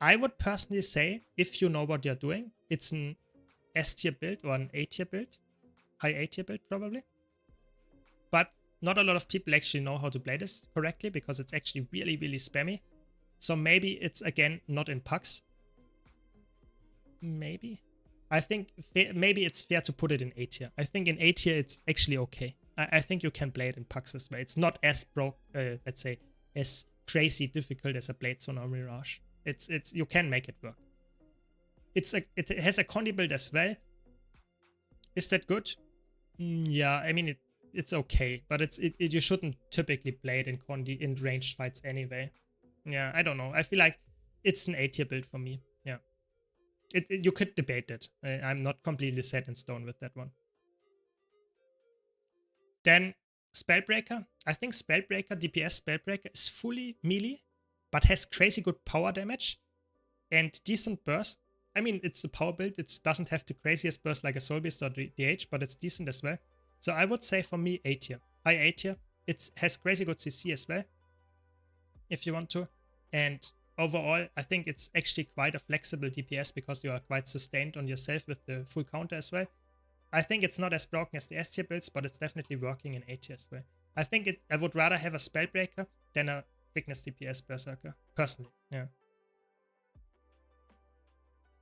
I would personally say, if you know what you're doing, it's an S tier build or an A tier build. High A tier build probably. But not a lot of people actually know how to play this correctly because it's actually really, really spammy. So maybe it's, again, not in pucks. Maybe. I think maybe it's fair to put it in A tier. I think in A tier it's actually okay. I think you can play it in pucks as well. It's not as let's say, as crazy difficult as a Blade Zone or Mirage. You can make it work. It has a Condi build as well. Is that good? Yeah, I mean it's okay, but you shouldn't typically play it in Condi in ranged fights anyway. Yeah, I don't know. I feel like it's an A tier build for me. Yeah. You could debate it. I'm not completely set in stone with that one. Then Spellbreaker. I think Spellbreaker, DPS Spellbreaker, is fully melee, but has crazy good power damage and decent burst. I mean, it's a power build. It doesn't have the craziest burst like a Soul Beast or DH, but it's decent as well. So I would say for me A tier. High A tier. It has crazy good CC as well, if you want to. And overall, I think it's actually quite a flexible DPS because you are quite sustained on yourself with the full counter as well. I think it's not as broken as the S tier builds, but it's definitely working in A tier as well. I think I would rather have a Spellbreaker than a Quickness DPS Berserker, personally. Yeah.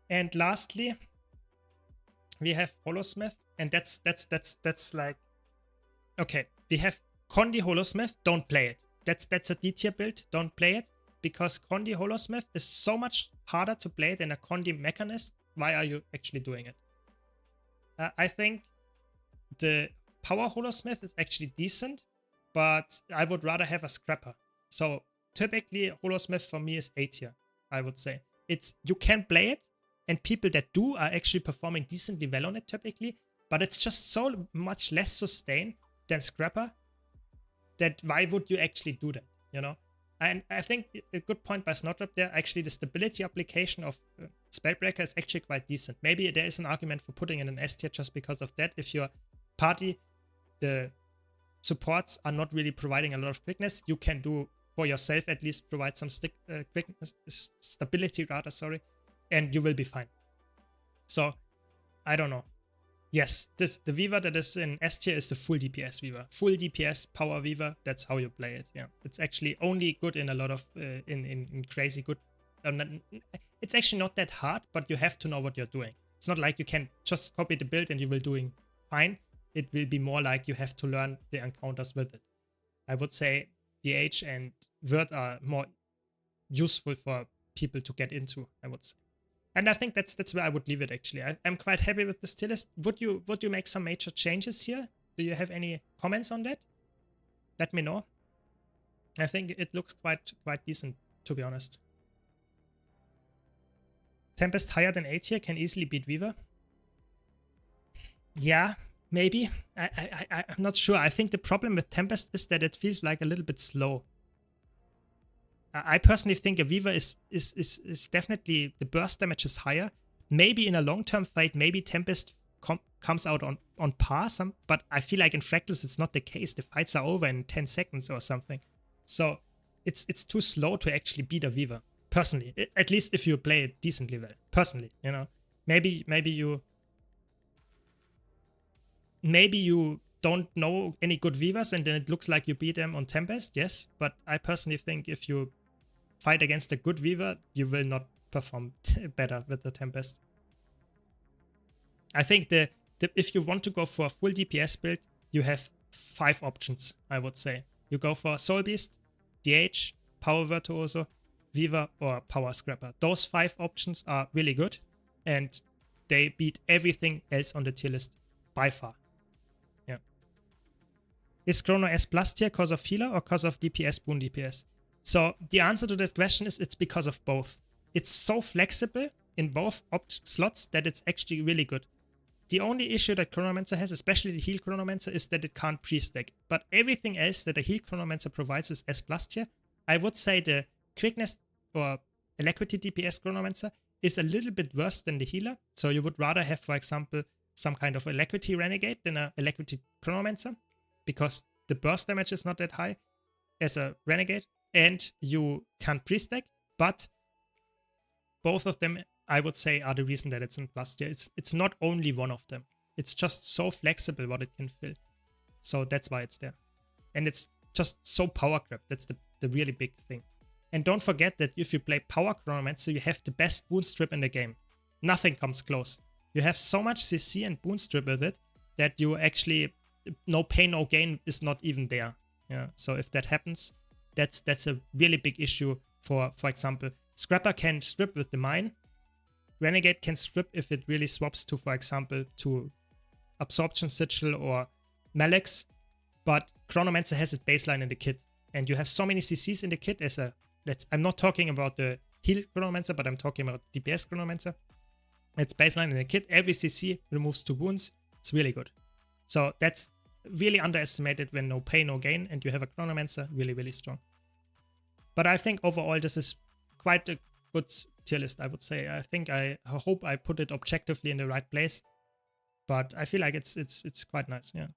And lastly, we have Holosmith, and that's like, okay, we have Condi Holosmith. Don't play it. That's a D tier build. Don't play it. Because Condi Holosmith is so much harder to play than a Condi Mechanist. Why are you actually doing it? I think the Power Holosmith is actually decent, but I would rather have a Scrapper. So typically Holosmith for me is A tier, I would say. You can play it, and people that do are actually performing decently well on it typically, but it's just so much less sustained than Scrapper that why would you actually do that, you know? And I think a good point by Snowdrop there, actually the stability application of Spellbreaker is actually quite decent. Maybe there is an argument for putting in an S tier just because of that. If your party, the supports are not really providing a lot of quickness, you can do for yourself at least provide some quickness, stability rather, sorry, and you will be fine. So, I don't know. Yes, the Weaver that is in S tier is the full DPS Weaver. Full DPS power Weaver, that's how you play it, yeah. It's actually only good in a lot of, in crazy good, it's actually not that hard, but you have to know what you're doing. It's not like you can just copy the build and you will doing fine. It will be more like you have to learn the encounters with it. I would say DH and Word are more useful for people to get into, I would say. And I think that's where I would leave it, actually. I'm quite happy with this tier list. Would you make some major changes here? Do you have any comments on that? Let me know. I think it looks quite decent, to be honest. Tempest higher than A tier can easily beat Weaver. Yeah, maybe. I'm not sure. I think the problem with Tempest is that it feels like a little bit slow. I personally think a Weaver is definitely, the burst damage is higher. Maybe in a long-term fight, maybe Tempest comes out on par, but I feel like in Fractals it's not the case. The fights are over in 10 seconds or something. So it's too slow to actually beat a Weaver, personally. At least if you play it decently well, personally, you know. Maybe you don't know any good Weavers and then it looks like you beat them on Tempest, yes. But I personally think if you fight against a good Weaver, you will not perform better with the Tempest. I think if you want to go for a full DPS build, you have 5 options, I would say. You go for Soul Beast, DH, Power Virtuoso, Weaver, or Power Scrapper. Those 5 options are really good, and they beat everything else on the tier list by far. Yeah. Is Chrono S plus tier cause of healer or cause of DPS, boon DPS? So the answer to that question is it's because of both. It's so flexible in both slots that it's actually really good. The only issue that Chronomancer has, especially the heal Chronomancer, is that it can't pre-stack. But everything else that a heal Chronomancer provides is S plus tier. I would say the quickness or alacrity DPS Chronomancer is a little bit worse than the healer. So you would rather have, for example, some kind of alacrity renegade than an alacrity Chronomancer, because the burst damage is not that high as a renegade, and you can't pre-stack. But both of them, I would say, are the reason that it's in plus tier. It's not only one of them. It's just so flexible what it can fill. So that's why it's there. And it's just so power grab. That's the really big thing. And don't forget that if you play Power Chronomancer, you have the best boon strip in the game. Nothing comes close. You have so much CC and boon strip with it that you actually, no pain, no gain is not even there. Yeah. So if that happens, that's a really big issue for example, Scrapper can strip with the mine. Renegade can strip if it really swaps to, for example, to Absorption Sigil or Malex, but Chronomancer has its baseline in the kit, and you have so many CCs in the kit I'm not talking about the heal Chronomancer, but I'm talking about DPS Chronomancer. It's baseline in the kit, every CC removes 2 wounds, it's really good. So that's really underestimated when no pain, no gain, and you have a Chronomancer, really, really strong. But I think overall this is quite a good tier list, I would say. I hope I put it objectively in the right place, but I feel like it's quite nice. Yeah.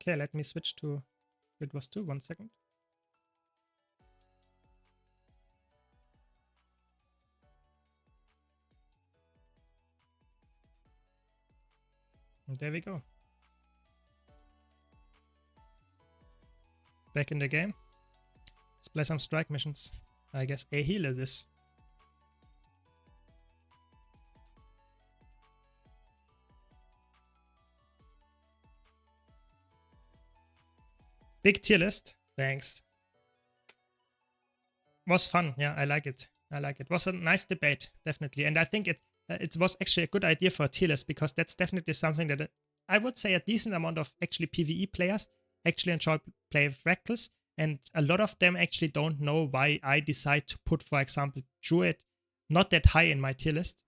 Okay, let me switch to Guild Wars 2. 1 second. And there we go. Back in the game. Let's play some strike missions. I guess a healer this. Big tier list. Thanks. Was fun. Yeah, I like it. Was a nice debate, definitely. And I think it was actually a good idea for a tier list, because that's definitely something that I would say a decent amount of actually PvE players actually enjoy playing Fractals. And a lot of them actually don't know why I decide to put, for example, Druid not that high in my tier list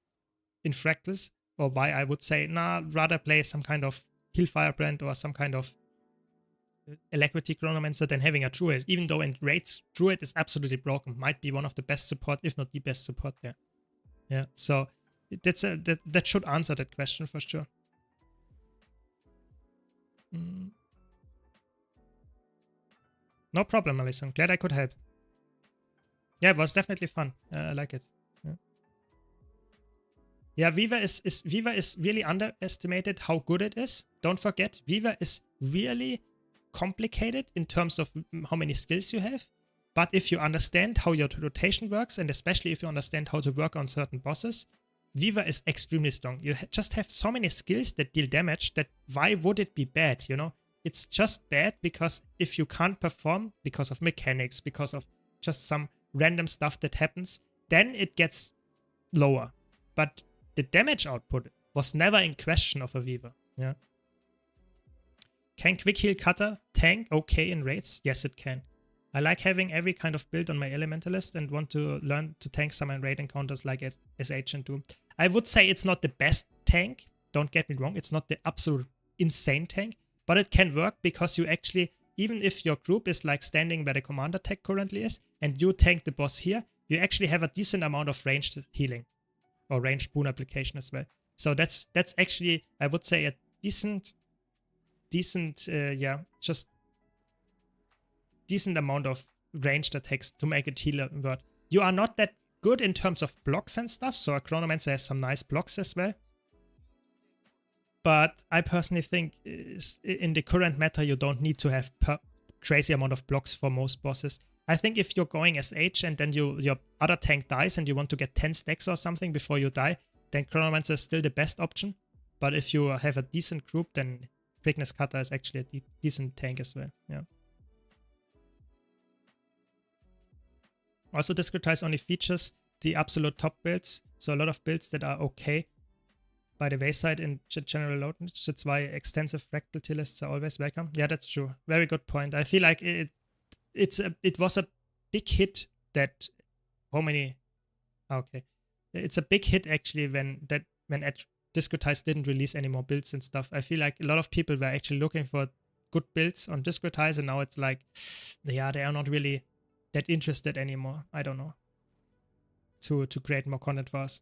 in Fractals, or why I would say, nah, rather play some kind of Heal Firebrand or some kind of Alacrity Chronomancer than having a Druid. Even though in raids, Druid is absolutely broken. Might be one of the best support, if not the best support there. Yeah, so that should answer that question for sure. No problem, Alice. I'm glad I could help. Yeah, it was definitely fun. I like it. Yeah, Weaver is really underestimated how good it is. Don't forget, Weaver is really complicated in terms of how many skills you have. But if you understand how your rotation works, and especially if you understand how to work on certain bosses, Weaver is extremely strong. You just have so many skills that deal damage that why would it be bad, you know? It's just bad because if you can't perform because of mechanics, because of just some random stuff that happens, then it gets lower. But the damage output was never in question of a Weaver. Yeah. Can Quick Heal Cutter tank okay in raids? Yes, it can. I like having every kind of build on my Elementalist and want to learn to tank some in raid encounters like SH and Doom. I would say it's not the best tank, don't get me wrong, it's not the absolute insane tank, but it can work because you actually, even if your group is like standing where the commander tech currently is, and you tank the boss here, you actually have a decent amount of ranged healing, or ranged boon application as well. So that's actually, I would say, a decent amount of range that takes to make it healer word. You are not that good in terms of blocks and stuff, so a Chronomancer has some nice blocks as well. But I personally think in the current meta, you don't need to have crazy amount of blocks for most bosses. I think if you're going SH and then your other tank dies and you want to get 10 stacks or something before you die, then Chronomancer is still the best option. But if you have a decent group, then Quickness Cutter is actually a decent tank as well. Yeah. Also, Discretize only features the absolute top builds, so a lot of builds that are okay by the wayside in general load. That's why extensive fractal tier lists are always welcome. Yeah, that's true. Very good point. I feel like it was a big hit that how many? Okay, it's a big hit actually when Discretize didn't release any more builds and stuff. I feel like a lot of people were actually looking for good builds on Discretize, and now it's like, yeah, they are not really that interested anymore. I don't know. To create more content for us.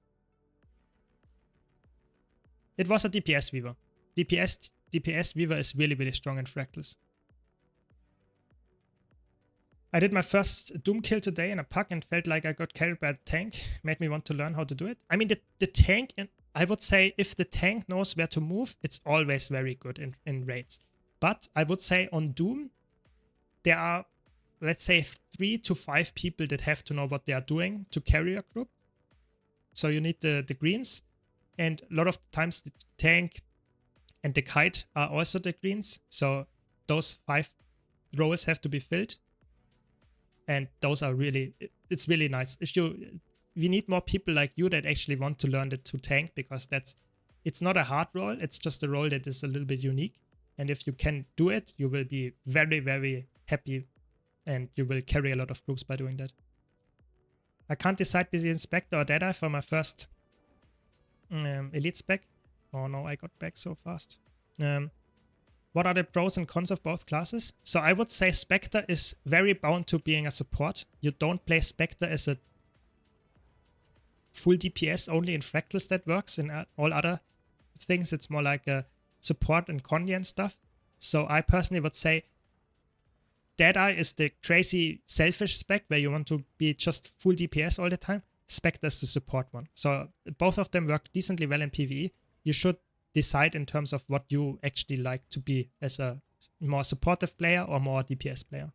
It was a DPS Weaver. DPS Weaver is really, really strong in fractals. I did my first Doom kill today in a pack and felt like I got carried by the tank. Made me want to learn how to do it. I mean, the tank, I would say if the tank knows where to move, it's always very good in raids. But I would say on Doom, there are, let's say, 3 to 5 people that have to know what they are doing to carry a group. So you need the greens. And a lot of times the tank and the kite are also the greens. So those 5 roles have to be filled. And those are really, it's really nice. We need more people like you that actually want to learn to tank, because it's not a hard role. It's just a role that is a little bit unique. And if you can do it, you will be very, very happy. And you will carry a lot of groups by doing that. I can't decide between Inspector or Deadeye for my first Elite spec. Oh no, I got back so fast. What are the pros and cons of both classes? So I would say Spectre is very bound to being a support. You don't play Spectre as a full DPS only in Fractals that works. In all other things, it's more like a support and Condy and stuff. So I personally would say Deadeye is the crazy selfish spec where you want to be just full DPS all the time. Spectre is the support one. So both of them work decently well in PvE. You should decide in terms of what you actually like to be as a more supportive player or more DPS player.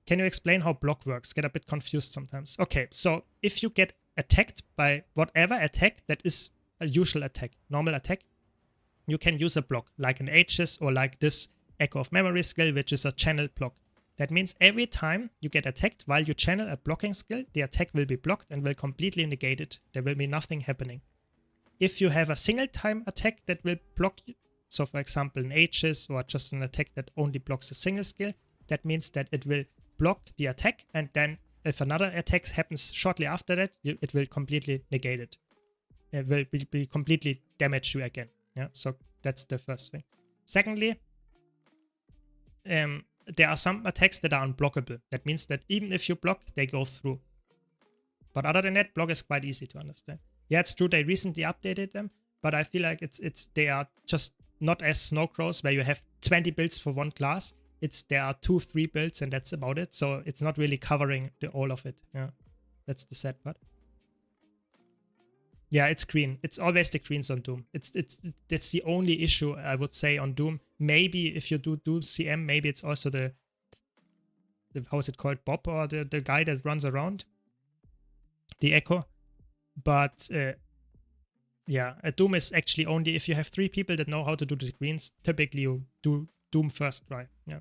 Can you explain how block works? Get a bit confused sometimes. Okay, so if you get attacked by whatever attack that is a usual attack, normal attack, you can use a block like an Aegis or like this Echo of Memory skill, which is a channeled block. That means every time you get attacked while you channel a blocking skill, the attack will be blocked and will completely negate it. There will be nothing happening. If you have a single time attack that will block you, so for example an Aegis or just an attack that only blocks a single skill, that means that it will block the attack, and then if another attack happens shortly after that, it will completely negate it. It will be completely damage you again. Yeah, so that's the first thing. Secondly, there are some attacks that are unblockable. That means that even if you block, they go through. But other than that, block is quite easy to understand. Yeah, it's true they recently updated them, but I feel like they are just not as Snow Crows where you have 20 builds for one class. There are 2-3 builds and that's about it. So it's not really covering all of it. Yeah, that's the sad part. Yeah, it's green. It's always the greens on Doom. That's the only issue I would say on Doom. Maybe if you do CM, maybe it's also the how is it called, Bob, or the guy that runs around, the Echo. But yeah, a Doom is actually only if you have 3 people that know how to do the greens. Typically, you do Doom first try. Yeah.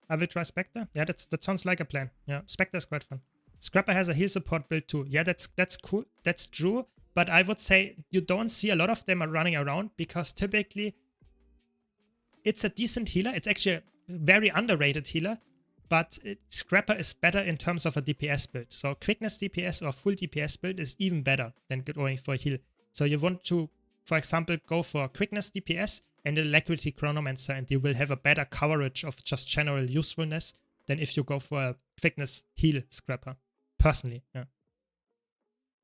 I will try Spectre. Yeah, that sounds like a plan. Yeah, Spectre is quite fun. Scrapper has a heal support build too. Yeah, that's cool. That's true. But I would say you don't see a lot of them are running around because typically it's a decent healer. It's actually a very underrated healer. But Scrapper is better in terms of a DPS build. So quickness DPS or full DPS build is even better than going for a heal. So you want to, for example, go for quickness DPS and Alacrity Chronomancer, and you will have a better coverage of just general usefulness than if you go for a quickness heal Scrapper. Personally, yeah.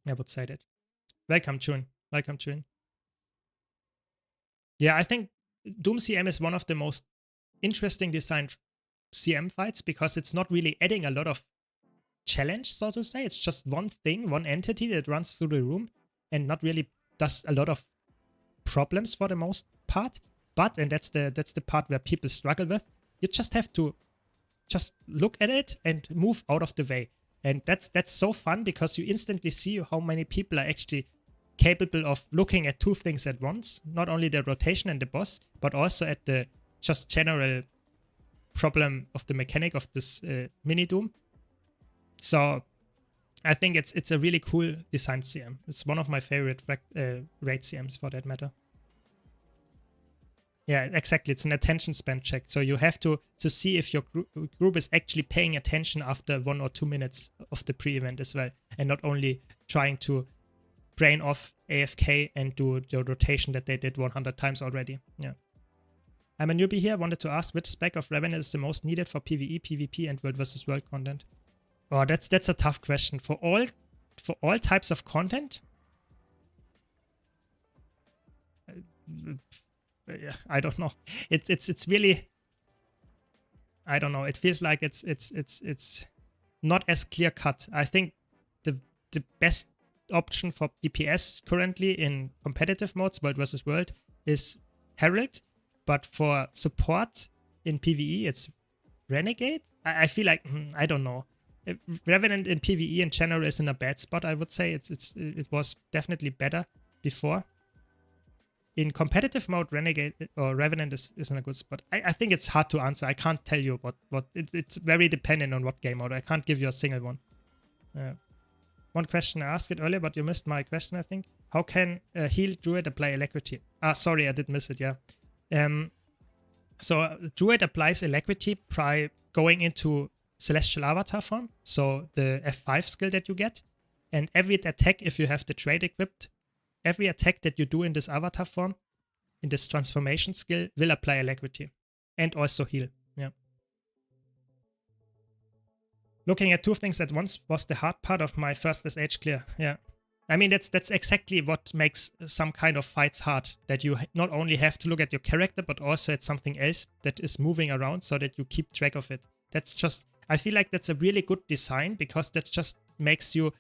I would say that. Welcome, Chun. Welcome, Chun. Yeah, I think Doom CM is one of the most interesting designed CM fights because it's not really adding a lot of challenge, so to say. It's just one thing, one entity that runs through the room and not really does a lot of problems for the most part. But, and that's the part where people struggle with, you just have to just look at it and move out of the way. And that's so fun because you instantly see how many people are actually capable of looking at two things at once. Not only the rotation and the boss, but also at the just general problem of the mechanic of this mini Doom. So I think it's a really cool designed CM. It's one of my favorite raid CMs for that matter. Yeah, exactly. It's an attention span check. So you have to see if your group is actually paying attention after 1 or 2 minutes of the pre-event as well. And not only trying to brain off AFK and do the rotation that they did 100 times already. Yeah. I'm a newbie here. Wanted to ask which spec of Revenant is the most needed for PvE, PvP, and World vs. World content? Oh, that's a tough question. For all types of content, I don't know. It's really, I don't know. It feels like it's not as clear cut. I think the best option for DPS currently in competitive modes, World vs. World, is Herald. But for support in PvE, it's Renegade. I feel like I don't know. Revenant in PvE in general is in a bad spot. I would say it was definitely better before. In competitive mode, Renegade or Revenant is in a good spot. I think it's hard to answer. I can't tell you what it's very dependent on what game mode. I can't give you a single one. One question, I asked it earlier, but you missed my question, I think. How can a heal druid apply alacrity? Sorry, I did miss it, yeah. So druid applies alacrity by going into celestial avatar form. So the F5 skill that you get. And every attack, if you have the trait equipped, every attack that you do in this avatar form, in this transformation skill, will apply alacrity. And also heal. Yeah. Looking at two things at once was the hard part of my first SH clear. Yeah. I mean, that's exactly what makes some kind of fights hard. That you not only have to look at your character, but also at something else that is moving around so that you keep track of it. That's just, I feel like that's a really good design because that just makes you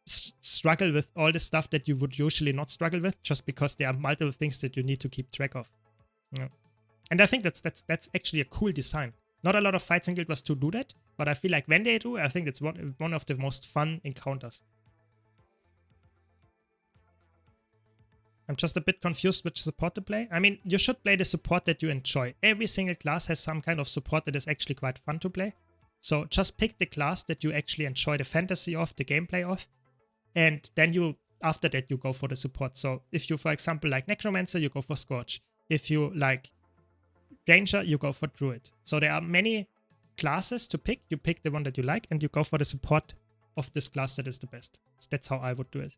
struggle with all the stuff that you would usually not struggle with just because there are multiple things that you need to keep track of. Yeah. And I think that's actually a cool design. Not a lot of fights in Guild Wars 2 do that, but I feel like when they do, I think it's one of the most fun encounters. I'm just a bit confused which support to play. I mean, you should play the support that you enjoy. Every single class has some kind of support that is actually quite fun to play. So just pick the class that you actually enjoy the fantasy of, the gameplay of, and then after that you go for the support. So if you, for example, like Necromancer, you go for Scourge. If you like Ranger, you go for Druid. So there are many classes to pick. You pick the one that you like and you go for the support of this class that is the best. So that's how I would do it.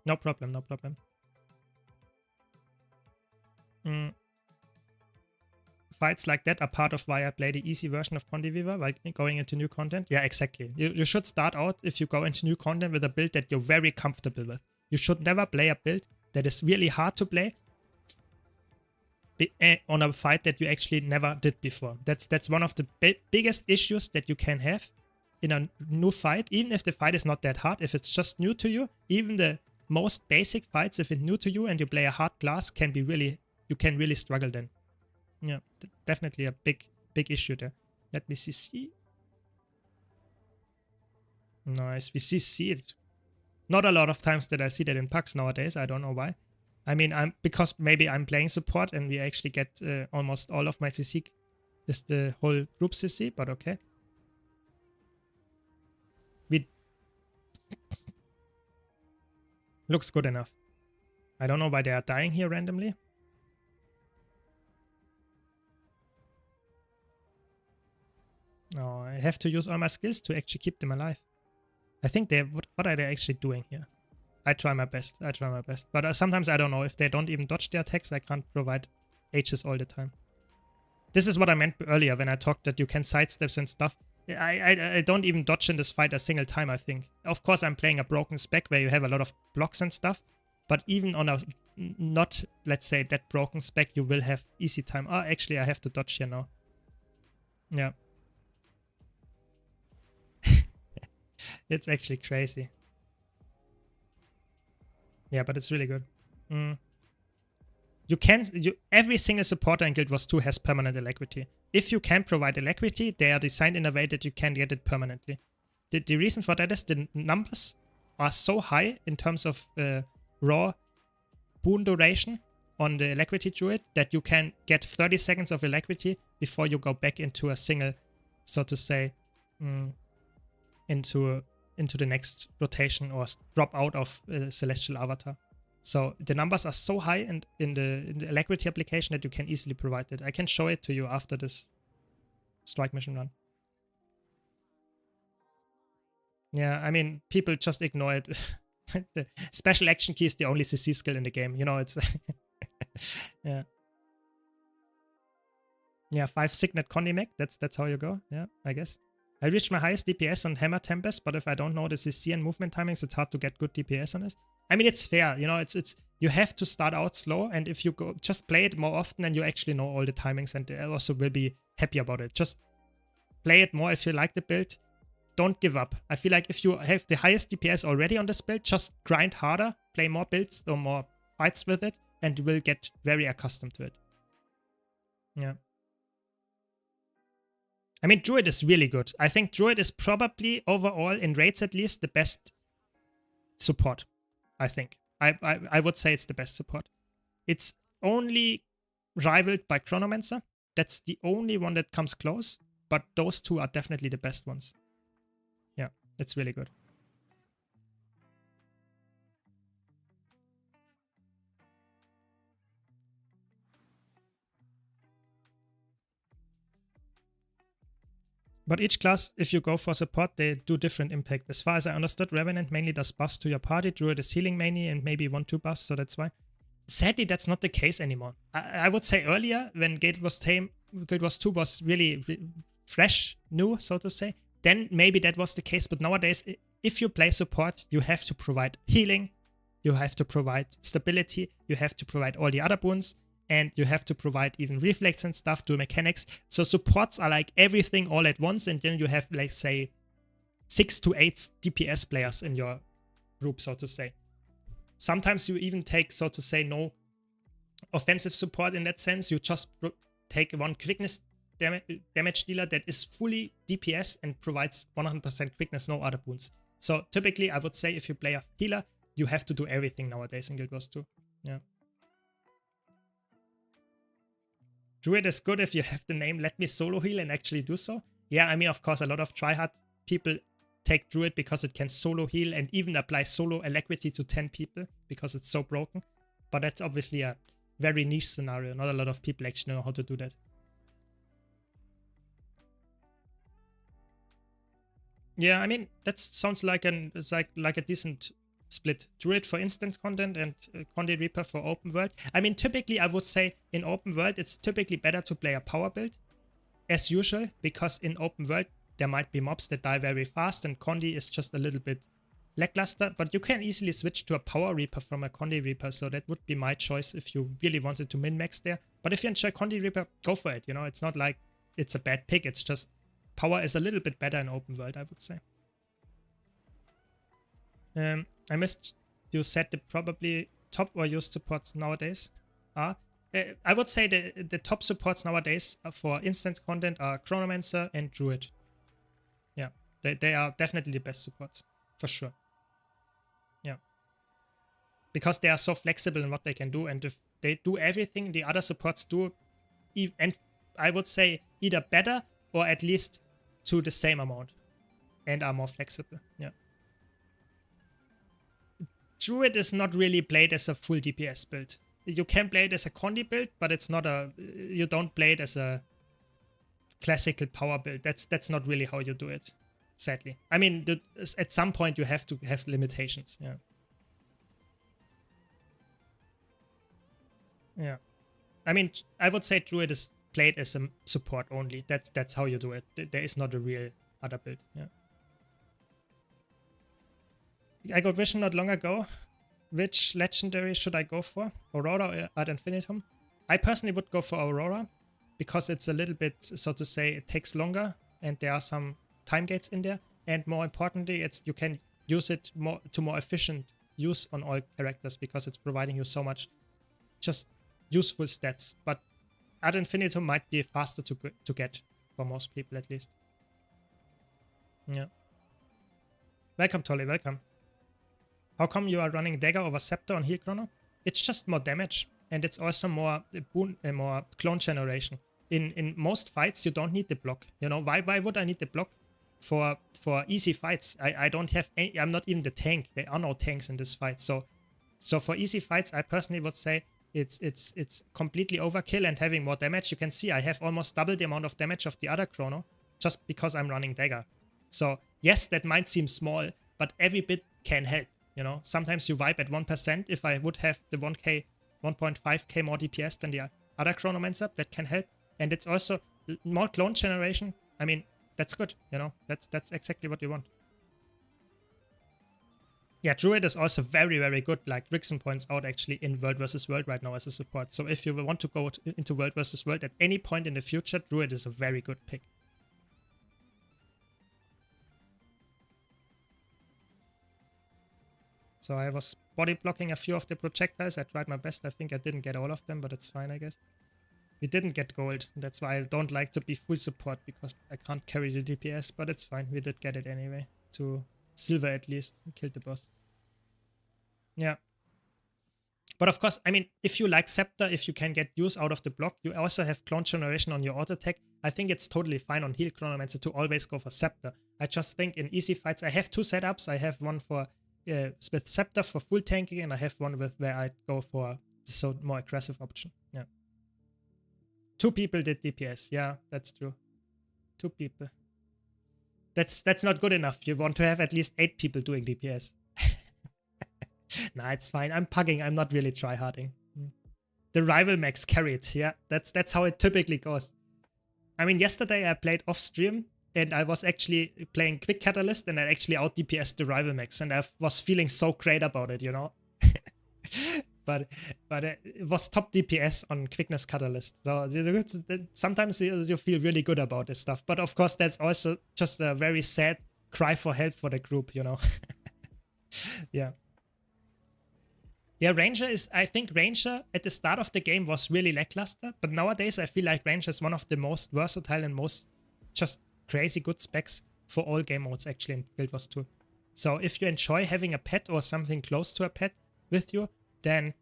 No problem, no problem. Fights like that are part of why I play the easy version of Pondiviva, like going into new content. Yeah, exactly. You should start out, if you go into new content, with a build that you're very comfortable with. You should never play a build that is really hard to play on a fight that you actually never did before. That's one of the biggest issues that you can have in a new fight, even if the fight is not that hard. If it's just new to you, even the most basic fights, if it's new to you and you play a hard class, you can really struggle then. Yeah, definitely a big issue there. Let me see. Nice, we see it. Not a lot of times that I see that in packs nowadays. I don't know why. I mean, because maybe I'm playing support and we actually get almost all of my CC is the whole group CC, but okay. Looks good enough. I don't know why they are dying here randomly. Oh, I have to use all my skills to actually keep them alive. I think they... What are they actually doing here? I try my best. I try my best. But sometimes I don't know. If they don't even dodge their attacks, I can't provide H's all the time. This is what I meant earlier when I talked that you can sidesteps and stuff. I don't even dodge in this fight a single time, I think. Of course, I'm playing a broken spec where you have a lot of blocks and stuff. But even on a not, let's say, that broken spec, you will have easy time. Oh, actually, I have to dodge here now. Yeah. It's actually crazy. Yeah, but it's really good. Every single supporter in Guild Wars 2 has permanent alacrity. If you can provide alacrity, they are designed in a way that you can get it permanently. The reason for that is the numbers are so high in terms of raw boon duration on the alacrity druid that you can get 30 seconds of alacrity before you go back into a single, so to say, into the next rotation or drop out of Celestial Avatar. So the numbers are so high in the alacrity application that you can easily provide it. I can show it to you after this strike mission run. Yeah, I mean, people just ignore it. The special action key is the only CC skill in the game. You know, it's... yeah. Yeah, 5 Signet Condimec. That's how you go. Yeah, I guess. I reached my highest DPS on Hammer Tempest, but if I don't know the CC and movement timings, it's hard to get good DPS on this. I mean, it's fair, you know, it's you have to start out slow, and if you go just play it more often, then you actually know all the timings and also will be happy about it. Just play it more if you like the build. Don't give up. I feel like if you have the highest DPS already on this build, just grind harder, play more builds or more fights with it, and you will get very accustomed to it. Yeah. I mean, Druid is really good. I think Druid is probably, overall, in raids at least, the best support, I think. I would say it's the best support. It's only rivaled by Chronomancer. That's the only one that comes close, but those two are definitely the best ones. Yeah, it's really good. But each class, if you go for support, they do different impact. As far as I understood, Revenant mainly does buffs to your party, Druid is healing mainly, and maybe 1-2 buffs, so that's why. Sadly, that's not the case anymore. I would say earlier, when Guild Wars 2 was really fresh, new, so to say, then maybe that was the case. But nowadays, if you play support, you have to provide healing, you have to provide stability, you have to provide all the other boons, and you have to provide even reflex and stuff to mechanics. So supports are like everything all at once, and then you have, like, say, 6 to 8 DPS players in your group, so to say. Sometimes you even take, so to say, no offensive support in that sense. You just take one quickness damage dealer that is fully DPS and provides 100% quickness, no other boons. So typically, I would say if you play a healer, you have to do everything nowadays in Guild Wars 2. Yeah. Druid is good if you have the name Let Me Solo Heal and actually do so. Yeah, I mean, of course, a lot of tryhard people take Druid because it can solo heal and even apply solo alacrity to 10 people because it's so broken. But that's obviously a very niche scenario. Not a lot of people actually know how to do that. Yeah, I mean, that sounds like like a decent split. Druid for instant content and Condi Reaper for open world. I mean, typically I would say in open world it's typically better to play a power build as usual, because in open world there might be mobs that die very fast and Condi is just a little bit lackluster, but you can easily switch to a power Reaper from a Condi Reaper, so that would be my choice if you really wanted to min-max there. But if you enjoy Condi Reaper, go for it, you know, it's not like it's a bad pick, it's just power is a little bit better in open world, I would say. I missed you said the probably top or used supports nowadays are. I would say the top supports nowadays for instant content are Chronomancer and Druid. Yeah, they are definitely the best supports, for sure. Yeah. Because they are so flexible in what they can do, and if they do everything the other supports do, and I would say either better or at least to the same amount and are more flexible. Yeah. Druid is not really played as a full DPS build. You can play it as a Condi build, but it's not a... You don't play it as a classical power build. That's not really how you do it, sadly. I mean, at some point you have to have limitations. Yeah. Yeah. I mean, I would say Druid is played as a support only. That's how you do it. There is not a real other build. Yeah. I got Vision not long ago. Which legendary should I go for? Aurora or Ad Infinitum? I personally would go for Aurora because it's a little bit, so to say, it takes longer and there are some time gates in there. And more importantly, you can use it to more efficient use on all characters because it's providing you so much just useful stats. But Ad Infinitum might be faster to get for most people at least. Yeah. Welcome, Tolly, welcome. How come you are running Dagger over Scepter on Heal Chrono? It's just more damage, and it's also more more clone generation. In most fights, you don't need the block. You know, why would I need the block for easy fights? I don't have any, I'm not even the tank. There are no tanks in this fight. So for easy fights, I personally would say it's completely overkill and having more damage. You can see I have almost double the amount of damage of the other Chrono just because I'm running Dagger. So yes, that might seem small, but every bit can help. You know, sometimes you vibe at 1%. If I would have the 1.5k more DPS than the other Chronomancer, that can help. And it's also more clone generation. I mean, that's good. You know, that's exactly what you want. Yeah, Druid is also very, very good, like Rixon points out, actually, in World vs. World right now as a support. So if you want to go into World vs. World at any point in the future, Druid is a very good pick. So I was body blocking a few of the projectiles. I tried my best. I think I didn't get all of them, but it's fine, I guess. We didn't get gold. That's why I don't like to be full support, because I can't carry the DPS, but it's fine. We did get it anyway. To silver at least. We killed the boss. Yeah. But of course, I mean, if you like Scepter, if you can get use out of the block, you also have clone generation on your auto attack. I think it's totally fine on Heal Chronomancer to always go for Scepter. I just think in easy fights, I have two setups. I have one for with Scepter for full tanking, and I have one with where I go for the more aggressive option. Yeah. 2 people did DPS. Yeah, that's true. 2 people. That's not good enough. You want to have at least 8 people doing DPS. Nah, it's fine. I'm pugging. I'm not really tryharding. The rival max carried. Yeah, that's how it typically goes. I mean, yesterday I played off stream and I was actually playing Quick Catalyst and I actually out DPS'd the rival max and I was feeling so great about it, you know. but it was top DPS on Quickness Catalyst. So sometimes you feel really good about this stuff. But of course, that's also just a very sad cry for help for the group, you know. Yeah. Yeah, Ranger is, I think Ranger at the start of the game was really lackluster, but nowadays I feel like Ranger is one of the most versatile and most just crazy good specs for all game modes actually in Guild Wars 2. So if you enjoy having a pet or something close to a pet with you, then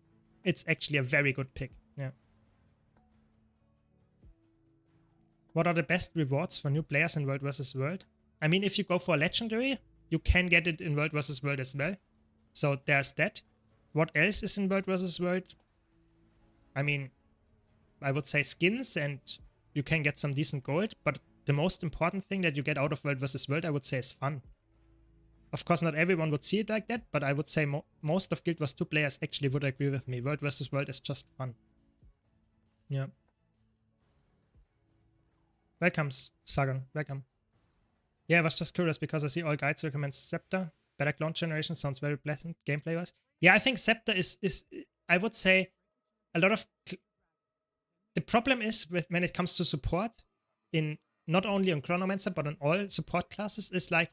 it's actually a very good pick. Yeah. What are the best rewards for new players in World vs. World? I mean, if you go for a legendary, you can get it in World vs. World as well. So there's that. What else is in World vs. World? I mean, I would say skins, and you can get some decent gold, but the most important thing that you get out of World vs. World, I would say, is fun. Of course, not everyone would see it like that, but I would say most of Guild Wars 2 players actually would agree with me. World vs. World is just fun. Yeah. Welcome, Sagan. Welcome. Yeah, I was just curious because I see all guides recommend Scepter. Better clone generation sounds very pleasant gameplay-wise. Yeah, I think Scepter is I would say, a lot of... The problem is when it comes to support, in not only on Chronomancer, but on all support classes, is like,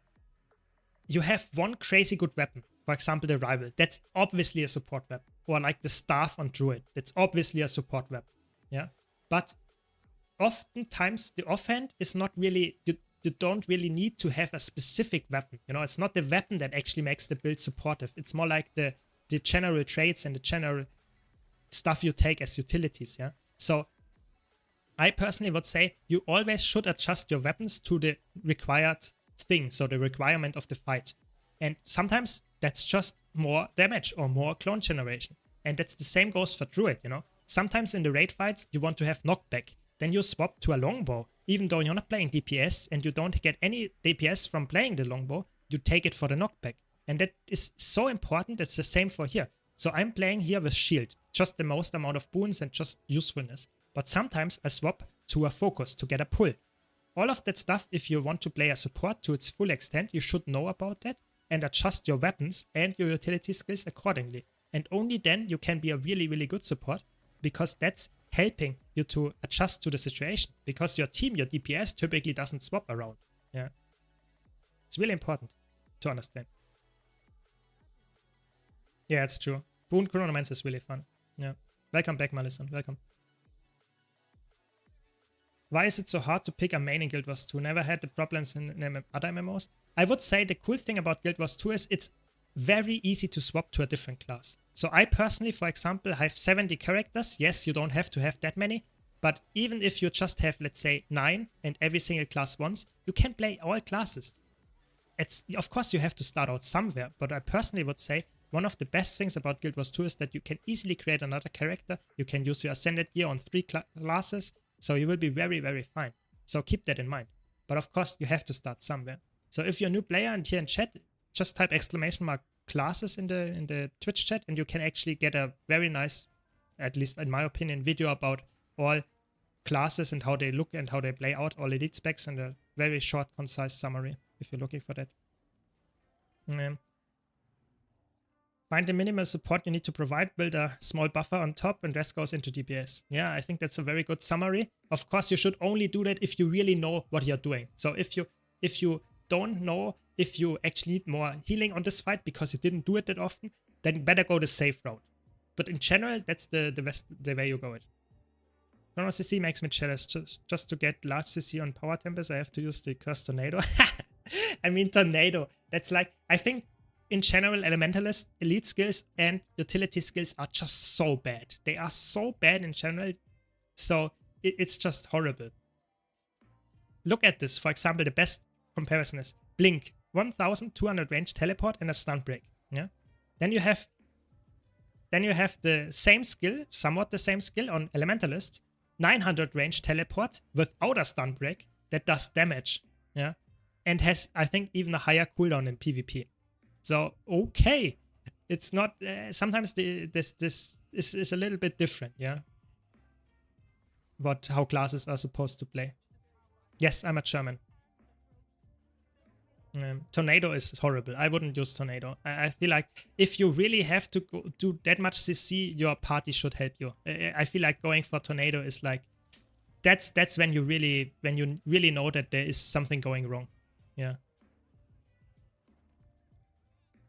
you have one crazy good weapon. For example, the Rival. That's obviously a support weapon. Or like the Staff on Druid. That's obviously a support weapon. Yeah. But oftentimes, the offhand is not really... You don't really need to have a specific weapon. You know, it's not the weapon that actually makes the build supportive. It's more like the general traits and the general stuff you take as utilities, yeah? So I personally would say you always should adjust your weapons to the required thing, so the requirement of the fight. And sometimes that's just more damage or more clone generation. And that's the same goes for Druid, you know. Sometimes in the raid fights, you want to have knockback. Then you swap to a longbow. Even though you're not playing DPS and you don't get any DPS from playing the longbow, you take it for the knockback. And that is so important. It's the same for here. So I'm playing here with shield, just the most amount of boons and just usefulness. But sometimes I swap to a focus to get a pull. All of that stuff, if you want to play a support to its full extent, you should know about that and adjust your weapons and your utility skills accordingly. And only then you can be a really, really good support, because that's helping you to adjust to the situation. Because your team, your DPS, typically doesn't swap around. Yeah, it's really important to understand. Yeah, it's true. Boon Chronomancer is really fun. Yeah. Welcome back, Malison. Welcome. Why is it so hard to pick a main in Guild Wars 2? Never had the problems in other MMOs. I would say the cool thing about Guild Wars 2 is it's very easy to swap to a different class. So I personally, for example, have 70 characters. Yes, you don't have to have that many. But even if you just have, let's say, 9 and every single class once, you can play all classes. Of course, you have to start out somewhere. But I personally would say one of the best things about Guild Wars 2 is that you can easily create another character. You can use your Ascended gear on 3 classes. So you will be very, very fine. So keep that in mind. But of course, you have to start somewhere. So if you're a new player and here in chat, just type !classes in the Twitch chat, and you can actually get a very nice, at least in my opinion, video about all classes and how they look and how they play out, all elite specs, and a very short, concise summary if you're looking for that. Find the minimal support you need to provide, build a small buffer on top, and rest goes into DPS. Yeah, I think that's a very good summary. Of course, you should only do that if you really know what you're doing. So if you don't know if you actually need more healing on this fight because you didn't do it that often, then better go the safe route. But in general, that's the way you go it. Chrono CC makes me jealous. Just to get large CC on power tempers, I have to use the cursed tornado. I mean, tornado. That's like, I think in general, Elementalist elite skills and utility skills are just so bad. They are so bad in general. So it's just horrible. Look at this. For example, the best comparison is Blink, 1200 range teleport and a stun break. Yeah. Then you have the same skill, somewhat the same skill on Elementalist, 900 range teleport without a stun break that does damage. Yeah. And has, I think, even a higher cooldown in PvP. So, okay. It's not, sometimes this is a little bit different, yeah? How classes are supposed to play. Yes, I'm a German. Tornado is horrible. I wouldn't use Tornado. I feel like if you really have to do that much CC, your party should help you. I feel like going for Tornado is like, that's when you really know that there is something going wrong. Yeah.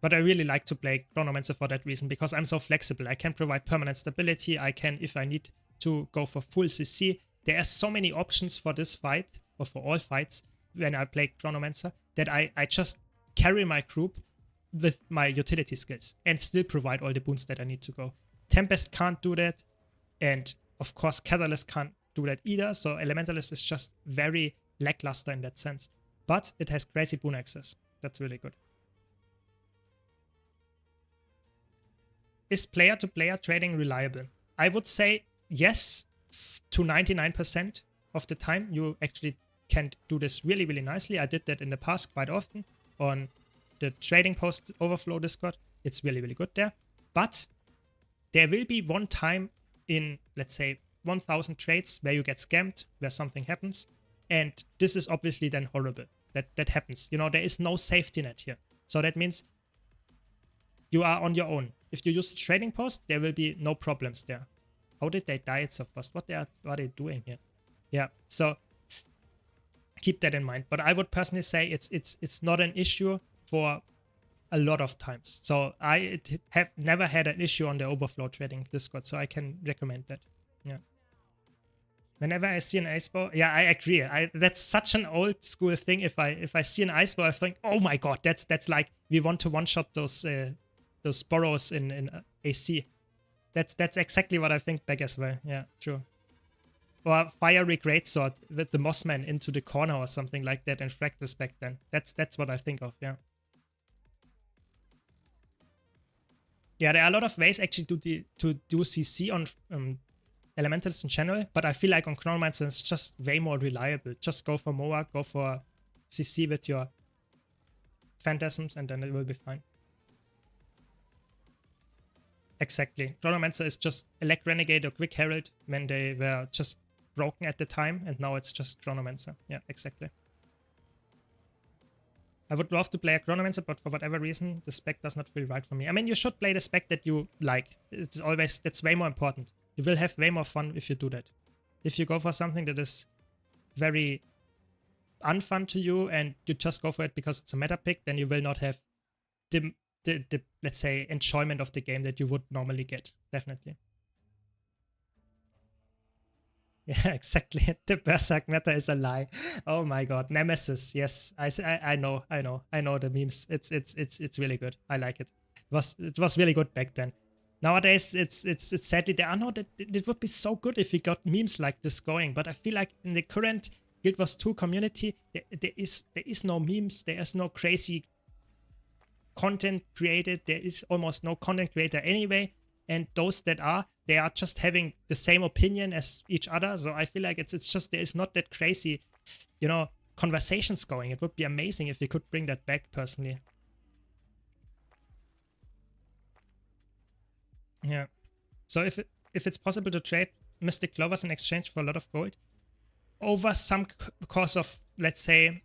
But I really like to play Chronomancer for that reason, because I'm so flexible. I can provide permanent stability. I can, if I need to go for full CC. There are so many options for this fight, or for all fights, when I play Chronomancer, that I just carry my group with my utility skills and still provide all the boons that I need to go. Tempest can't do that, and of course Catalyst can't do that either, so Elementalist is just very lackluster in that sense. But it has crazy boon access. That's really good. Is player-to-player trading reliable? I would say yes, to 99% of the time. You actually can do this really, really nicely. I did that in the past quite often on the Trading Post Overflow Discord. It's really, really good there. But there will be one time in, let's say, 1000 trades where you get scammed, where something happens. And this is obviously then horrible. That happens. You know, there is no safety net here. So that means you are on your own. If you use the Trading Post, there will be no problems there. How did they die so fast? What are they doing here? Yeah, so keep that in mind. But I would personally say it's not an issue for a lot of times. So I have never had an issue on the Overflow Trading Discord, so I can recommend that. Yeah. Whenever I see an ice bow, yeah, I agree. That's such an old school thing. If I see an ice bow, I think, oh my god, that's like we want to one-shot those burrows in AC. That's exactly what I think back as well. Yeah, true. or fiery greatsword with the Mossman into the corner or something like that and fractals back then. That's what I think of, yeah. Yeah, there are a lot of ways actually to do CC on Elementalist in general, but I feel like on Chronomancer it's just way more reliable. Just go for MOA, go for CC with your phantasms, and then it will be fine. Exactly. Chronomancer is just Elect Renegade or Quick Herald when they were just broken at the time, and now it's just Chronomancer. Yeah, exactly. I would love to play a Chronomancer, but for whatever reason, the spec does not feel right for me. I mean, you should play the spec that you like. That's way more important. You will have way more fun if you do that. If you go for something that is very unfun to you and you just go for it because it's a meta pick, then you will not have the let's say, enjoyment of the game that you would normally get. Definitely. Yeah, exactly. The Berserk meta is a lie. Oh my god. Nemesis. Yes, I know the memes. It's really good. I like it. It was really good back then. Nowadays, it's sadly there are no that it would be so good if we got memes like this going. But I feel like in the current Guild Wars 2 community, there is no memes. There is no crazy content created. There is almost no content creator anyway. And those that are, they are just having the same opinion as each other. So I feel like it's just there is not that crazy, you know, conversations going. It would be amazing if we could bring that back personally. Yeah. So if it's possible to trade Mystic Clovers in exchange for a lot of gold over some course of, let's say,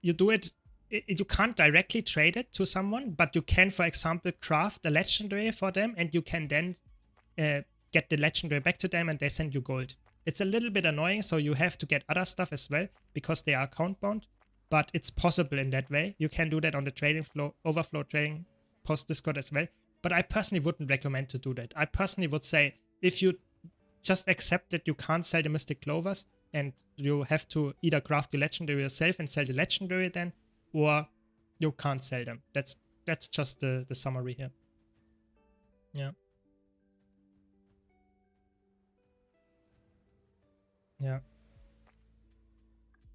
you do it, you can't directly trade it to someone, but you can, for example, craft a legendary for them, and you can then get the legendary back to them and they send you gold. It's a little bit annoying, so you have to get other stuff as well because they are account bound, but it's possible in that way. You can do that on the trading flow, overflow trading post Discord as well. But I personally wouldn't recommend to do that. I personally would say if you just accept that you can't sell the Mystic Clovers and you have to either craft the legendary yourself and sell the legendary then, or you can't sell them. That's just the summary here. Yeah. Yeah.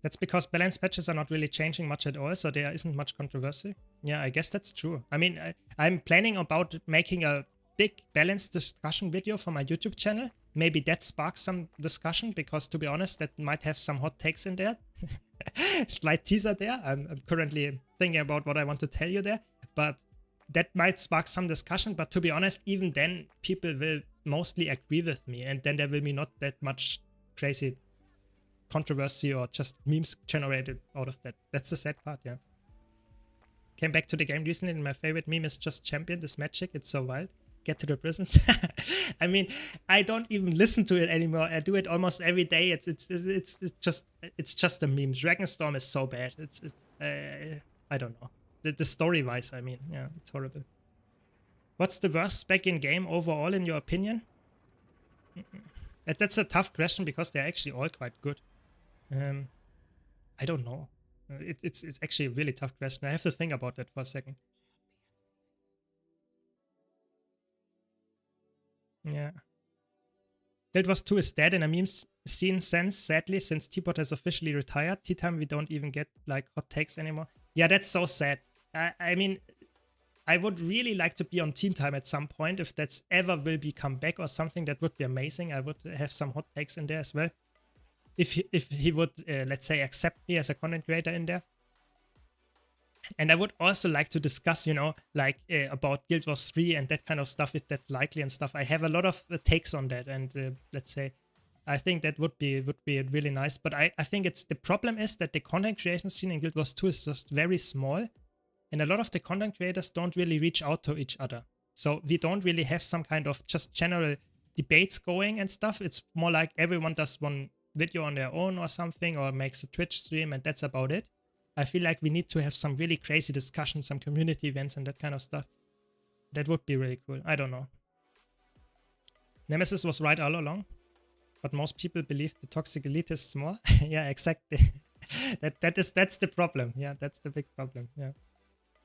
That's because balance patches are not really changing much at all, so there isn't much controversy. Yeah, I guess that's true. I mean, I'm planning about making a big balance discussion video for my YouTube channel. Maybe that sparks some discussion, because to be honest, that might have some hot takes in there. Slight teaser there. I'm currently thinking about what I want to tell you there, but that might spark some discussion. But to be honest, even then, people will mostly agree with me, and then there will be not that much crazy controversy or just memes generated out of that. That's the sad part, yeah. Came back to the game recently and my favorite meme is just champion this magic. It's so wild. Get to the prisons. I mean, I don't even listen to it anymore. I do it almost every day. It's just a meme. Dragonstorm is so bad. I don't know. The story wise, I mean, yeah, it's horrible. What's the worst spec in game overall in your opinion? That's a tough question because they're actually all quite good. I don't know. It's actually a really tough question. I have to think about that for a second. Yeah. Guild Wars 2 is dead in a meme scene sense, sadly, since T-Bot has officially retired. T-Time we don't even get like hot takes anymore. Yeah, that's so sad. I mean, I would really like to be on Teen Time at some point. If that's ever will become back or something, that would be amazing. I would have some hot takes in there as well. If he would, let's say, accept me as a content creator in there. And I would also like to discuss, you know, like about Guild Wars 3 and that kind of stuff, if that's likely and stuff. I have a lot of takes on that, and let's say, I think that would be really nice. But I think the problem is that the content creation scene in Guild Wars 2 is just very small, and a lot of the content creators don't really reach out to each other. So we don't really have some kind of just general debates going and stuff. It's more like everyone does one video on their own or something, or makes a Twitch stream, and that's about it. I feel like we need to have some really crazy discussions, some community events and that kind of stuff. That would be really cool. I don't know. Nemesis was right all along, but most people believe the toxic elitists more. Yeah, exactly. That's the problem. Yeah, that's the big problem. Yeah.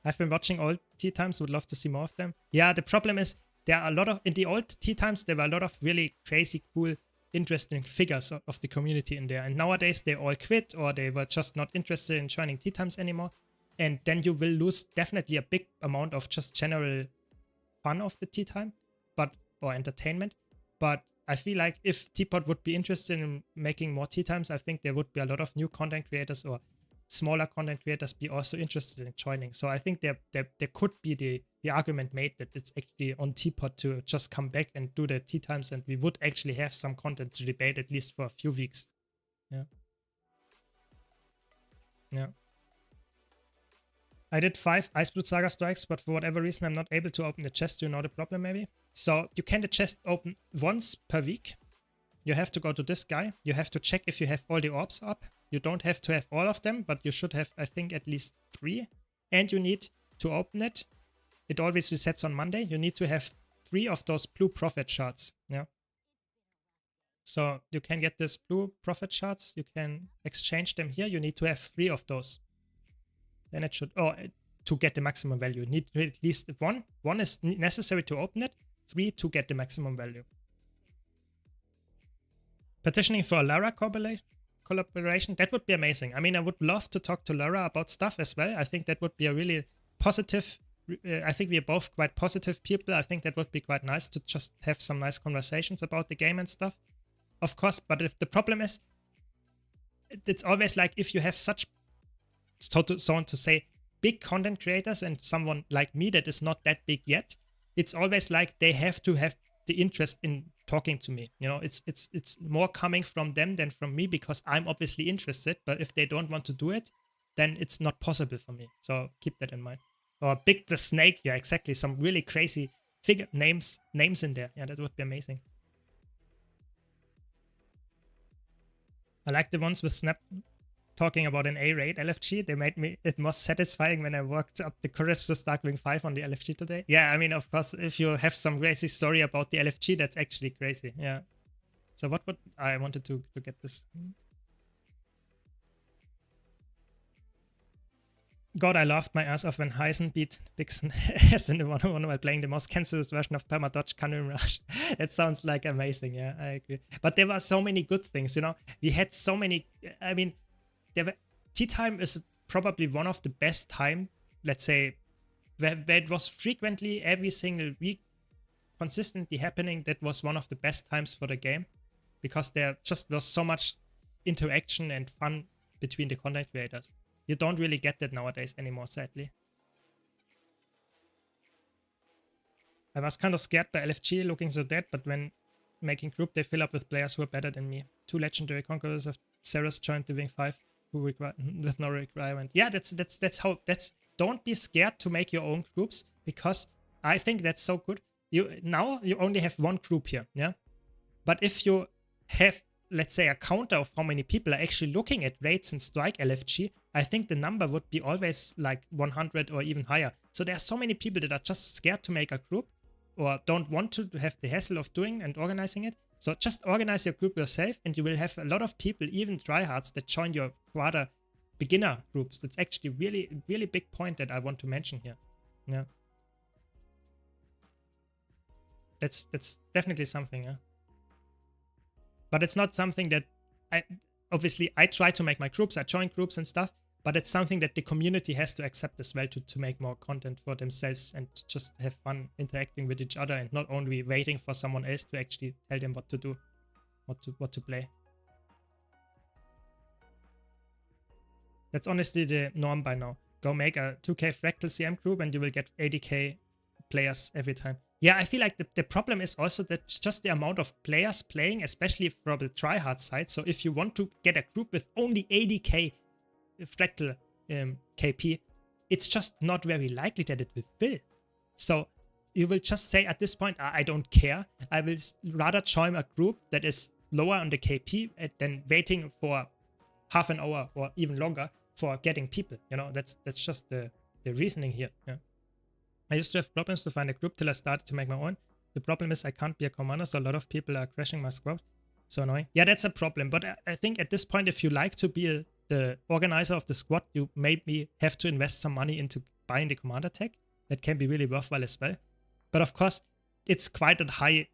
I've been watching old tea times, would love to see more of them. Yeah, the problem is there are a lot of, in the old tea times, there were a lot of really crazy cool interesting figures of the community in there. And nowadays they all quit, or they were just not interested in joining tea times anymore. And then you will lose definitely a big amount of just general fun of the tea time, or entertainment. But I feel like if Teapot would be interested in making more tea times, I think there would be a lot of new content creators or smaller content creators be also interested in joining. So I think there could be the argument made that it's actually on Teapot to just come back and do the tea times, and we would actually have some content to debate at least for a few weeks. Yeah. Yeah. I did 5 Iceblood Saga strikes, but for whatever reason I'm not able to open the chest. Do you know the problem maybe? So you can the chest open once per week. You have to go to this guy. You have to check if you have all the orbs up. You don't have to have all of them, but you should have, I think, at least 3. And you need to open it. It always resets on Monday. You need to have 3 of those blue prophet shards. Yeah. So you can get this blue prophet shards. You can exchange them here. You need to have 3 of those. Then it should, to get the maximum value. You need at least 1. 1 is necessary to open it. 3 to get the maximum value. Petitioning for a Lara collaboration, that would be amazing. I mean, I would love to talk to Lara about stuff as well. I think that would be a really positive, I think we are both quite positive people. I think that would be quite nice to just have some nice conversations about the game and stuff. Of course, but if the problem is, it's always like if you have such, so to say, big content creators and someone like me that is not that big yet, it's always like they have to have the interest in talking to me. You know, it's more coming from them than from me, because I'm obviously interested, but if they don't want to do it, then it's not possible for me. So keep that in mind. Or Big the Snake, yeah, exactly. Some really crazy figure names in there. Yeah, that would be amazing. I like the ones with Snap talking about an A-raid LFG. They made me it most satisfying when I worked up the courage to start doing 5 on the LFG today. Yeah, I mean, of course, if you have some crazy story about the LFG, that's actually crazy. Yeah. So what would I wanted to get this? God, I laughed my ass off when Heisen beat Dixon as in the one while playing the most cancerous version of Permadodge Canoe Rush. It sounds like amazing. Yeah, I agree. But there were so many good things, you know. We had so many. I mean, tea time is probably one of the best time, let's say, where it was frequently every single week consistently happening. That was one of the best times for the game, because there just was so much interaction and fun between the content creators. You don't really get that nowadays anymore, sadly. I was kind of scared by LFG looking so dead, but when making group, they fill up with players who are better than me. 2 legendary conquerors of Ceres joined the Wing 5 who require with no requirement. Yeah, that's how. Don't be scared to make your own groups, because I think that's so good. Now you only have 1 group here, yeah. But if you have, let's say, a counter of how many people are actually looking at raids and strike LFG, I think the number would be always like 100 or even higher. So there are so many people that are just scared to make a group or don't want to have the hassle of doing and organizing it. So just organize your group yourself, and you will have a lot of people, even tryhards, that join your rather beginner groups. That's actually really, really big point that I want to mention here. Yeah. That's definitely something, yeah. But it's not something that obviously I try to make my groups, I join groups and stuff, but it's something that the community has to accept as well to make more content for themselves and just have fun interacting with each other and not only waiting for someone else to actually tell them what to do, what to play. That's honestly the norm by now. Go make a 2K Fractal CM group and you will get 80k players every time. Yeah, I feel like the problem is also that just the amount of players playing, especially from the tryhard side. So if you want to get a group with only 80k Fractal KP, it's just not very likely that it will fill. So you will just say at this point, I don't care. I will rather join a group that is lower on the KP than waiting for half an hour or even longer for getting people. You know, that's just the reasoning here. Yeah. I used to have problems to find a group till I started to make my own. The problem is I can't be a commander, so a lot of people are crashing my squad. So annoying. Yeah, that's a problem. But I think at this point, if you like to be the organizer of the squad, you maybe have to invest some money into buying the commander tech. That can be really worthwhile as well. But of course, it's quite a high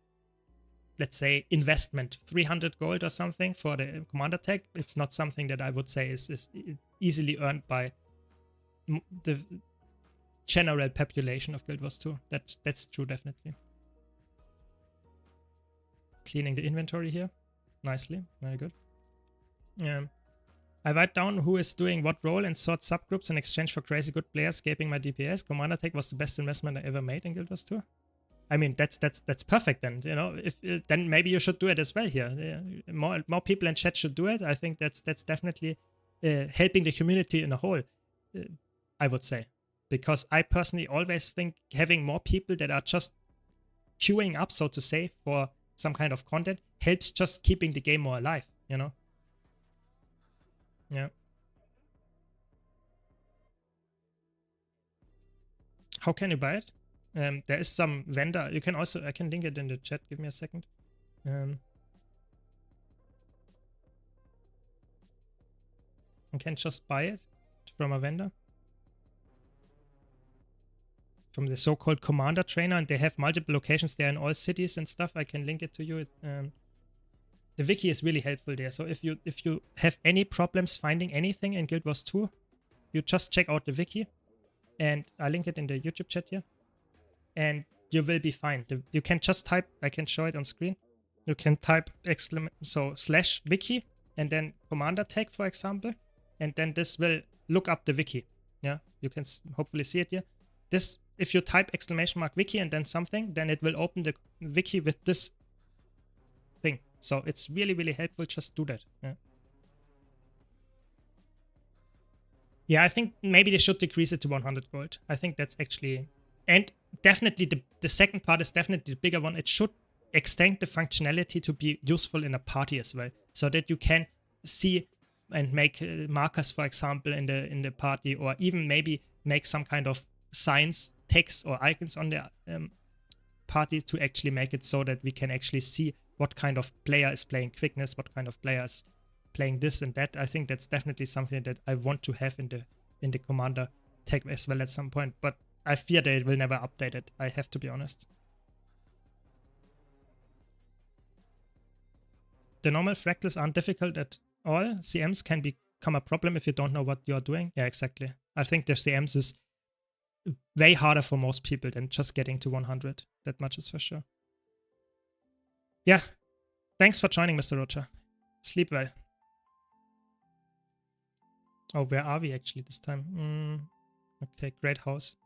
let's say, investment, 300 gold or something for the commander tag. It's not something that I would say is easily earned by the general population of Guild Wars 2. That's true, definitely. Cleaning the inventory here nicely, very good. I write down who is doing what role and sort subgroups in exchange for crazy good players escaping my DPS. Commander tag was the best investment I ever made in Guild Wars 2. I mean, that's perfect then, you know. If then maybe you should do it as well here. Yeah. More people in chat should do it. I think that's definitely helping the community in a whole, I would say. Because I personally always think having more people that are just queuing up, so to say, for some kind of content helps just keeping the game more alive, you know? Yeah. How can you buy it? There is some vendor. You can also, I can link it in the chat. Give me a second. You can just buy it from a vendor. From the so-called commander trainer, and they have multiple locations there in all cities and stuff. I can link it to you. The wiki is really helpful there. So if you have any problems finding anything in Guild Wars 2, you just check out the wiki, and I link it in the YouTube chat here, and you will be fine. You can just type. I can show it on screen. You can type /wiki and then commander tag, for example, and then this will look up the wiki. Yeah, you can hopefully see it here. This, if you type !wiki and then something, then it will open the wiki with this thing. So it's really, really helpful. Just do that. Yeah. Yeah, I think maybe they should decrease it to 100 gold. I think that's actually, and definitely the second part is definitely the bigger one. It should extend the functionality to be useful in a party as well, so that you can see and make markers, for example, in the party, or even maybe make some kind of signs, text, or icons on the party to actually make it so that we can actually see what kind of player is playing quickness, what kind of player is playing this and that. I think that's definitely something that I want to have in the commander tag as well at some point, but I fear they will never update it. I have to be honest. The normal fractals aren't difficult at all. CMs can become a problem if you don't know what you're doing. Yeah, exactly. I think the CMs is way harder for most people than just getting to 100. That much is for sure. Yeah. Thanks for joining, Mr. Roger. Sleep well. Oh, where are we actually this time? Okay, great house.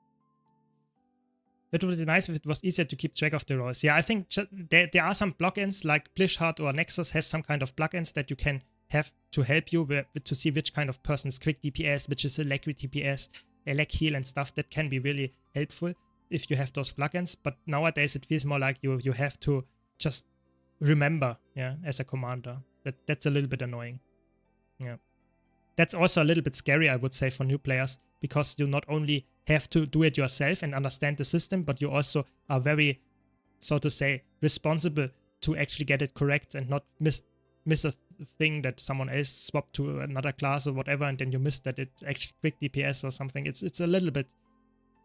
It would be nice if it was easier to keep track of the roles. Yeah, I think there are some plugins like Blishard or Nexus has some kind of plugins that you can have to help you to see which kind of person is quick DPS, which is alacrity DPS, elec heal and stuff. That can be really helpful if you have those plugins. But nowadays it feels more like you have to just remember, yeah, as a commander. That's a little bit annoying. Yeah. That's also a little bit scary, I would say, for new players, because you not only have to do it yourself and understand the system, but you also are very, so to say, responsible to actually get it correct and not miss a thing that someone else swapped to another class or whatever, and then you miss that it's actually quick DPS or something. It's a little bit,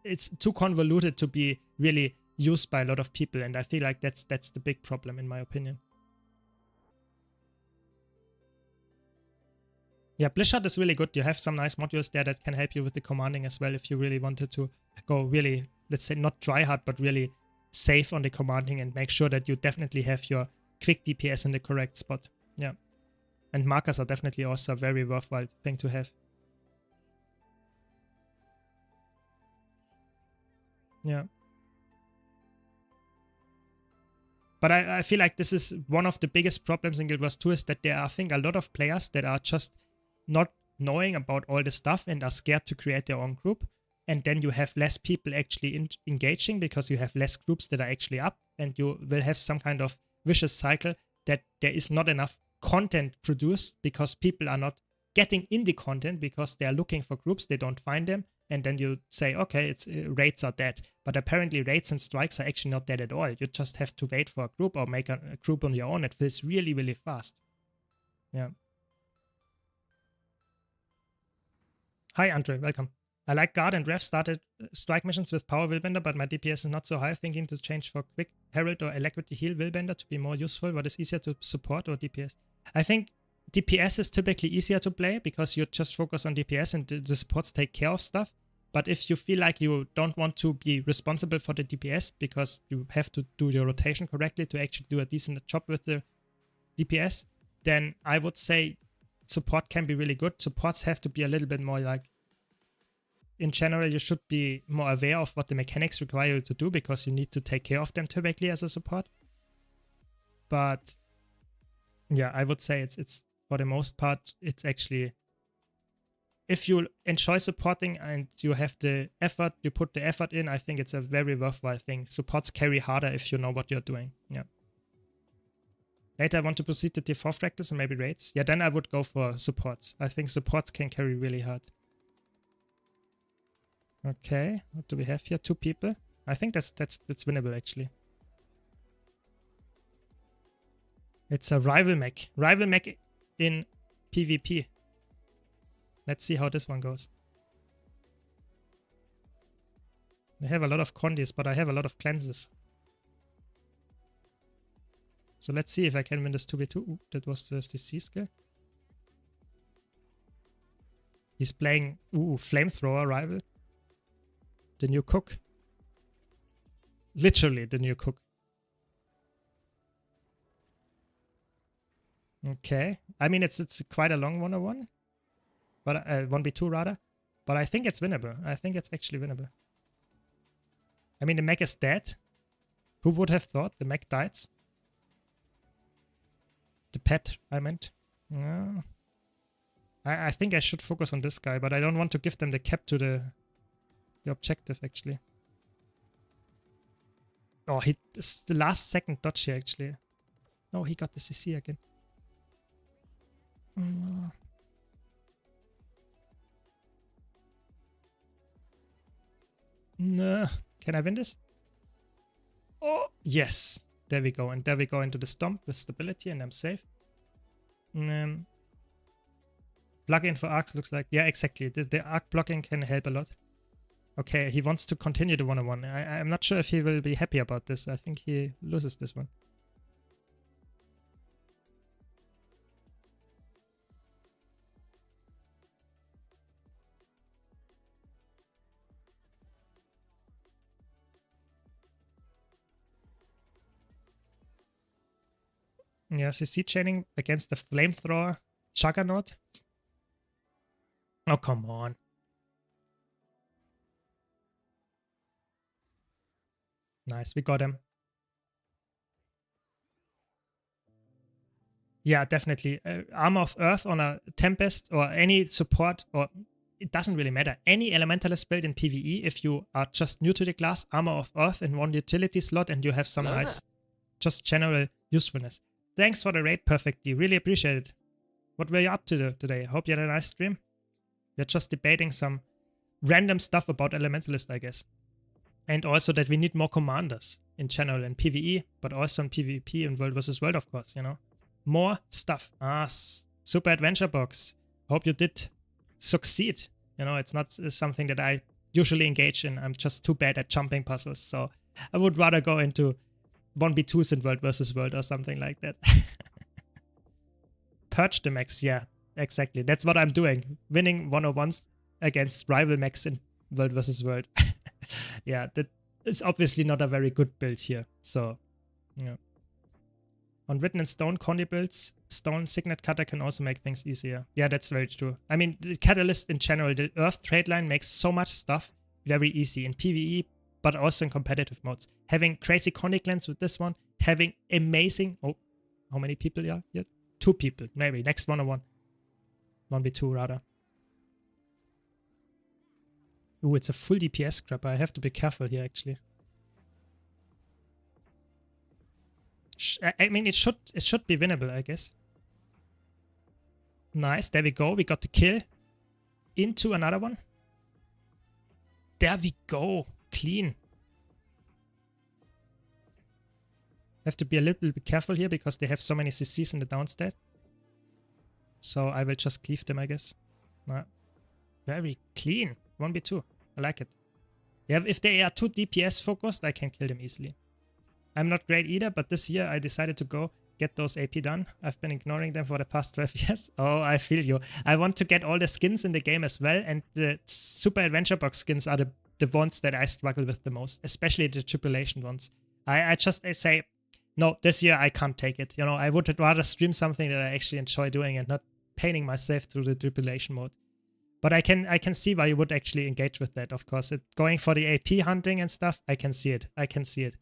it's too convoluted to be really used by a lot of people, and I feel like that's the big problem in my opinion. Yeah, Blishard is really good. You have some nice modules there that can help you with the commanding as well if you really wanted to go really, let's say, not try hard, but really safe on the commanding and make sure that you definitely have your quick DPS in the correct spot. Yeah. And markers are definitely also a very worthwhile thing to have. Yeah. But I feel like this is one of the biggest problems in Guild Wars 2 is that there are, I think, a lot of players that are just not knowing about all the stuff and are scared to create their own group. And then you have less people actually engaging because you have less groups that are actually up, and you will have some kind of vicious cycle that there is not enough content produced because people are not getting in the content because they are looking for groups, they don't find them, and then you say, okay, it's raids are dead. But apparently raids and strikes are actually not dead at all. You just have to wait for a group or make a group on your own. It feels really, really fast. Yeah. Hi, Andre, welcome. I like guard and ref started strike missions with power willbender, but my DPS is not so high, thinking to change for quick herald or alacrity heal willbender to be more useful. What is easier to support or DPS? I think DPS is typically easier to play because you just focus on DPS and the supports take care of stuff. But if you feel like you don't want to be responsible for the DPS because you have to do your rotation correctly to actually do a decent job with the DPS, then I would say support can be really good. Supports have to be a little bit more like, in general, you should be more aware of what the mechanics require you to do because you need to take care of them typically as a support. But yeah, I would say it's for the most part, it's actually, if you enjoy supporting and you have the effort, you put the effort in, I think it's a very worthwhile thing. Supports carry harder if you know what you're doing. Yeah. Later, I want to proceed to tier 4 fractals and maybe raids. Yeah, then I would go for supports. I think supports can carry really hard. Okay, what do we have here? 2 people. I think that's winnable actually. It's a rival mech. Rival mech in PvP. Let's see how this one goes. I have a lot of condis, but I have a lot of cleanses. So let's see if I can win this 2v2. Ooh, that was the CC skill. He's playing flamethrower rival. The new cook. Literally the new cook. Okay. I mean, it's quite a long 1v1. But 1v2 rather. But I think it's winnable. I think it's actually winnable. I mean, the mech is dead. Who would have thought the mech dies? The pet, I meant. I think I should focus on this guy, but I don't want to give them the cap to the objective, actually. Oh, it's the last second dodge here, actually. No, he got the CC again. No. Can I win this? Oh, yes. There we go. And there we go into the stomp with stability, and I'm safe. Plug-in for arcs looks like... Yeah, exactly. The arc blocking can help a lot. Okay, he wants to continue the 1-on-1. I'm not sure if he will be happy about this. I think he loses this one. Yeah, CC chaining against the flamethrower juggernaut. Oh, come on. Nice, we got him. Yeah, definitely. Armor of Earth on a Tempest or any support, or it doesn't really matter. Any Elementalist build in PvE, if you are just new to the class, Armor of Earth in one utility slot and you have some nice, just general usefulness. Thanks for the raid, Perfectly. Really appreciate it. What were you up to today? Hope you had a nice stream. We're just debating some random stuff about Elementalist, I guess. And also that we need more commanders in general in PvE, but also in PvP in World vs. World, of course, you know. More stuff. Super Adventure Box. Hope you did succeed. You know, it's not something that I usually engage in. I'm just too bad at jumping puzzles. So I would rather go into 1v2s in World vs. World or something like that. Purge the mechs. Yeah, exactly. That's what I'm doing. Winning 101s against rival mechs in World vs. World. Yeah, that is obviously not a very good build here. So, yeah. On Written in Stone Condi builds, Stone Signet Cutter can also make things easier. Yeah, that's very true. I mean, the Catalyst in general, the Earth trade line makes so much stuff very easy in PvE, but also in competitive modes. Having crazy Condi clans with this one, having amazing... Oh, how many people are here? 2 people, maybe. Next 1-on-1. 1v2 rather. Ooh, it's a full DPS scrapper. I have to be careful here, actually. I mean, it should be winnable, I guess. Nice, there we go. We got the kill. Into another one. There we go. Clean. Have to be a little bit careful here because they have so many CCs in the downstate. So I will just cleave them, I guess. Very clean. 1v2. I like it. Yeah, if they are too DPS focused, I can kill them easily. I'm not great either, but this year I decided to go get those AP done. I've been ignoring them for the past 12 years. Oh, I feel you. I want to get all the skins in the game as well, and the Super Adventure Box skins are the ones that I struggle with the most, especially the tribulation ones. I just say, no, this year I can't take it. You know, I would rather stream something that I actually enjoy doing and not paining myself through the tribulation mode. But I can see why you would actually engage with that, of course. Going for the AP hunting and stuff, I can see it. I can see it.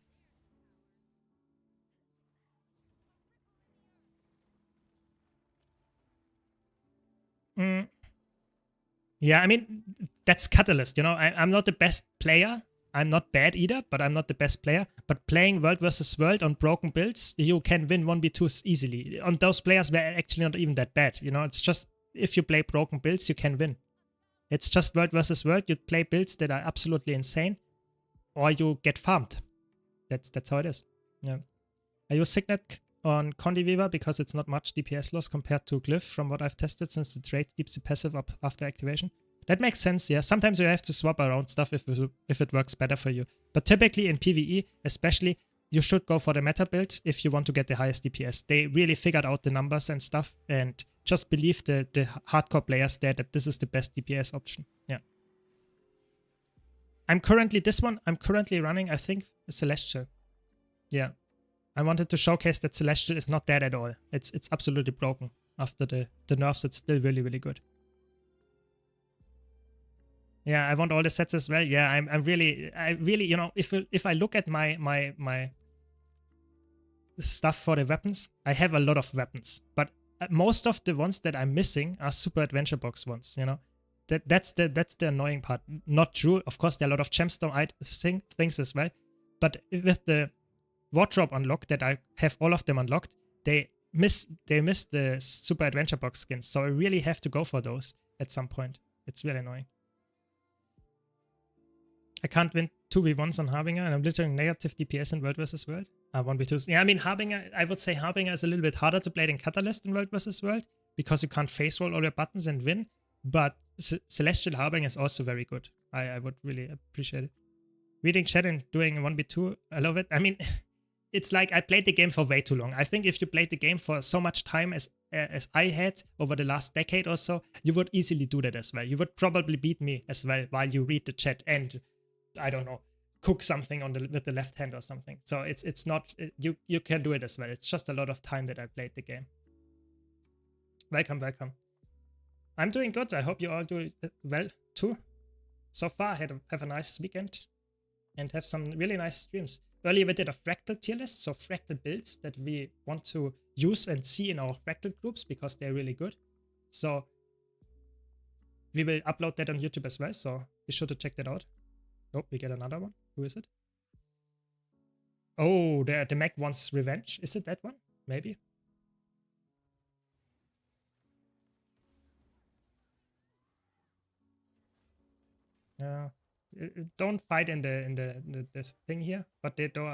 Yeah, I mean, that's Catalyst, you know. I'm not the best player. I'm not bad either, but I'm not the best player. But playing World versus World on broken builds, you can win 1v2s easily. On those players were actually not even that bad, you know. It's just, if you play broken builds, you can win. It's just World versus World. You play builds that are absolutely insane, or you get farmed. That's how it is. Yeah. I use Signet on Condiviva because it's not much DPS loss compared to Glyph from what I've tested, since the trait keeps the passive up after activation. That makes sense, yeah. Sometimes you have to swap around stuff if it works better for you. But typically in PvE, especially, you should go for the meta build if you want to get the highest DPS. They really figured out the numbers and stuff, and just believe the hardcore players there that this is the best DPS option. Yeah. I'm currently running, I think, Celestial. Yeah. I wanted to showcase that Celestial is not dead at all. It's absolutely broken. After the nerfs, it's still really, really good. Yeah, I want all the sets as well. Yeah, I really, you know, if I look at my stuff for the weapons, I have a lot of weapons, but most of the ones that I'm missing are Super Adventure Box ones, you know. That's the annoying part. Not true. Of course, there are a lot of gemstone things as well, but with the wardrobe unlock that I have all of them unlocked, they miss the Super Adventure Box skins. So I really have to go for those at some point. It's really annoying. I can't win 2v1s on Harbinger, and I'm literally negative DPS in World vs. World. 1v2s. Yeah, I mean, Harbinger, I would say Harbinger is a little bit harder to play than Catalyst in World vs. World, because you can't face roll all your buttons and win. But Celestial Harbinger is also very good. I would really appreciate it. Reading chat and doing 1v2, I love it. I mean, it's like I played the game for way too long. I think if you played the game for so much time as I had over the last decade or so, you would easily do that as well. You would probably beat me as well while you read the chat and, I don't know, cook something with the left hand or something. So it's not, you can do it as well. It's just a lot of time that I played the game. Welcome. I'm doing good. I hope you all do well too. So far, I have a nice weekend and have some really nice streams. Earlier we did a fractal tier list, so fractal builds that we want to use and see in our fractal groups because they're really good. So we will upload that on YouTube as well, so be sure to check that out. Oh, we get another one. Who is it? Oh, the Mac wants revenge. Is it that one? Maybe. Don't fight in this thing here, but they do.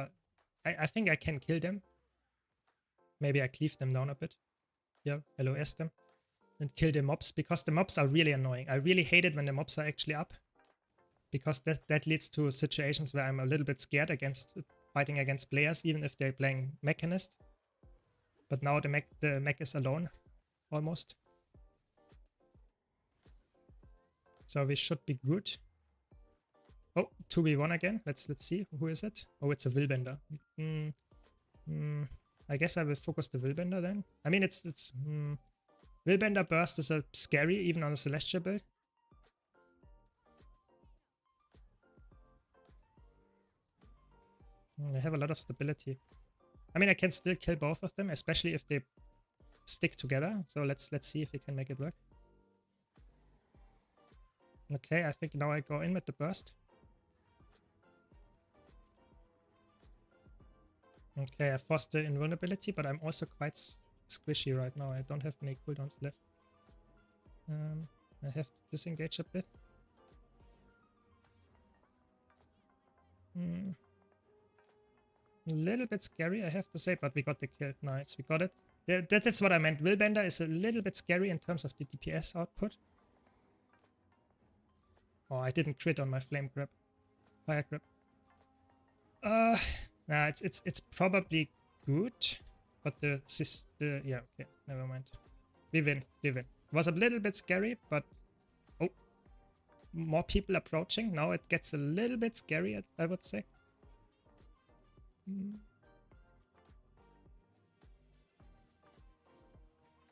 I think I can kill them. Maybe I cleave them down a bit. Yeah, LOS them and kill the mobs, because the mobs are really annoying. I really hate it when the mobs are actually up, because that leads to situations where I'm a little bit scared against fighting against players, even if they're playing Mechanist. But now the mech is alone, almost. So we should be good. Oh, 2v1 again. Let's see. Who is it? Oh, it's a Willbender. I guess I will focus the Willbender then. I mean, it's Willbender Burst is a scary even on a Celestial build. I have a lot of stability. I mean, I can still kill both of them, especially if they stick together. So let's see if we can make it work. Okay, I think now I go in with the burst. Okay, I forced the invulnerability, but I'm also quite squishy right now. I don't have any cooldowns left. I have to disengage a bit. A little bit scary, I have to say, but we got the kill. Nice, we got it. That's what I meant. Willbender is a little bit scary in terms of the DPS output. Oh, I didn't crit on my flame grip. Fire grip. Nah, it's probably good, but the yeah, okay, never mind. We win. Was a little bit scary, but oh, more people approaching. Now it gets a little bit scary, I would say.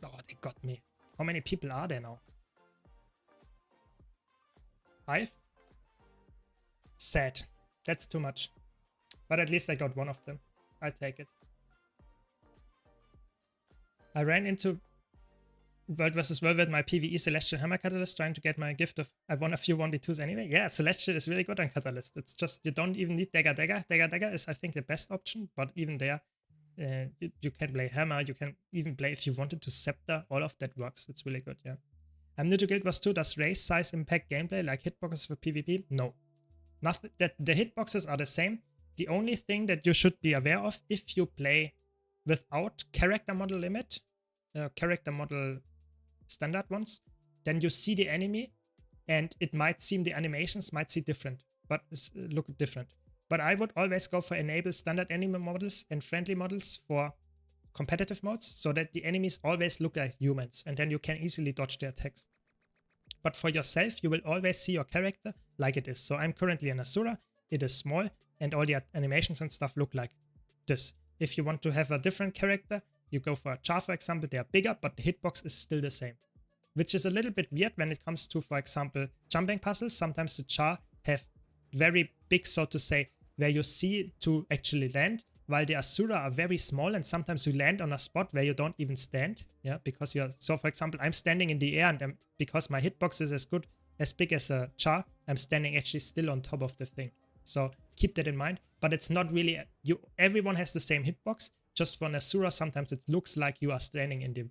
Oh, they got me. How many people are there now? 5? Sad. That's too much. But at least I got one of them. I take it. I ran into World vs. World with my PvE Celestial Hammer Catalyst trying to get my gift of... I won a few 1v2s anyway. Yeah, Celestial is really good on Catalyst. It's just, you don't even need Dagger. Dagger is, I think, the best option. But even there, you can play Hammer. You can even play, if you wanted to Scepter. All of that works. It's really good, yeah. I'm new to Guild Wars 2. Does race size impact gameplay like hitboxes for PvP? No. Nothing. That the hitboxes are the same. The only thing that you should be aware of, if you play without character model limit, character model standard ones, then you see the enemy and it might seem the animations might see different, but look different. But I would always go for enable standard enemy models and friendly models for competitive modes so that the enemies always look like humans and then you can easily dodge their attacks. But for yourself, you will always see your character like it is. So I'm currently an Asura, it is small, and all the animations and stuff look like this. If you want to have a different character, you go for a Char, for example, they are bigger, but the hitbox is still the same. Which is a little bit weird when it comes to, for example, jumping puzzles. Sometimes the Char have very big, so to say, where you see to actually land, while the Asura are very small and sometimes you land on a spot where you don't even stand. Yeah, because you're, so for example, I'm standing in the air and because my hitbox is as big as a Char, I'm standing actually still on top of the thing. So keep that in mind, but it's not really, everyone has the same hitbox. Just for an Asura, sometimes it looks like you are standing in the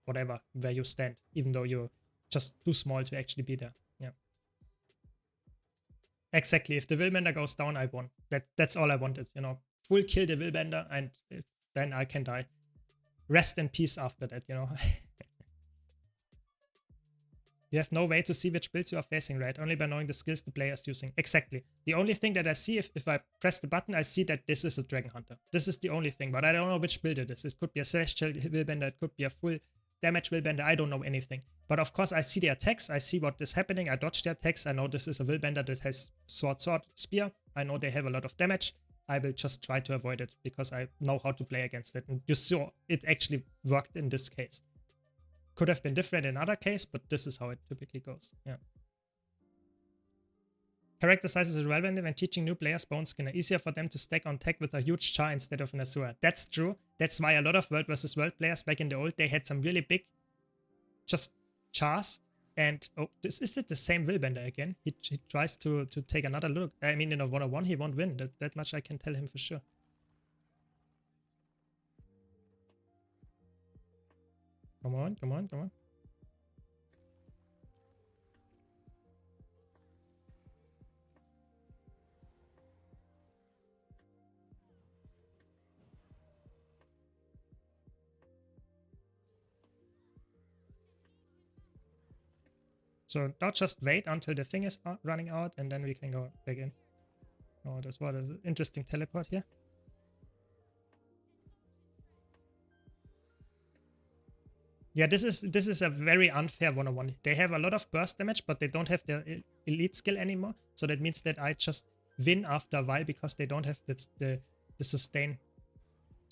whatever, where you stand, even though you're just too small to actually be there. Yeah. Exactly. If the Willbender goes down, I won. That's all I wanted, you know. Full kill the Willbender and then I can die. Rest in peace after that, you know. You have no way to see which builds you are facing, right? Only by knowing the skills the player is using. Exactly. The only thing that I see, if I press the button, I see that this is a Dragon Hunter. This is the only thing, but I don't know which build it is. It could be a Celestial Willbender, it could be a full damage Willbender, I don't know anything. But of course I see the attacks, I see what is happening, I dodge the attacks, I know this is a Willbender that has sword, spear. I know they have a lot of damage. I will just try to avoid it because I know how to play against it. And you saw it actually worked in this case. Could have been different in other case, but this is how it typically goes. Yeah. Character sizes is relevant when teaching new players Bone Skinner. Easier for them to stack on tech with a huge Char instead of an Asura. That's true. That's why a lot of World vs. World players back in the old day had some really big just Chars. And oh, is it the same Willbender again? He tries to take another look. I mean, in a 1-on-1 he won't win. That much I can tell him for sure. Come on, come on, come on. So now just wait until the thing is running out and then we can go back in. Oh, this was an interesting teleport here. Yeah, this is a very unfair 1-on-1. They have a lot of burst damage, but they don't have their elite skill anymore. So that means that I just win after a while because they don't have the sustain.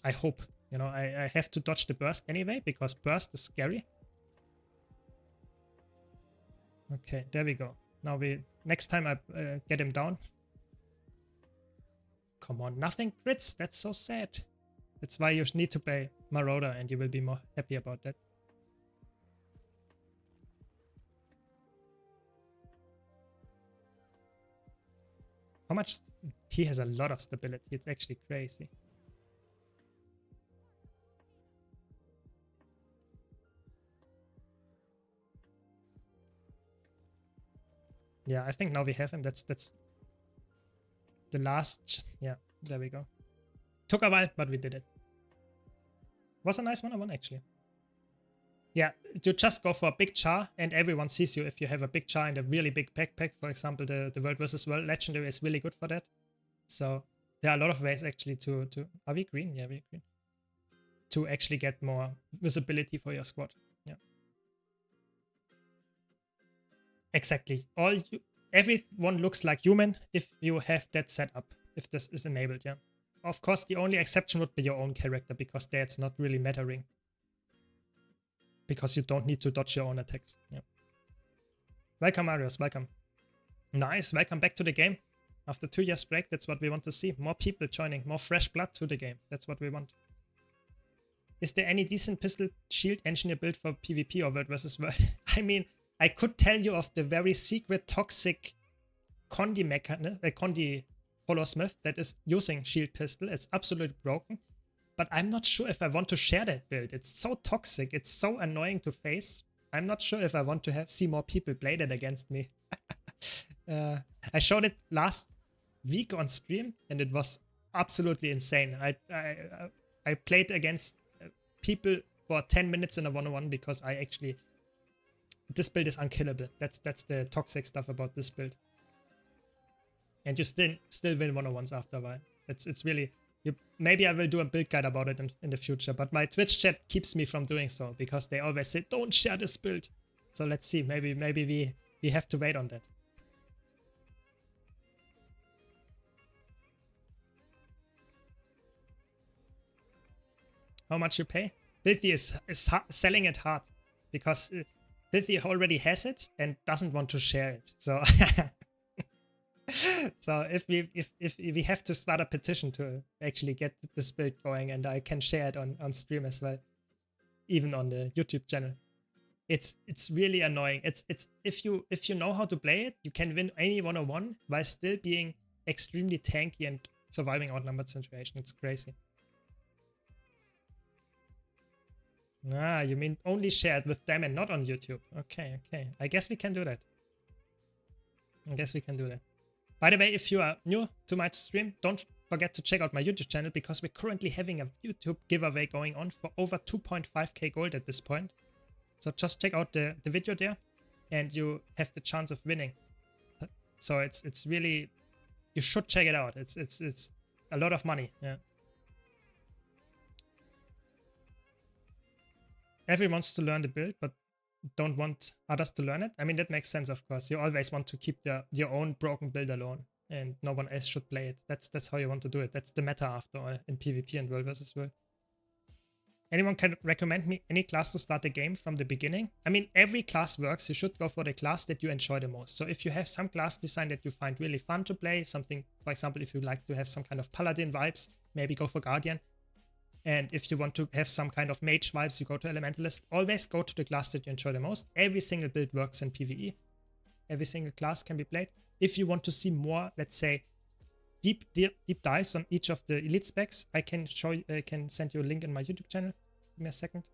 I hope. You know, I have to dodge the burst anyway because burst is scary. Okay, there we go. Now next time I get him down. Come on, nothing crits. That's so sad. That's why you need to play Marauder and you will be more happy about that. How much? He has a lot of stability. It's actually crazy. Yeah, I think now we have him. That's the last. Yeah, there we go. Took a while, but we did it. Was a nice 1-on-1 actually. Yeah, you just go for a big char and everyone sees you if you have a big char and a really big backpack. For example, the World versus World Legendary is really good for that. So there are a lot of ways actually to are we green? Yeah, we're green. To actually get more visibility for your squad. Yeah. Exactly. Everyone looks like human if you have that set up, if this is enabled, yeah. Of course, the only exception would be your own character, because that's not really mattering. Because you don't need to dodge your own attacks. Yeah. Welcome, Marius. Welcome. Nice. Welcome back to the game. After 2 years break, that's what we want to see. More people joining, more fresh blood to the game. That's what we want. Is there any decent pistol shield engineer build for PvP or World versus World? I mean, I could tell you of the very secret toxic Condi Condi Holosmith that is using shield pistol. It's absolutely broken. But I'm not sure if I want to share that build. It's so toxic. It's so annoying to face. I'm not sure if I want to see more people play that against me. I showed it last week on stream and it was absolutely insane. I played against people for 10 minutes in a 1-on-1 because this build is unkillable. That's the toxic stuff about this build. And you still win 1-on-1s after a while. It's really... maybe I will do a build guide about it in the future, but my Twitch chat keeps me from doing so because they always say, don't share this build. So let's see, maybe we have to wait on that. How much you pay? Filthy is selling it hard because Filthy already has it and doesn't want to share it. So so if we have to start a petition to actually get this build going, and I can share it on stream as well, even on the YouTube channel. It's really annoying. It's if you know how to play it, you can win any 1-on-1 while still being extremely tanky and surviving outnumbered situation. It's crazy. Ah, you mean only share it with them and not on YouTube? Okay. I guess we can do that. By the way, if you are new to my stream, don't forget to check out my YouTube channel because we're currently having a YouTube giveaway going on for over 2.5k gold at this point. So just check out the video there and you have the chance of winning. So it's really, you should check it out. It's a lot of money. Yeah. Everyone wants to learn the build, but don't want others to learn it. I mean, that makes sense, of course. You always want to keep your own broken build alone, and no one else should play it. That's how you want to do it. That's the meta after all in PvP and World versus World. Anyone can recommend me any class to start the game from the beginning? I mean, every class works. You should go for the class that you enjoy the most. So if you have some class design that you find really fun to play, something, for example, if you like to have some kind of Paladin vibes, maybe go for Guardian. And if you want to have some kind of mage vibes, you go to Elementalist. Always go to the class that you enjoy the most. Every single build works in PvE. Every single class can be played. If you want to see more, let's say, deep dives on each of the elite specs, I can send you a link in my YouTube channel. Give me a second.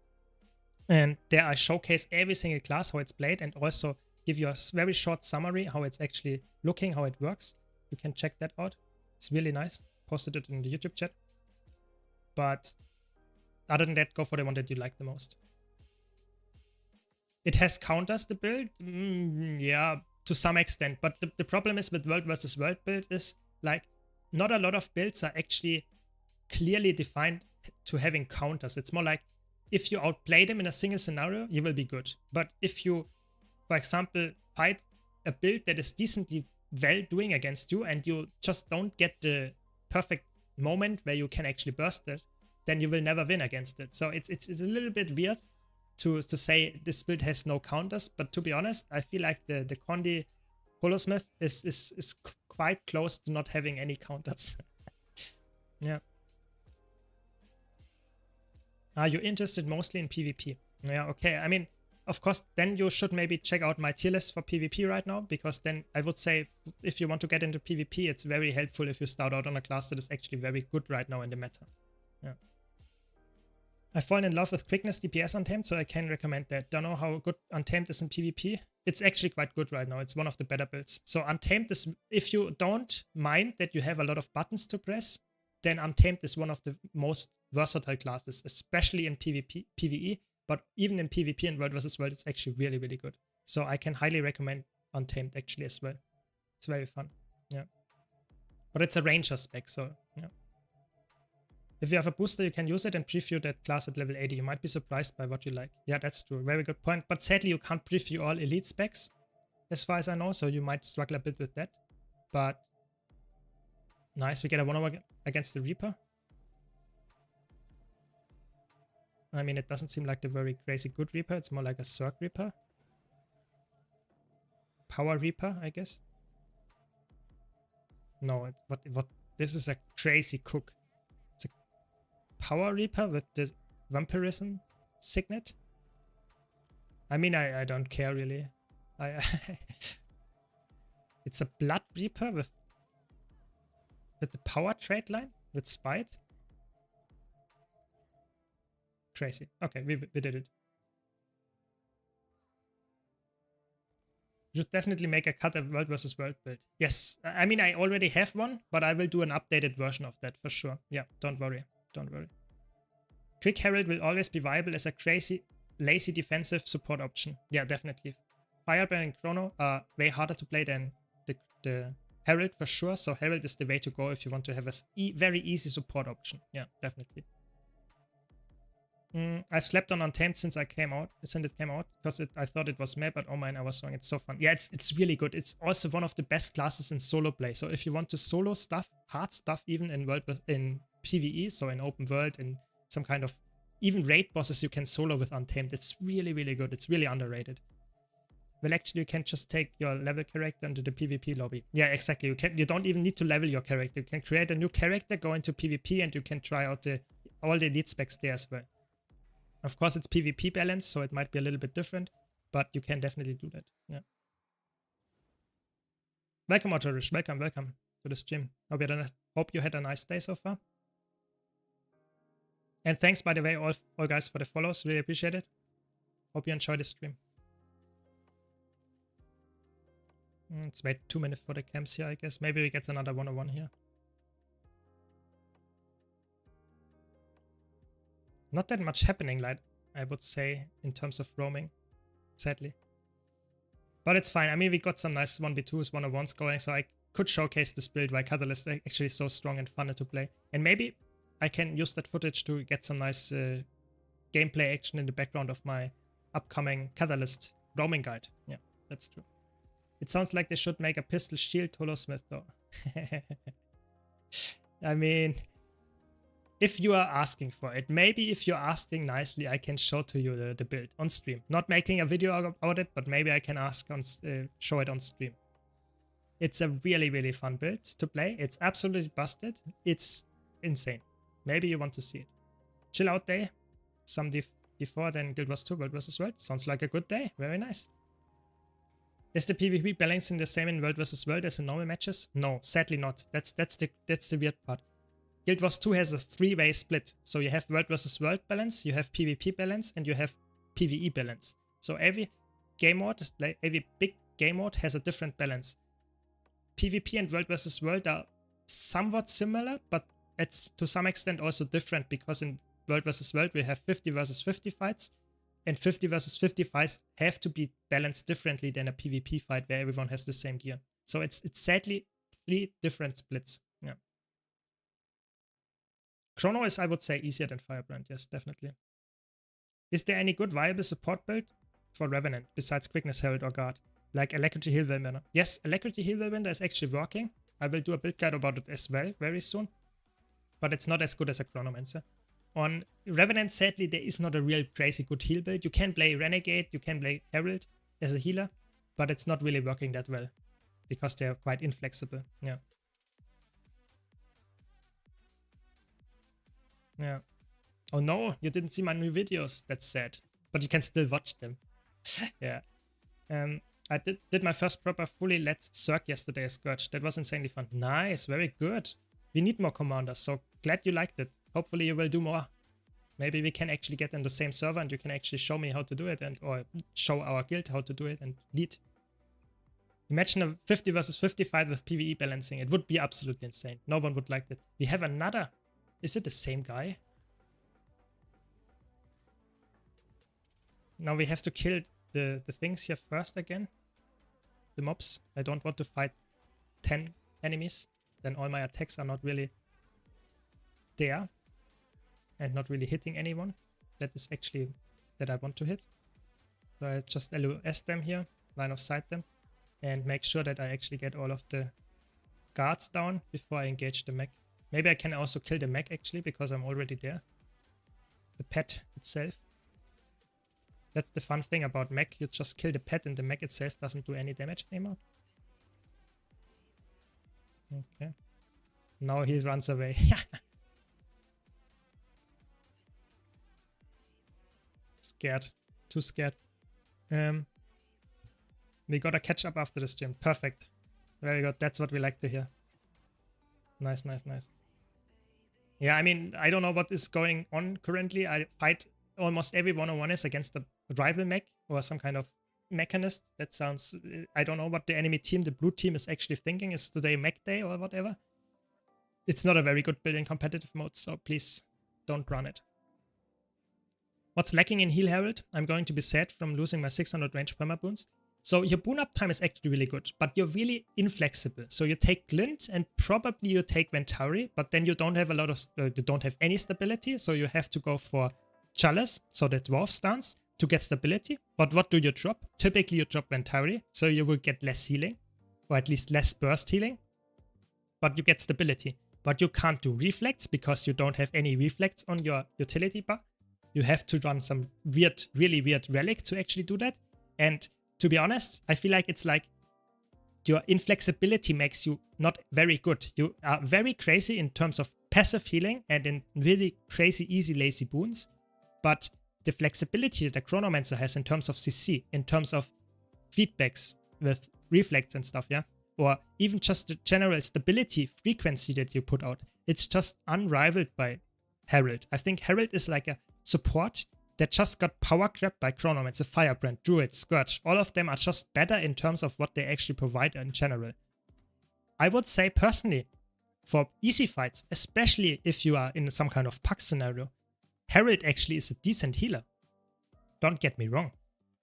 And there I showcase every single class, how it's played, and also give you a very short summary, how it's actually looking, how it works. You can check that out. It's really nice. Posted it in the YouTube chat. But other than that, go for the one that you like the most. It has counters the build? Yeah, to some extent. But the problem is with World versus World build is, like, not a lot of builds are actually clearly defined to having counters. It's more like, if you outplay them in a single scenario, you will be good. But if you, for example, fight a build that is decently well doing against you and you just don't get the perfect moment where you can actually burst it, then you will never win against it. So it's a little bit weird to say this build has no counters, but to be honest, I feel like the Condi Holosmith is quite close to not having any counters. Yeah. Are you interested mostly in PvP? Yeah, okay. I mean, of course, then you should maybe check out my tier list for PvP right now, because then I would say if you want to get into PvP, it's very helpful if you start out on a class that is actually very good right now in the meta. Yeah. I've fallen in love with Quickness DPS Untamed, so I can recommend that. Don't know how good Untamed is in PvP. It's actually quite good right now. It's one of the better builds. So Untamed is, if you don't mind that you have a lot of buttons to press, then Untamed is one of the most versatile classes, especially in PvE, but even in PvP and World vs. World, it's actually really, really good. So I can highly recommend Untamed actually as well. It's very fun. Yeah. But it's a ranger spec, so yeah. If you have a booster, you can use it and preview that class at level 80. You might be surprised by what you like. Yeah, that's true. Very good point. But sadly, you can't preview all elite specs, as far as I know, so you might struggle a bit with that. But nice, we get a 1-over against the Reaper. I mean, it doesn't seem like the very crazy good Reaper. It's more like a Zerg Reaper. Power Reaper, I guess. No, what? This is a crazy cook. It's a Power Reaper with the Vampirism signet. I mean, I don't care really. It's a Blood Reaper with the power trait line with Spite. Crazy. Okay, we did it. You should definitely make a cut of World vs. World build. Yes, I mean, I already have one, but I will do an updated version of that for sure. Yeah, don't worry. Don't worry. Quick Herald will always be viable as a crazy, lazy defensive support option. Yeah, definitely. Firebrand and Chrono are way harder to play than the Herald for sure. So Herald is the way to go if you want to have a very easy support option. Yeah, definitely. I've slept on Untamed since it came out, because I thought it was meh, but oh man, I was wrong. It's so fun. Yeah, it's really good. It's also one of the best classes in solo play. So if you want to solo stuff, hard stuff, even in PvE, so in open world, in some kind of even raid bosses, you can solo with Untamed. It's really, really good. It's really underrated. Well, actually, you can just take your level character into the PvP lobby. Yeah, exactly. You don't even need to level your character. You can create a new character, go into PvP, and you can try out all the elite specs there as well. Of course, it's PvP balance, so it might be a little bit different, but you can definitely do that. Yeah. Welcome, Autorish. Welcome to the stream. Hope you had a nice day so far. And thanks, by the way, all guys for the follows. Really appreciate it. Hope you enjoyed the stream. Let's wait 2 minutes for the camps here, I guess. Maybe we get another 1-on-1 here. Not that much happening, like I would say, in terms of roaming, sadly. But it's fine. I mean, we got some nice 1v2s, 1-on-1s going, so I could showcase this build why Catalyst is actually so strong and fun to play. And maybe I can use that footage to get some nice gameplay action in the background of my upcoming Catalyst roaming guide. Yeah, that's true. It sounds like they should make a pistol shield Holosmith though. I mean, if you are asking for it, maybe if you're asking nicely, I can show to you the build on stream. Not making a video about it, but maybe I can show it on stream. It's a really, really fun build to play. It's absolutely busted. It's insane. Maybe you want to see it. Chill out day. Some D4, then Guild Wars 2, World vs. World. Sounds like a good day. Very nice. Is the PvP balancing the same in World vs. World as in normal matches? No, sadly not. That's the weird part. Guild Wars 2 has a 3-way split. So you have World vs. World balance, you have PvP balance, and you have PvE balance. So every game mode, like every big game mode, has a different balance. PvP and World vs. World are somewhat similar, but it's to some extent also different, because in World vs. World we have 50 versus 50 fights, and 50 versus 50 fights have to be balanced differently than a PvP fight where everyone has the same gear. So it's sadly 3 different splits. Yeah. Chrono is, I would say, easier than Firebrand. Yes, definitely. Is there any good viable support build for Revenant besides Quickness Herald or Guard? Like Alacrity Heal Wellwinder. Yes, Alacrity Heal Wellwinder is actually working. I will do a build guide about it as well very soon. But it's not as good as a Chronomancer. On Revenant, sadly, there is not a real crazy good heal build. You can play Renegade, you can play Herald as a healer, but it's not really working that well because they're quite inflexible. Yeah. Yeah. Oh no, you didn't see my new videos. That's sad. But you can still watch them. Yeah. I did my first proper fully let Zerg yesterday as Scourge. That was insanely fun. Nice, very good. We need more commanders, so glad you liked it. Hopefully you will do more. Maybe we can actually get in the same server and you can actually show me how to do it, or show our guild how to do it and lead. Imagine a 50 versus 50 fight with PvE balancing. It would be absolutely insane. No one would like that. We have another. Is it the same guy? Now we have to kill the things here first again. The mobs. I don't want to fight 10 enemies. Then all my attacks are not really there. And not really hitting anyone. That is actually that I want to hit. So I just LOS them here. Line of sight them. And make sure that I actually get all of the guards down before I engage the mech. Maybe I can also kill the mech actually because I'm already there. The pet itself. That's the fun thing about mech. You just kill the pet and the mech itself doesn't do any damage anymore. Okay. Now he runs away. Scared. Too scared. We gotta catch up after the stream. Perfect. Very good. That's what we like to hear. Nice, nice, nice. Yeah, I mean, I don't know what is going on currently. I fight almost every one-on-one is against a rival mech or some kind of mechanist. That sounds... I don't know what the enemy team, the blue team, is actually thinking. Is today mech day or whatever? It's not a very good build in competitive mode, so please don't run it. What's lacking in Heal Herald? I'm going to be sad from losing my 600 range permaboons. So your boon uptime is actually really good, but you're really inflexible. So you take Glint and probably you take Ventari, but then you don't have a lot of, you don't have any stability. So you have to go for Chalice, so the dwarf stance, to get stability. But what do you drop? Typically you drop Ventari, so you will get less healing, or at least less burst healing, but you get stability. But you can't do reflex because you don't have any reflex on your utility bar. You have to run some weird, really weird relic to actually do that. And to be honest, I feel like it's like your inflexibility makes you not very good. You are very crazy in terms of passive healing and in really crazy, easy, lazy boons. But the flexibility that the Chronomancer has in terms of CC, in terms of feedbacks with reflex and stuff, yeah? Or even just the general stability frequency that you put out, it's just unrivaled by Herald. I think Herald is like a support that just got power grabbed by Chronomancer, Firebrand, Druid, Scourge. All of them are just better in terms of what they actually provide in general. I would say personally, for easy fights, especially if you are in some kind of pack scenario, Herald actually is a decent healer. Don't get me wrong.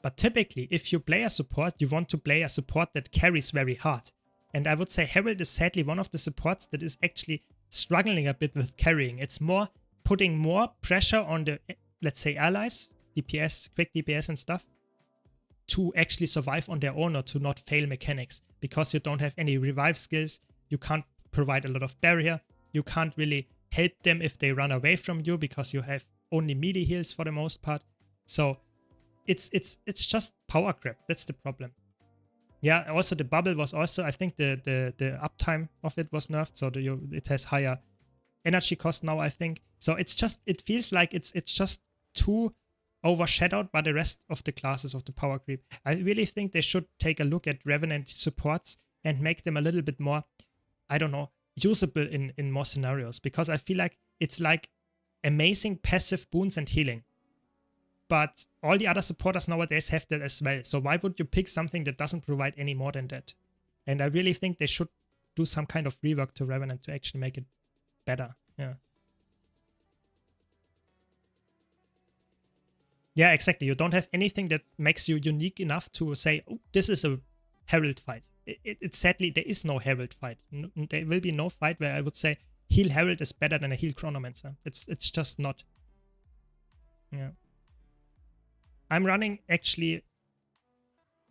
But typically, if you play a support, you want to play a support that carries very hard. And I would say Herald is sadly one of the supports that is actually struggling a bit with carrying. It's more putting more pressure on the, let's say, allies, DPS, quick DPS and stuff, to actually survive on their own or to not fail mechanics. Because you don't have any revive skills, you can't provide a lot of barrier, you can't really help them if they run away from you because you have only melee heals for the most part. So it's just power grab. That's the problem. Yeah, also the bubble was also, I think the uptime of it was nerfed, so it has higher energy cost now, I think. So it's just, it feels like it's just too overshadowed by the rest of the classes of the power creep. I really think they should take a look at Revenant supports and make them a little bit more, I don't know, usable in more scenarios, because I feel like it's like amazing passive boons and healing. But all the other supporters nowadays have that as well. So why would you pick something that doesn't provide any more than that? And I really think they should do some kind of rework to Revenant to actually make it better. Yeah. Yeah, exactly. You don't have anything that makes you unique enough to say, oh, this is a Herald fight. It's sadly, there is no Herald fight. There will be no fight where I would say heal Herald is better than a heal Chronomancer. It's just not. Yeah. I'm running actually,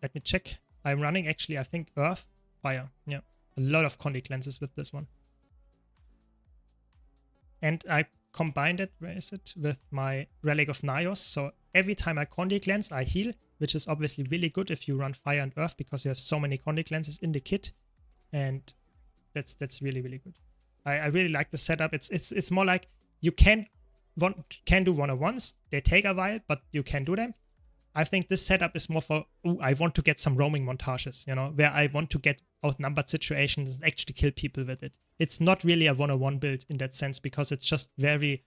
let me check. I'm running actually, I think, Earth, Fire. Yeah, a lot of Condi cleanses with this one. And I combined it, where is it, with my Relic of Nyos. So every time I Condi cleanse, I heal, which is obviously really good if you run Fire and Earth because you have so many Condi cleanses in the kit. And that's really, really good. I really like the setup. It's more like you can do one-on-ones. They take a while, but you can do them. I think this setup is more for, ooh, I want to get some roaming montages, you know, where I want to get outnumbered situations and actually kill people with it. It's not really a one-on-one build in that sense because it's just very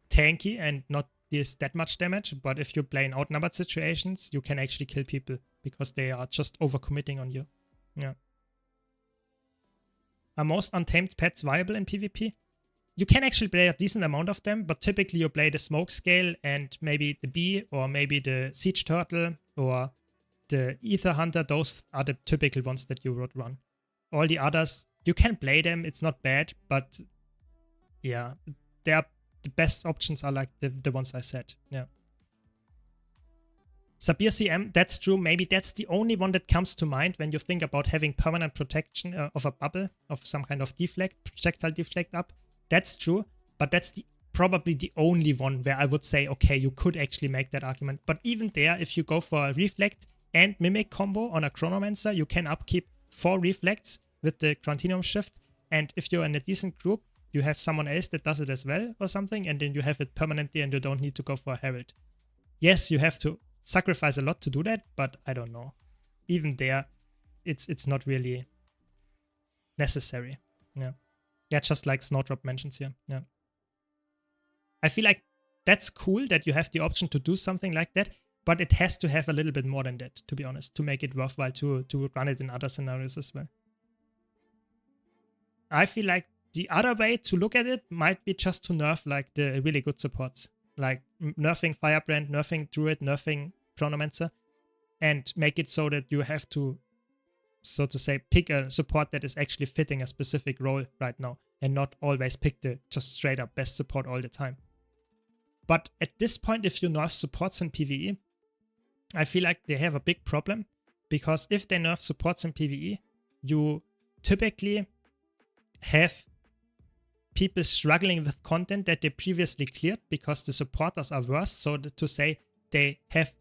tanky and not deals that much damage. But if you play in outnumbered situations, you can actually kill people because they are just overcommitting on you. Yeah. Are most untamed pets viable in PvP? you can actually play a decent amount of them, but typically you play the smoke scale and maybe the bee or maybe the siege turtle or the ether hunter. Those are the typical ones that you would run. All the others, you can play them, it's not bad, but yeah, the best options are like the ones I said. Yeah. Sabir CM, that's true. Maybe that's the only one that comes to mind when you think about having permanent protection of a bubble, of some kind of projectile deflect up. That's true, but that's probably the only one where I would say, okay, you could actually make that argument. But even there, if you go for a reflect and mimic combo on a chronomancer, you can upkeep 4 reflects with the continuum shift. And if you're in a decent group, you have someone else that does it as well or something, and then you have it permanently and you don't need to go for a herald. Yes, you have to sacrifice a lot to do that, but I don't know. Even there, it's not really necessary. Yeah. Yeah, just like Snowdrop mentions here. Yeah. I feel like that's cool that you have the option to do something like that, but it has to have a little bit more than that, to be honest, to make it worthwhile to run it in other scenarios as well. I feel like the other way to look at it might be just to nerf like the really good supports, like nerfing Firebrand, nerfing Druid, nerfing Chronomancer, and make it so that you have to, so to say, pick a support that is actually fitting a specific role right now, and not always pick the just straight up best support all the time. But at this point, if you nerf supports in PvE, I feel like they have a big problem, because if they nerf supports in PvE, you typically have people struggling with content that they previously cleared because the supporters are worse, so to say, they have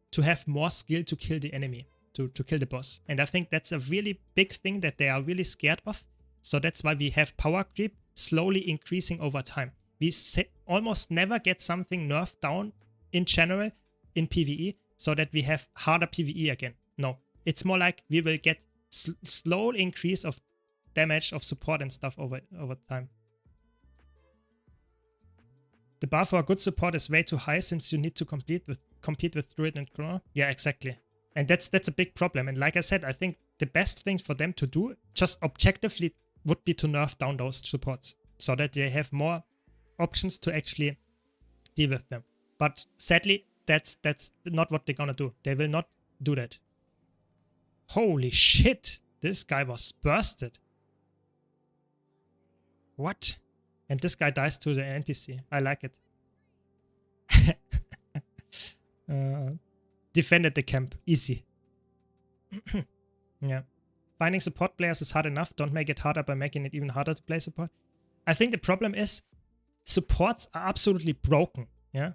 to have more skill to kill the enemy, to kill the boss. And I think that's a really big thing that they are really scared of. So that's why we have power creep slowly increasing over time. We almost never get something nerfed down in general in PvE so that we have harder PvE again. No, it's more like we will get slow increase of damage of support and stuff over time. The bar for a good support is way too high since you need to compete with Druid and Chrono. Yeah, exactly. And that's a big problem. And like I said, I think the best thing for them to do, just objectively, would be to nerf down those supports so that they have more options to actually deal with them. But sadly, that's not what they're gonna do. They will not do that. Holy shit! This guy was bursted. What? And this guy dies to the NPC. I like it. Defended the camp. Easy. Yeah. Finding support players is hard enough. Don't make it harder by making it even harder to play support. I think the problem is supports are absolutely broken. Yeah.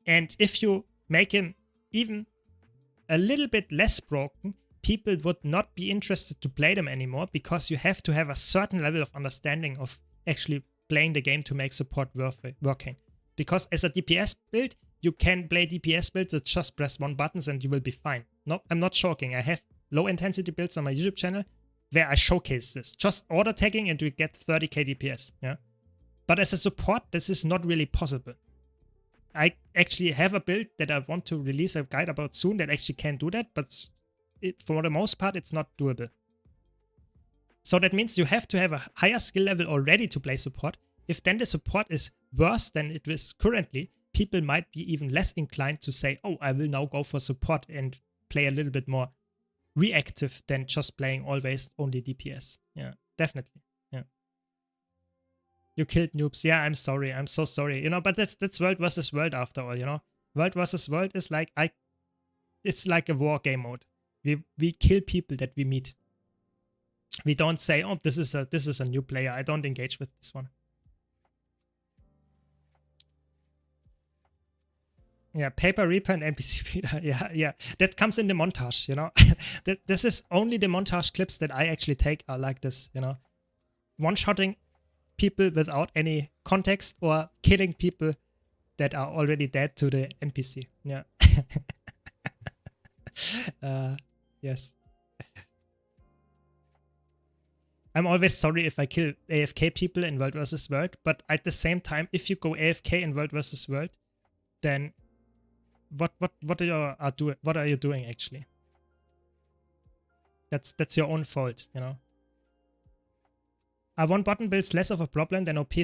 And if you make him even a little bit less broken, people would not be interested to play them anymore, because you have to have a certain level of understanding of actually playing the game to make support working. Because as a DPS build, you can play DPS builds that just press 1 button and you will be fine. No, I'm not joking. I have low intensity builds on my YouTube channel where I showcase this. Just auto tagging and you get 30k DPS. Yeah. But as a support, this is not really possible. I actually have a build that I want to release a guide about soon that actually can do that, but for the most part, it's not doable. So that means you have to have a higher skill level already to play support. If then the support is worse than it is currently, people might be even less inclined to say, oh, I will now go for support and play a little bit more reactive than just playing always only DPS. Yeah, definitely. Yeah. You killed noobs. Yeah, I'm sorry. I'm so sorry. You know, but that's world versus world after all, you know. World versus world is like, it's like a war game mode. We kill people that we meet. We don't say, oh, this is a new player. I don't engage with this one. Yeah, Paper Reaper and NPC Peter. Yeah. That comes in the montage, you know. This is only the montage clips that I actually take are like this, you know. One-shotting people without any context or killing people that are already dead to the NPC. Yeah. Yes. I'm always sorry if I kill AFK people in World vs. World, but at the same time, if you go AFK in World vs. World, then what are you doing actually? That's your own fault, you know. Are one button builds less of a problem than OP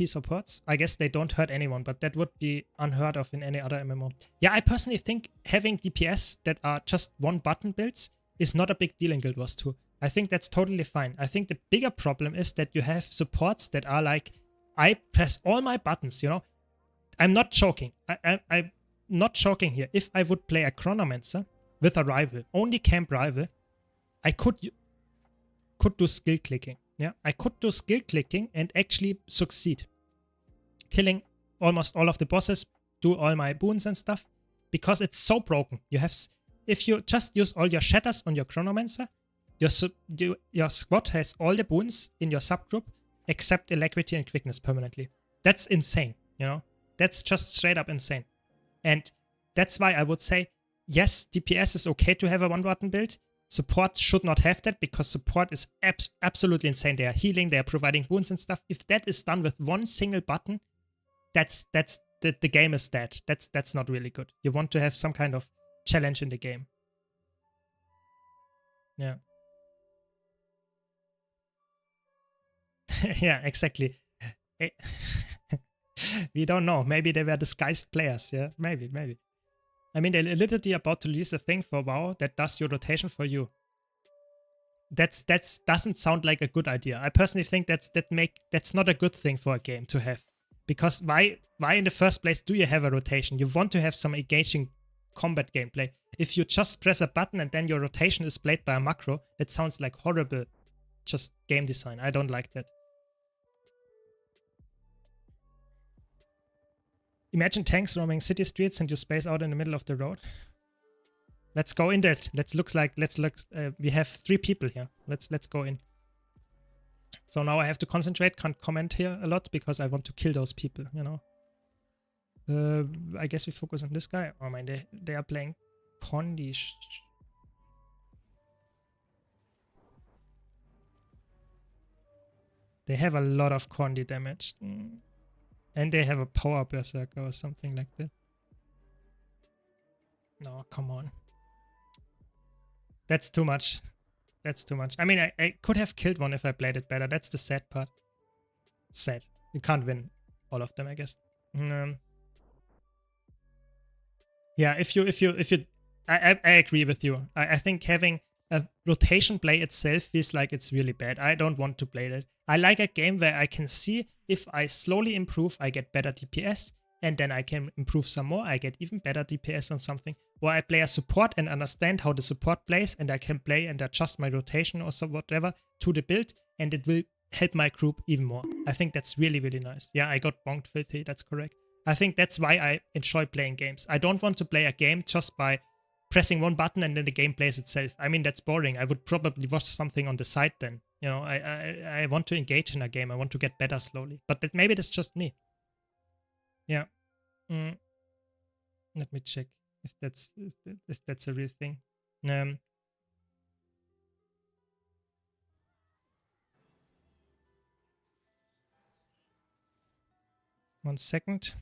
supports? I guess they don't hurt anyone, but that would be unheard of in any other MMO. Yeah, I personally think having DPS that are just one button builds is not a big deal in Guild Wars 2. I think that's totally fine. I think the bigger problem is that you have supports that are like, I press all my buttons, you know? I'm not joking. I'm not joking here. If I would play a Chronomancer with a rival, only camp rival, I could do skill clicking. Yeah, I could do skill clicking and actually succeed. Killing almost all of the bosses, do all my boons and stuff, because it's so broken. You have, if you just use all your shatters on your Chronomancer, your squad has all the boons in your subgroup except alacrity and quickness permanently. That's insane, you know? That's just straight up insane. And that's why I would say, yes, DPS is okay to have a one button build. Support should not have that because support is absolutely insane. They are healing, they are providing boons and stuff. If that is done with one single button, the game is dead. That's not really good. You want to have some kind of challenge in the game. Yeah. Yeah, exactly. We don't know. Maybe they were disguised players. Yeah, maybe. I mean, they're literally about to release a thing for WoW that does your rotation for you. That doesn't sound like a good idea. I personally think that's not a good thing for a game to have. Because why in the first place do you have a rotation? You want to have some engaging combat gameplay. If you just press a button and then your rotation is played by a macro, that sounds like horrible just game design. I don't like that. Imagine tanks roaming city streets and you space out in the middle of the road. Let's go in that. We have 3 people here. Let's go in. So now I have to concentrate, can't comment here a lot because I want to kill those people, you know. I guess we focus on this guy. Oh man, they are playing Condi. They have a lot of Condi damage. And they have a power berserker or something like that. No, come on. That's too much. That's too much. I mean, I could have killed one if I played it better. That's the sad part. Sad. You can't win all of them, I guess. Yeah, I agree with you. I think having a rotation play itself feels like it's really bad. I don't want to play that. I like a game where I can see if I slowly improve, I get better DPS, and then I can improve some more, I get even better DPS on something. Or I play a support and understand how the support plays, and I can play and adjust my rotation or so whatever to the build, and it will help my group even more. I think that's really, really nice. Yeah, I got bonked filthy, that's correct. I think that's why I enjoy playing games. I don't want to play a game just by pressing one button and then the game plays itself. I mean, that's boring. I would probably watch something on the side then. You know, I want to engage in a game. I want to get better slowly. But maybe that's just me. Yeah. Let me check if that's a real thing. 1 second.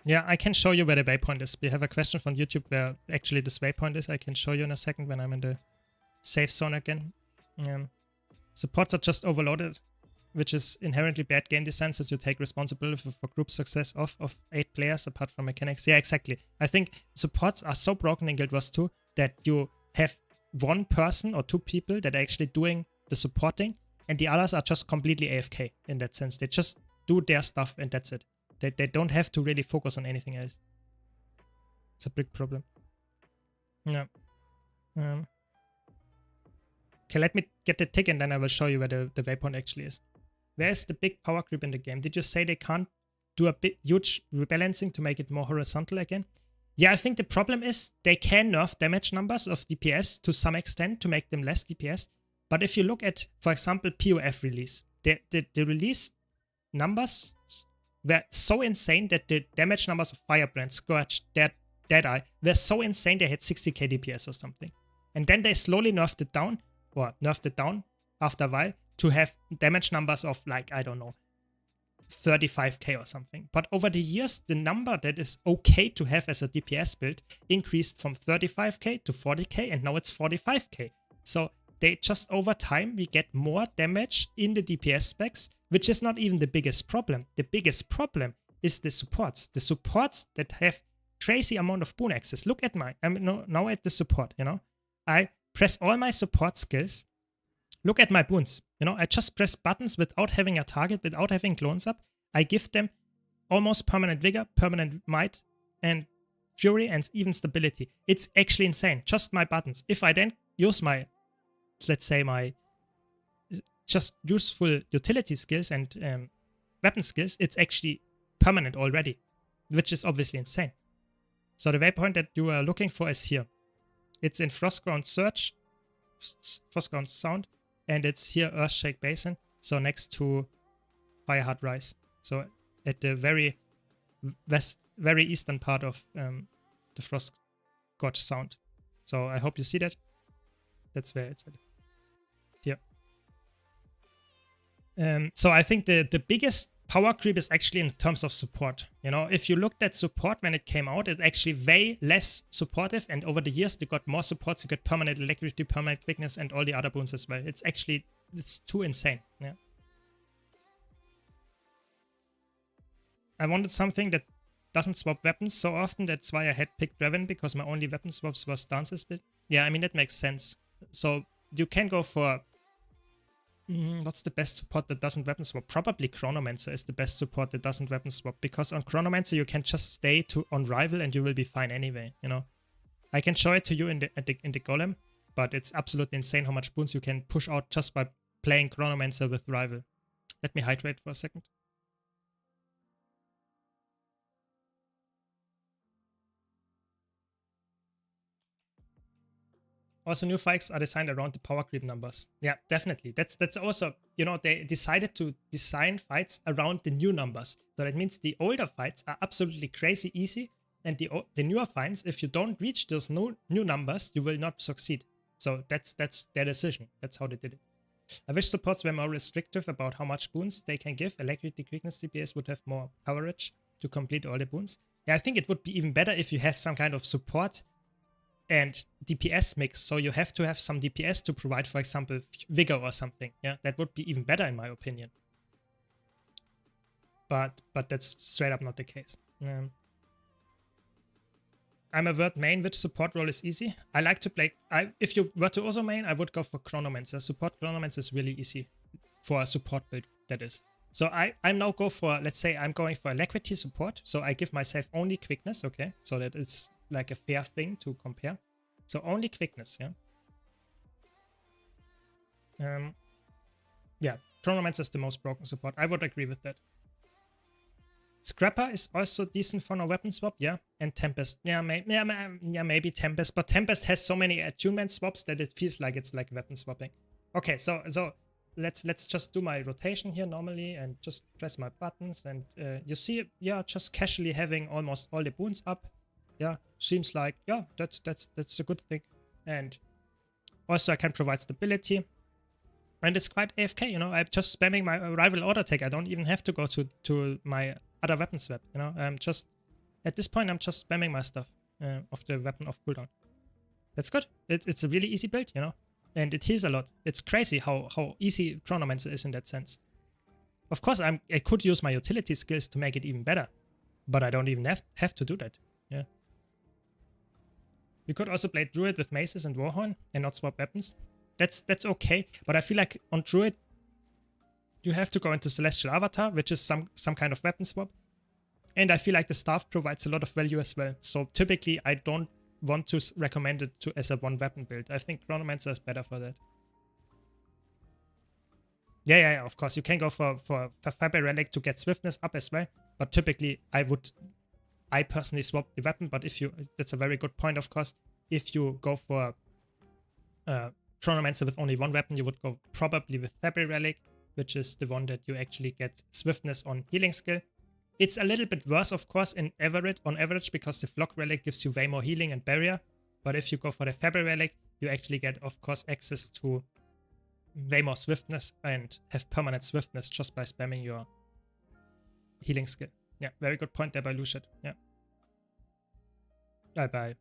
Yeah, I can show you where the waypoint is. We have a question from YouTube where actually this waypoint is. I can show you in a second when I'm in the safe zone again. Supports are just overloaded, which is inherently bad game design since you take responsibility for group success of 8 players apart from mechanics. Yeah, exactly. I think supports are so broken in Guild Wars 2 that you have 1 person or 2 people that are actually doing the supporting and the others are just completely AFK in that sense. They just do their stuff and that's it. They don't have to really focus on anything else. It's a big problem. Yeah. Okay, let me get the tick and then I will show you where the waypoint actually is. Where is the big power creep in the game? Did you say they can't do a big, huge rebalancing to make it more horizontal again? Yeah, I think the problem is they can nerf damage numbers of DPS to some extent to make them less DPS. But if you look at, for example, POF release, the release numbers were so insane that the damage numbers of Firebrand, Scourge, Deadeye were so insane they had 60k DPS or something. And then they slowly nerfed it down after a while to have damage numbers of like, I don't know, 35k or something. But over the years, the number that is okay to have as a DPS build increased from 35k to 40k, and now it's 45k. So they just over time, we get more damage in the DPS specs, which is not even the biggest problem. The biggest problem is the supports. The supports that have crazy amount of boon access. Look at I'm now at the support, you know. I press all my support skills. Look at my boons. You know, I just press buttons without having a target, without having clones up. I give them almost permanent vigor, permanent might, and fury, and even stability. It's actually insane. Just my buttons. If I then use my, let's say, my just useful utility skills and weapon skills, it's actually permanent already, which is obviously insane. So the waypoint that you are looking for is here. It's in Frostground Surge, Frostground Sound, and it's here Earthshake Basin, so next to Fireheart Rise. So at the very eastern part of the Frost Gorge Sound. So I hope you see that. That's where it's at. Here. So I think the biggest power creep is actually in terms of support. You know, if you looked at support when it came out, it's actually way less supportive, and over the years they got more supports. You got permanent electricity, permanent quickness, and all the other boons as well. It's too insane. Yeah. I wanted something that doesn't swap weapons so often. That's why I had picked Revan, because my only weapon swaps was stances build. Yeah, I mean, that makes sense. So you can go for what's the best support that doesn't weapon swap? Probably Chronomancer is the best support that doesn't weapon swap, because on Chronomancer you can just stay on rival and you will be fine anyway. You know, I can show it to you in the Golem, but it's absolutely insane how much boons you can push out just by playing Chronomancer with rival. Let me hydrate for a second. Also, new fights are designed around the power creep numbers. Yeah, definitely. That's also, you know, they decided to design fights around the new numbers. So that means the older fights are absolutely crazy easy, and the newer fights, if you don't reach those new numbers, you will not succeed. So that's their decision. That's how they did it. I wish supports were more restrictive about how much boons they can give. Electricity, quickness, DPS would have more coverage to complete all the boons. Yeah, I think it would be even better if you have some kind of support and DPS mix, so you have to have some DPS to provide, for example, vigor or something. Yeah, that would be even better in my opinion. But that's straight up not the case. I'm a word main. Which support role is easy? I like to play. If you were to also main, I would go for Chronomancer. Support Chronomancer is really easy for a support build. That is. So I'm now go for, let's say I'm going for alacrity support. So I give myself only quickness. Okay, so that is like a fair thing to compare. So only quickness, yeah. Yeah, Chronomancer is the most broken support. I would agree with that. Scrapper is also decent for no weapon swap, yeah. And Tempest, yeah, maybe Tempest, but Tempest has so many attunement swaps that it feels like it's like weapon swapping. Okay, so let's just do my rotation here normally and just press my buttons, and you see, yeah, just casually having almost all the boons up. Yeah, seems like, yeah, that's a good thing. And also I can provide stability. And it's quite AFK, you know, I'm just spamming my rival auto attack. I don't even have to go to my other weapon swap, you know. I'm just, at this point, I'm just spamming my stuff of the weapon off cooldown. That's good. It's a really easy build, you know. And it heals a lot. It's crazy how easy Chronomancer is in that sense. Of course, I could use my utility skills to make it even better. But I don't even have to do that. Yeah. You could also play Druid with Maces and Warhorn and not swap weapons. That's okay, but I feel like on Druid, you have to go into Celestial Avatar, which is some kind of weapon swap. And I feel like the staff provides a lot of value as well. So typically, I don't want to recommend it as a one weapon build. I think Chronomancer is better for that. Yeah, of course. You can go for Faber Relic to get swiftness up as well. But typically, I personally swap the weapon, but that's a very good point, of course. If you go for Chronomancer with only one weapon, you would go probably with Faber Relic, which is the one that you actually get swiftness on healing skill. It's a little bit worse, of course, on average, because the Flock Relic gives you way more healing and barrier. But if you go for the Faber Relic, you actually get, of course, access to way more swiftness and have permanent swiftness just by spamming your healing skill. Yeah, very good point there by Luciad. Yeah. Bye.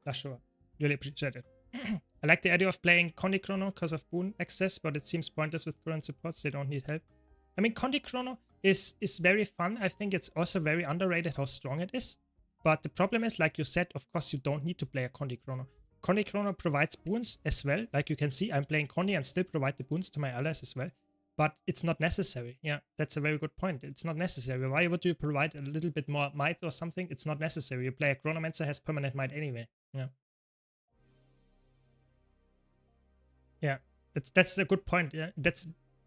Lashua. Really appreciate it. I like the idea of playing Condi Chrono because of boon access, but it seems pointless with current supports. They don't need help. I mean, Condi Chrono is very fun. I think it's also very underrated how strong it is. But the problem is, like you said, of course, you don't need to play a Condi Chrono. Condi Chrono provides boons as well. Like you can see, I'm playing Condi and still provide the boons to my allies as well. But it's not necessary. Yeah, that's a very good point. It's not necessary. Why would you provide a little bit more might or something? It's not necessary. You play a Chronomancer, has permanent might anyway. Yeah. Yeah, that's a good point. Yeah,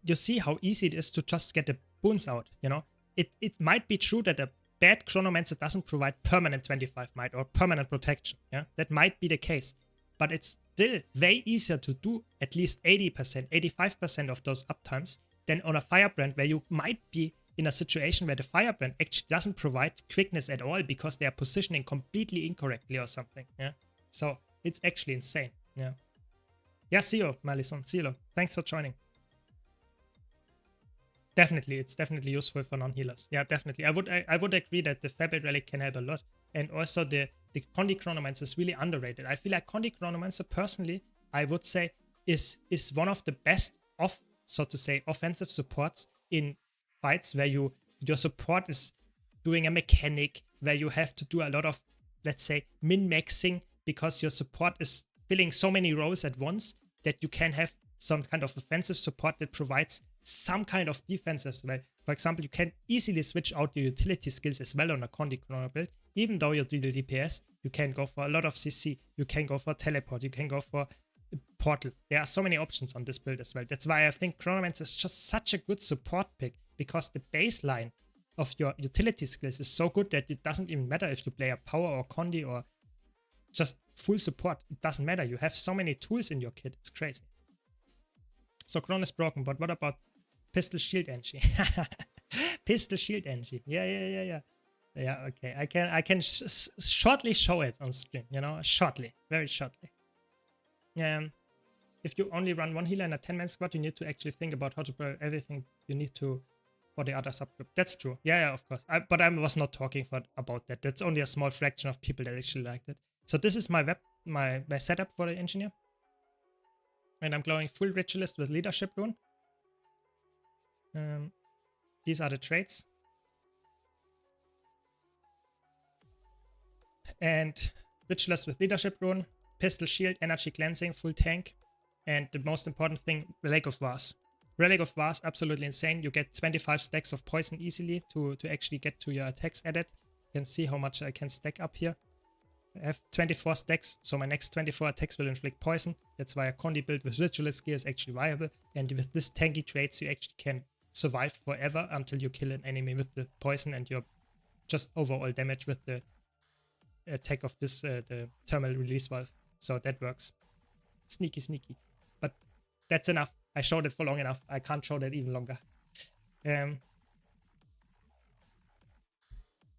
you see how easy it is to just get the boons out. You know, it might be true that a bad Chronomancer doesn't provide permanent 25 might or permanent protection. Yeah, that might be the case, but it's still way easier to do at least 80%, 85% of those uptimes than on a Firebrand where you might be in a situation where the Firebrand actually doesn't provide quickness at all because they are positioning completely incorrectly or something. Yeah, so it's actually insane. Yeah. Yeah, see you, Malison. See you. Thanks for joining. Definitely, it's definitely useful for non-healers. Yeah, definitely. I would agree that the Fabric Relic can help a lot. And also the Condi Chronomancer is really underrated. I feel like Condi Chronomancer, personally, I would say is one of the best so to say, offensive supports in fights where your support is doing a mechanic, where you have to do a lot of, let's say, min-maxing because your support is filling so many roles at once that you can have some kind of offensive support that provides some kind of defense as well. For example, you can easily switch out your utility skills as well on a Condi Chrono build. Even though you do the DPS, you can go for a lot of CC, you can go for teleport, you can go for portal. There are so many options on this build as well. That's why I think Chronomancer is just such a good support pick, because the baseline of your utility skills is so good that it doesn't even matter if you play a power or Condi or just full support. It doesn't matter. You have so many tools in your kit. It's crazy. So Chrono is broken, but what about Pistol Shield Engine? Pistol Shield Engine. Yeah. Yeah, okay. I can shortly show it on screen, you know, shortly, very shortly. If you only run one healer in a 10-man squad, you need to actually think about how to play everything you need to for the other subgroup. That's true. Yeah, of course. But I was not talking about that. That's only a small fraction of people that actually liked it. So this is my my setup for the engineer. And I'm glowing full ritualist with leadership rune. These are the traits. And ritualist with leadership rune, pistol shield, energy cleansing, full tank. And the most important thing, Relic of Vase. Relic of Vase, absolutely insane. You get 25 stacks of poison easily to actually get to your attacks added. You can see how much I can stack up here. I have 24 stacks, so my next 24 attacks will inflict poison. That's why a Condi build with Ritualist gear is actually viable. And with this tanky traits, you actually can survive forever until you kill an enemy with the poison and your just overall damage with the attack of this the thermal release valve. So that works. Sneaky. But that's enough. I showed it for long enough. I can't show that even longer.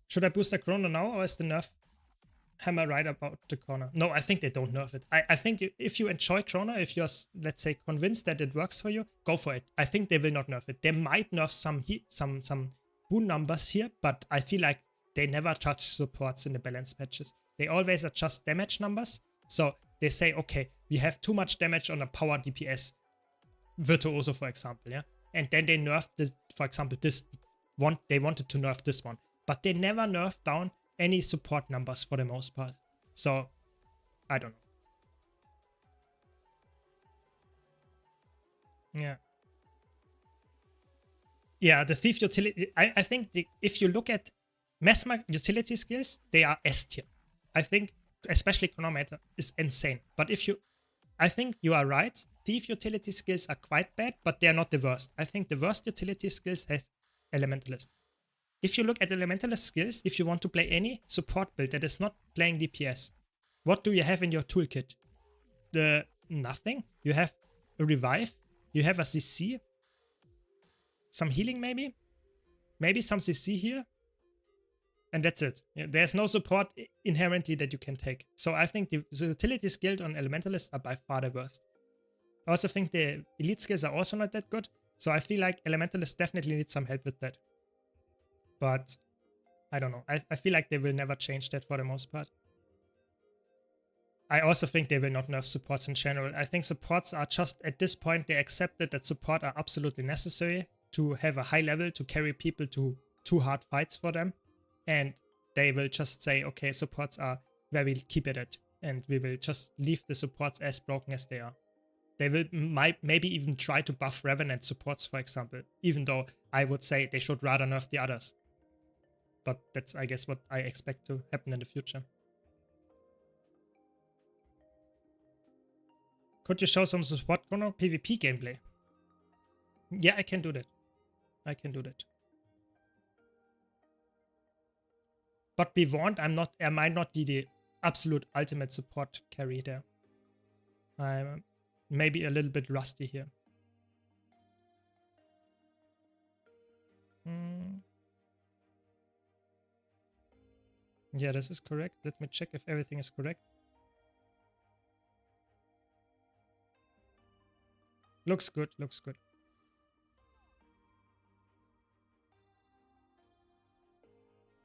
Should I boost the Chrono now, or is the nerf hammer right about the corner? No, I think they don't nerf it. I think if you enjoy Chrono, if you're, let's say, convinced that it works for you, go for it. I think they will not nerf it. They might nerf some boon numbers here, but I feel like they never touch supports in the balance patches. They always adjust damage numbers. So they say, okay, we have too much damage on a power DPS, Virtuoso, for example, yeah? And then they nerfed, for example, this one. They wanted to nerf this one, but they never nerfed down any support numbers for the most part. So, I don't know. Yeah. Yeah, the Thief utility, I think if you look at Mesmer utility skills, they are S tier. I think, especially Chronometer, is insane. But I think you are right. Thief utility skills are quite bad, but they are not the worst. I think the worst utility skills has Elementalist. If you look at Elementalist skills, if you want to play any support build that is not playing DPS, what do you have in your toolkit? Nothing. You have a revive. You have a CC. Some healing maybe? Maybe some CC here. And that's it. Yeah, there's no support inherently that you can take. So I think the utility skills on Elementalists are by far the worst. I also think the elite skills are also not that good. So I feel like Elementalists definitely need some help with that. But I don't know. I feel like they will never change that for the most part. I also think they will not nerf supports in general. I think supports are just, at this point, they accepted that support are absolutely necessary to have a high level, to carry people to 2 hard fights for them. And they will just say, okay, supports are where we'll keep it at. And we will just leave the supports as broken as they are. They will maybe even try to buff Revenant supports, for example, even though I would say they should rather nerf the others. But that's, I guess, what I expect to happen in the future. Could you show some support chrono PvP gameplay? Yeah, I can do that. I can do that. But be warned, I might not be the absolute ultimate support carry there. I'm maybe a little bit rusty here. Yeah, this is correct. Let me check if everything is correct. Looks good, looks good.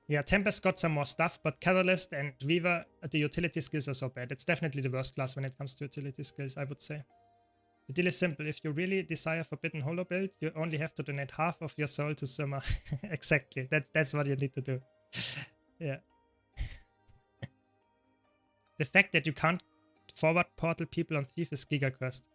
Yeah, Tempest got some more stuff, but Catalyst and Weaver, the utility skills are so bad. It's definitely the worst class when it comes to utility skills, I would say. The deal is simple. If you really desire Forbidden Holo build, you only have to donate half of your soul to Simmer. Exactly. That's what you need to do. Yeah. The fact that you can't forward portal people on Thief is giga cursed.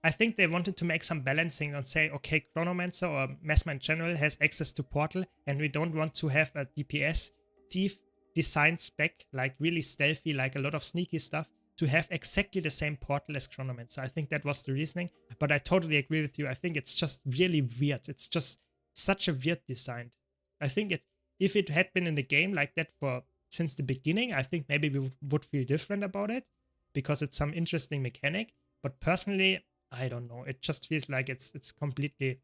I think they wanted to make some balancing and say, okay, Chronomancer or Mesmer in general has access to portal, and we don't want to have a DPS Thief designed spec, like really stealthy, like a lot of sneaky stuff, to have exactly the same portal as Chronomancer. I think that was the reasoning, but I totally agree with you. I think it's just really weird. It's just such a weird design. I think if it had been in the game like that since the beginning, I think maybe we would feel different about it because it's some interesting mechanic. But personally, I don't know. It just feels like it's completely,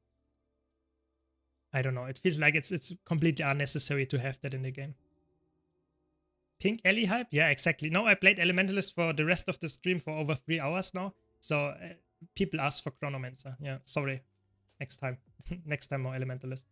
I don't know. It feels like it's completely unnecessary to have that in the game. Pink Ellie hype? Yeah, exactly. No, I played Elementalist for the rest of the stream for over 3 hours now. So people ask for Chronomancer. Yeah, sorry. Next time. Next time more Elementalist.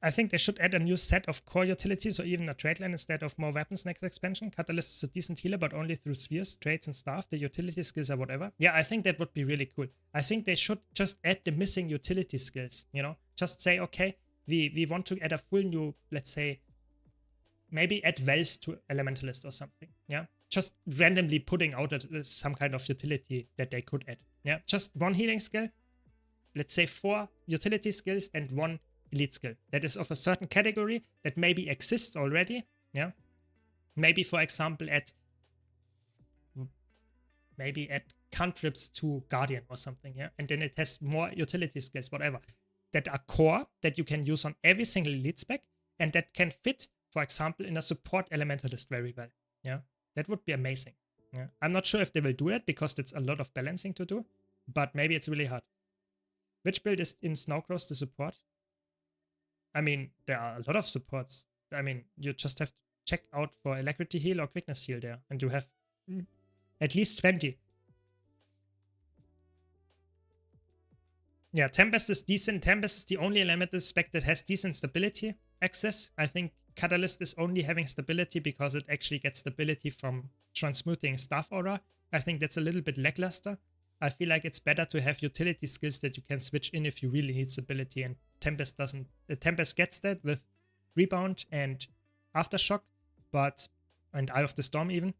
I think they should add a new set of core utilities or even a trade line instead of more weapons next expansion. Catalyst is a decent healer, but only through spheres, trades, and stuff. The utility skills are whatever. Yeah, I think that would be really cool. I think they should just add the missing utility skills, you know? Just say, okay, we want to add a full new, let's say, maybe add Wells to Elementalist or something, yeah? Just randomly putting out some kind of utility that they could add, yeah? Just 1 healing skill, let's say 4 utility skills and 1 elite skill that is of a certain category that maybe exists already, yeah? Maybe, for example, add cantrips to Guardian or something, yeah? And then it has more utility skills, whatever, that are core, that you can use on every single elite spec, and that can fit, for example, in a support Elementalist very well, yeah? That would be amazing, yeah? I'm not sure if they will do that because it's a lot of balancing to do, but maybe it's really hard. Which build is in Snowcross the support? I mean, there are a lot of supports. I mean, you just have to check out for Alacrity heal or Quickness heal there, and you have at least 20. Yeah, Tempest is decent. Tempest is the only elemental spec that has decent stability access. I think Catalyst is only having stability because it actually gets stability from transmuting Staff Aura. I think that's a little bit lackluster. I feel like it's better to have utility skills that you can switch in if you really need stability, and Tempest doesn't. Tempest gets that with Rebound and Aftershock, and Eye of the Storm even,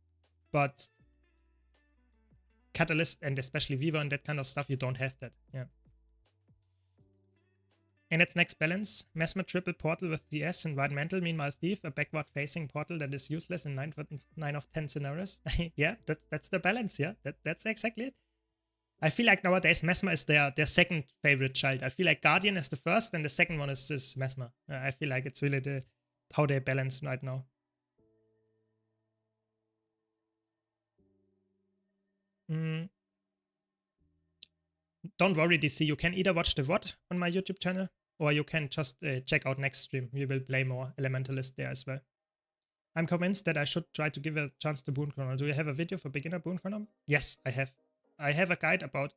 but Catalyst and especially Weaver and that kind of stuff, you don't have that, yeah. In its next balance, Mesmer triple portal with DS and Environmental, meanwhile Thief, a backward-facing portal that is useless in 9 of 10 scenarios. Yeah, that's the balance, yeah, that's exactly it. I feel like nowadays Mesmer is their second favorite child. I feel like Guardian is the first, and the second one is Mesmer. I feel like it's really how they balance right now. Don't worry, DC. You can either watch the VOD on my YouTube channel, or you can just check out next stream. We will play more Elementalist there as well. I'm convinced that I should try to give a chance to Boon Chrono. Do you have a video for beginner Boon Chrono? Yes, I have. I have a guide about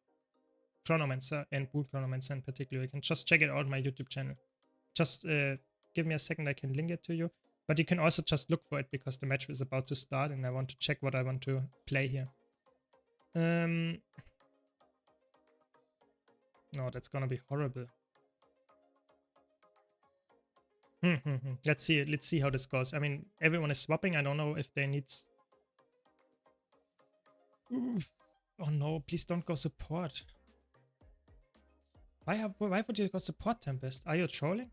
Chronomancer and Boon Chronomancer in particular. You can just check it out on my YouTube channel. Just give me a second, I can link it to you. But you can also just look for it because the match is about to start and I want to check what I want to play here. No, that's gonna be horrible. Let's see how this goes. I mean, everyone is swapping. I don't know if they need... Oh no, please don't go support. Why would you go support, Tempest? Are you trolling?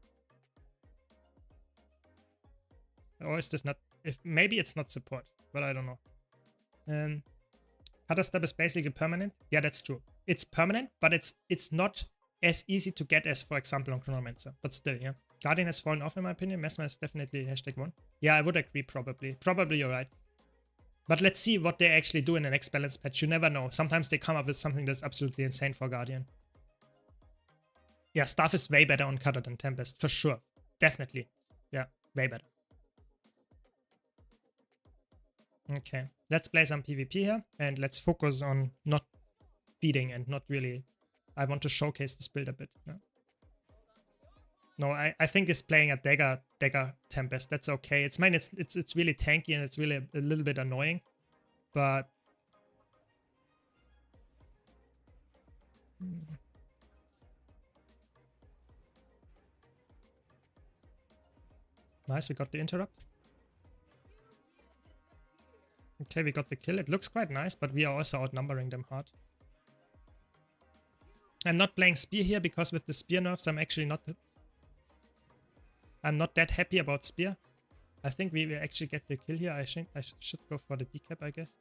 Or is this not... Maybe it's not support, but I don't know. Cutter step is basically permanent. Yeah, that's true. It's permanent, but it's not as easy to get as, for example, on Chronomancer. But still, yeah. Guardian has fallen off in my opinion. Mesmer is definitely #1. Yeah, I would agree probably. Probably you're right. But let's see what they actually do in the next balance patch. You never know. Sometimes they come up with something that's absolutely insane for Guardian. Yeah, Staff is way better on Cutter than Tempest, for sure. Definitely. Yeah, way better. Okay, let's play some PvP here, and let's focus on not feeding and not really... I want to showcase this build a bit. Yeah. No, I think it's playing a dagger Tempest. That's okay. It's really tanky and it's really a little bit annoying, but nice. We got the interrupt. Okay, we got the kill. It looks quite nice, but we are also outnumbering them hard. I'm not playing Spear here because with the Spear nerfs, I'm actually not... I'm not that happy about Spear. I think we will actually get the kill here. I think I should go for the decap, I guess.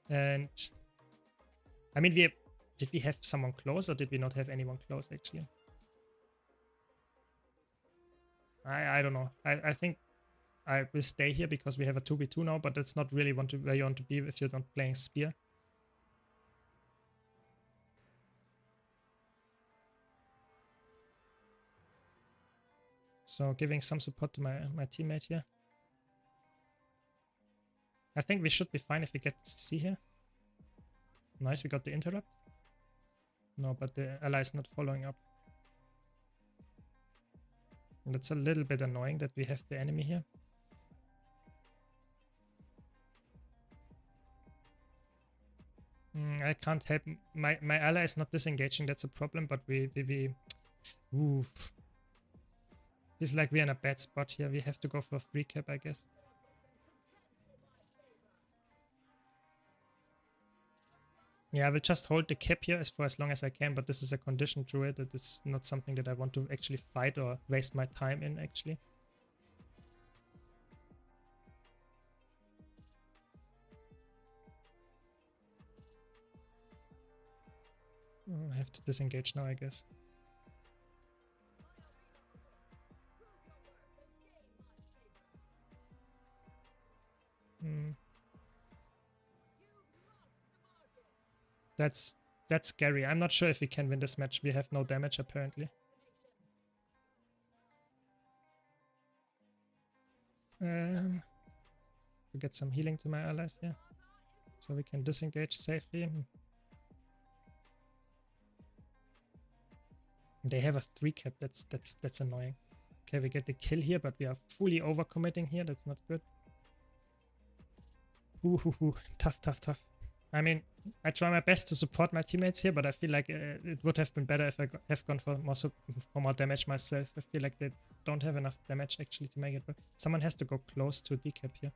And... I mean, did we have someone close or did we not have anyone close, actually? I don't know. I think I will stay here because we have a 2v2 now, but that's not really where you want to be if you're not playing Spear. So giving some support to my teammate here. I think we should be fine if we get CC here. Nice, we got the interrupt. No, but the ally is not following up. And that's a little bit annoying that we have the enemy here. I can't help. My ally is not disengaging, that's a problem, but we oof. Feels like we're in a bad spot here. We have to go for 3 cap, I guess. Yeah, I will just hold the cap here for as long as I can, but this is a condition to it. That it's not something that I want to actually fight or waste my time in, actually. I have to disengage now, I guess. That's scary. I'm not sure if we can win this match. We have no damage, apparently. To get some healing to my allies here. So we can disengage safely. They have a 3 cap. That's annoying. Okay, we get the kill here, but we are fully overcommitting here. That's not good. Ooh. Tough. I mean, I try my best to support my teammates here, but I feel like it would have been better if I have gone for more damage myself. I feel like they don't have enough damage actually to make it work. Someone has to go close to decap here.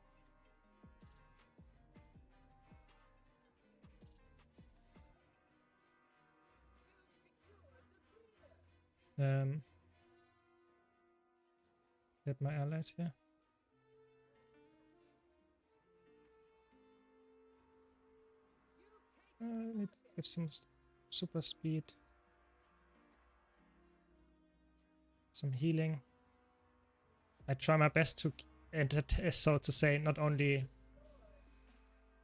Get my allies here. I need to give some super speed. Some healing. I try my best to, so to say, not only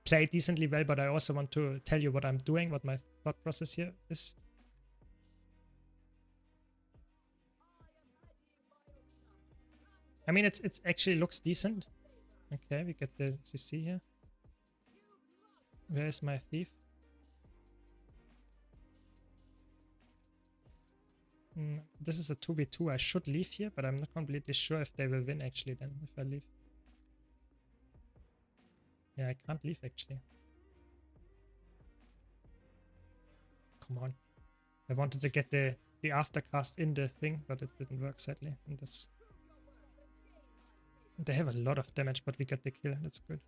play decently well, but I also want to tell you what I'm doing, what my thought process here is. I mean, it's actually looks decent. Okay, we get the CC here. Where is my thief? This is a 2v2. I should leave here, but I'm not completely sure if they will win actually then, if I leave. Yeah, I can't leave actually. Come on. I wanted to get the aftercast in the thing, but it didn't work sadly. And this... They have a lot of damage, but we got the kill. That's good.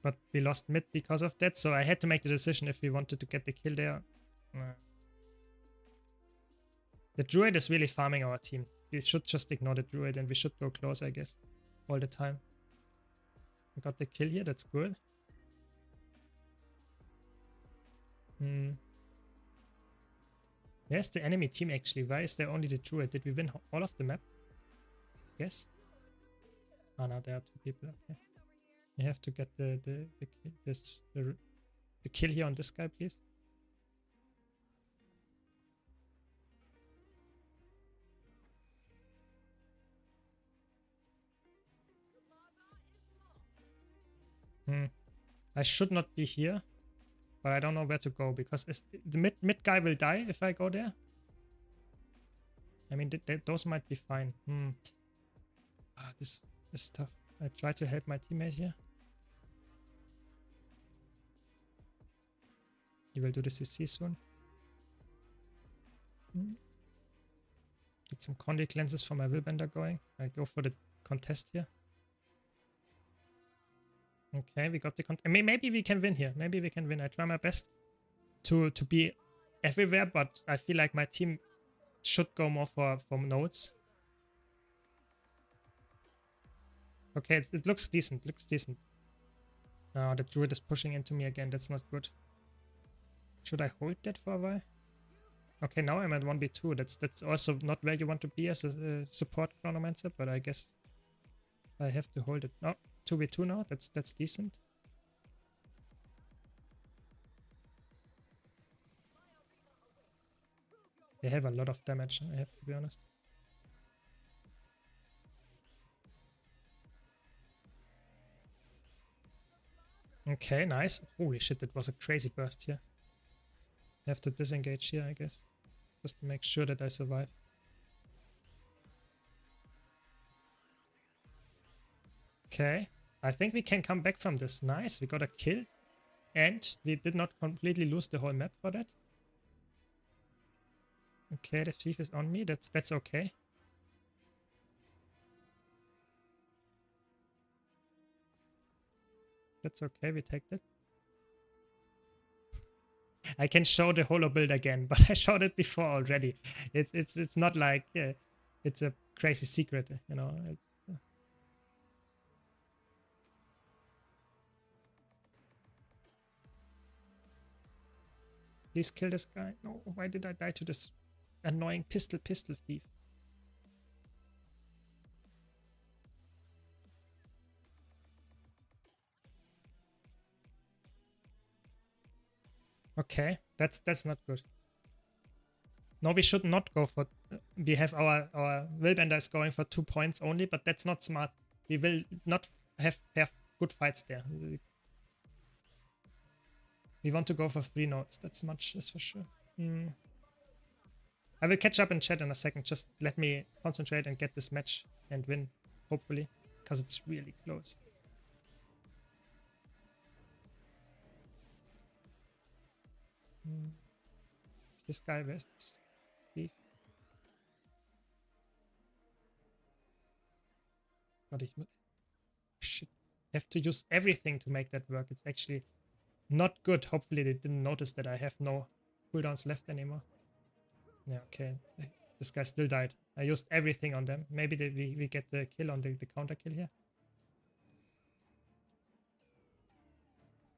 But we lost mid because of that, so I had to make the decision if we wanted to get the kill there. The druid is really farming our team. We should just ignore the druid and we should go close, I guess, all the time. We got the kill here, that's good. Where's the enemy team actually? Why is there only the druid? Did we win all of the map? Yes. Oh no, there are 2 people. Okay. We have to get the kill here on this guy, please. I should not be here, but I don't know where to go because the mid guy will die if I go there. I mean, those might be fine. This is tough. I try to help my teammate here. He will do the CC soon. Get some conduit lenses for my willbender going. I go for the contest here. Okay, we got the contest. Maybe we can win here. Maybe we can win. I try my best to be everywhere, but I feel like my team should go more for nodes. Okay, it looks decent. Looks decent. Oh, the druid is pushing into me again. That's not good. Should I hold that for a while? Okay, now I'm at 1v2. That's also not where you want to be as a support chronomancer, but I guess I have to hold it. No, 2v2 now. That's decent. They have a lot of damage, I have to be honest. Okay, nice. Holy shit, that was a crazy burst here. I have to disengage here, I guess. Just to make sure that I survive. Okay, I think we can come back from this. Nice, we got a kill. And we did not completely lose the whole map for that. Okay, the thief is on me. That's okay. That's okay, we take that. I can show the holo build again, but I showed it before already. It's not like it's a crazy secret, you know. Please kill this guy. No, why did I die to this annoying pistol thief? Okay, that's not good. No, we should not go for... We have our willbender is going for 2 points only, but that's not smart. We will not have good fights there. We want to go for 3 nodes. That's much, is for sure. I will catch up in chat in a second. Just let me concentrate and get this match and win, hopefully, because it's really close. Is this guy? Where's this thief? God, shit. I have to use everything to make that work. It's actually not good. Hopefully they didn't notice that I have no cooldowns left anymore. Yeah, okay. This guy still died. I used everything on them. Maybe we get the kill on the counter kill here.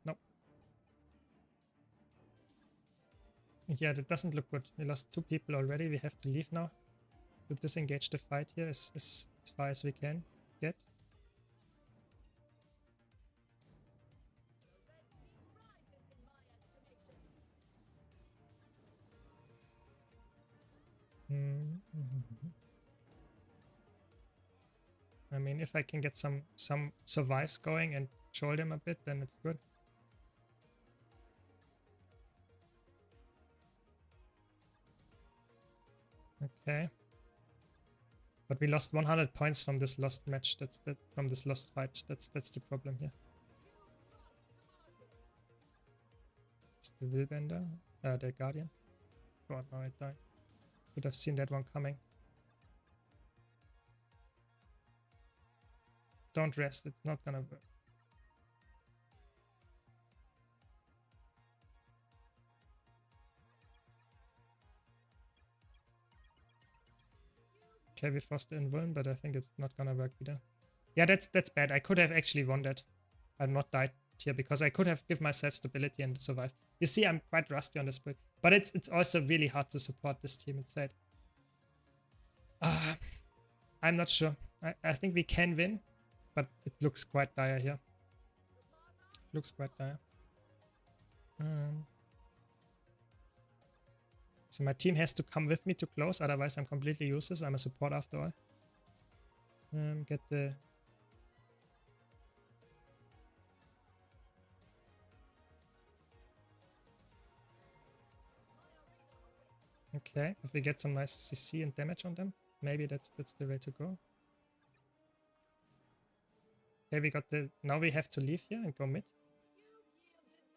Nope. Yeah, that doesn't look good. We lost 2 people already. We have to leave now. To disengage the fight here as far as we can get. I mean, if I can get some survives going and troll them a bit, then it's good. Okay. But we lost 100 points from this lost match. From this lost fight. That's the problem here. It's the Willbender. The Guardian. God, now I died. Could have seen that one coming. Don't rest. It's not gonna work. Okay, we forced the invuln, but I think it's not gonna work either. Yeah, that's bad. I could have actually won that. I've not died here because I could have given myself stability and survived. You see, I'm quite rusty on this build, but it's also really hard to support this team instead. I'm not sure. I think we can win, but it looks quite dire here. Looks quite dire. So my team has to come with me to close, otherwise I'm completely useless. I'm a support after all. Get the... Okay, if we get some nice CC and damage on them, maybe that's the way to go. Okay, we got the... Now we have to leave here and go mid.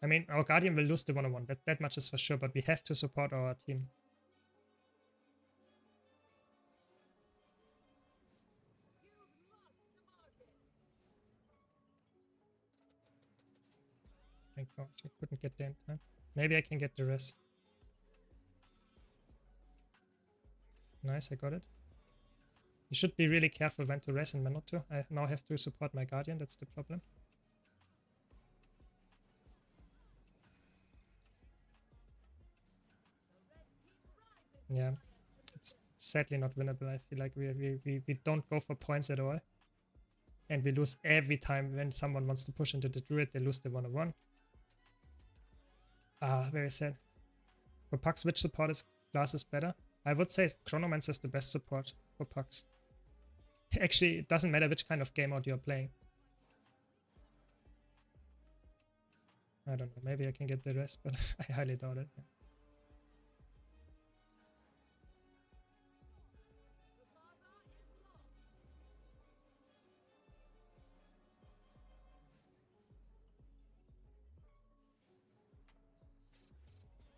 I mean, our Guardian will lose the 1-on-1, that much is for sure, but we have to support our team. Thank God, I couldn't get there in time. Maybe I can get the rest. Nice, I got it. You should be really careful when to rest and when not to. I now have to support my Guardian, that's the problem. Yeah, it's sadly not winnable. I feel like we don't go for points at all. And we lose every time when someone wants to push into the druid, they lose the 1-on-1. Ah, very sad. For Pucks, which support class is better? I would say Chronomancer is the best support for Pucks. Actually, it doesn't matter which kind of game mode you're playing. I don't know, maybe I can get the rest, but I highly doubt it.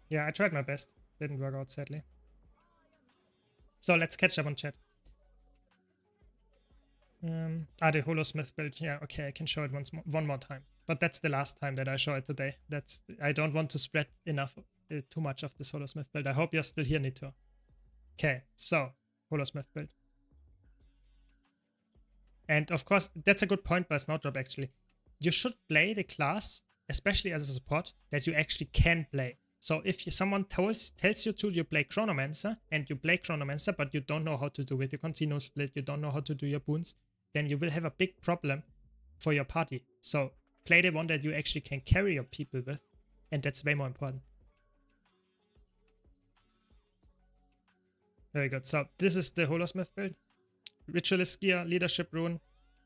Yeah, I tried my best. Didn't work out, sadly. So let's catch up on chat. The Holosmith build. Yeah, okay, I can show it one more time. But that's the last time that I show it today. I don't want to spread too much of this Holosmith build. I hope you're still here, Nito. Okay, so Holosmith build. And of course, that's a good point by Snowdrop actually. You should play the class, especially as a support, that you actually can play. So if someone tells you to play Chronomancer, and you play Chronomancer, but you don't know how to do with your continuous split, you don't know how to do your boons, then you will have a big problem for your party. So play the one that you actually can carry your people with, and that's way more important. Very good. So this is the Holosmith build. Ritualist gear, leadership rune,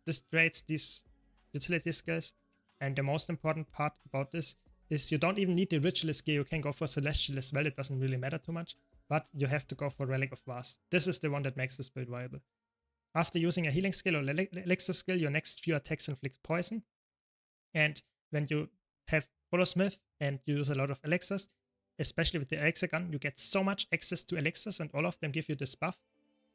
this traits, these utility skills, and the most important part about this is you don't even need the Ritualist gear. You can go for Celestial as well. It doesn't really matter too much, but you have to go for Relic of Vast. This is the one that makes this build viable. After using a healing skill or elixir skill, your next few attacks inflict poison. And when you have Holosmith and you use a lot of elixirs, especially with the elixir gun, you get so much access to elixirs and all of them give you this buff.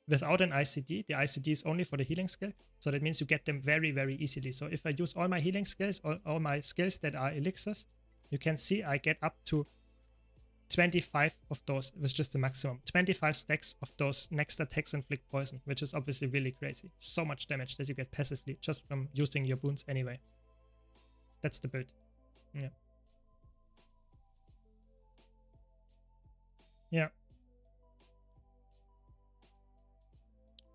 Without an ICD, the ICD is only for the healing skill, so that means you get them very, very easily. So if I use all my healing skills, all my skills that are elixirs, you can see I get up to 25 of those, it was just the maximum. 25 stacks of those next attacks inflict poison, which is obviously really crazy. So much damage that you get passively just from using your boons anyway. That's the build. Yeah. Yeah.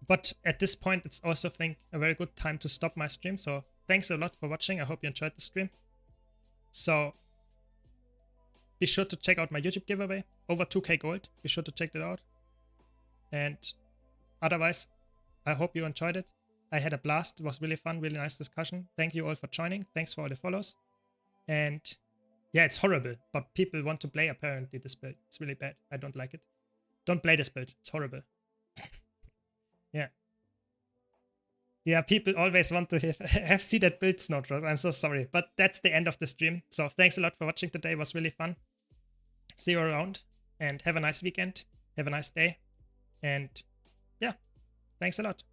But at this point, it's also, I think, a very good time to stop my stream. So thanks a lot for watching. I hope you enjoyed the stream. So be sure to check out my YouTube giveaway, over 2k gold. Be sure to check that out. And otherwise, I hope you enjoyed it. I had a blast. It was really fun, really nice discussion. Thank you all for joining. Thanks for all the follows. And yeah, it's horrible, but people want to play apparently this build. It's really bad. I don't like it. Don't play this build. It's horrible. Yeah. Yeah, people always want to have see that build snowdrop. I'm so sorry. But that's the end of the stream. So thanks a lot for watching today. It was really fun. See you around and have a nice weekend. Have a nice day. And yeah, thanks a lot.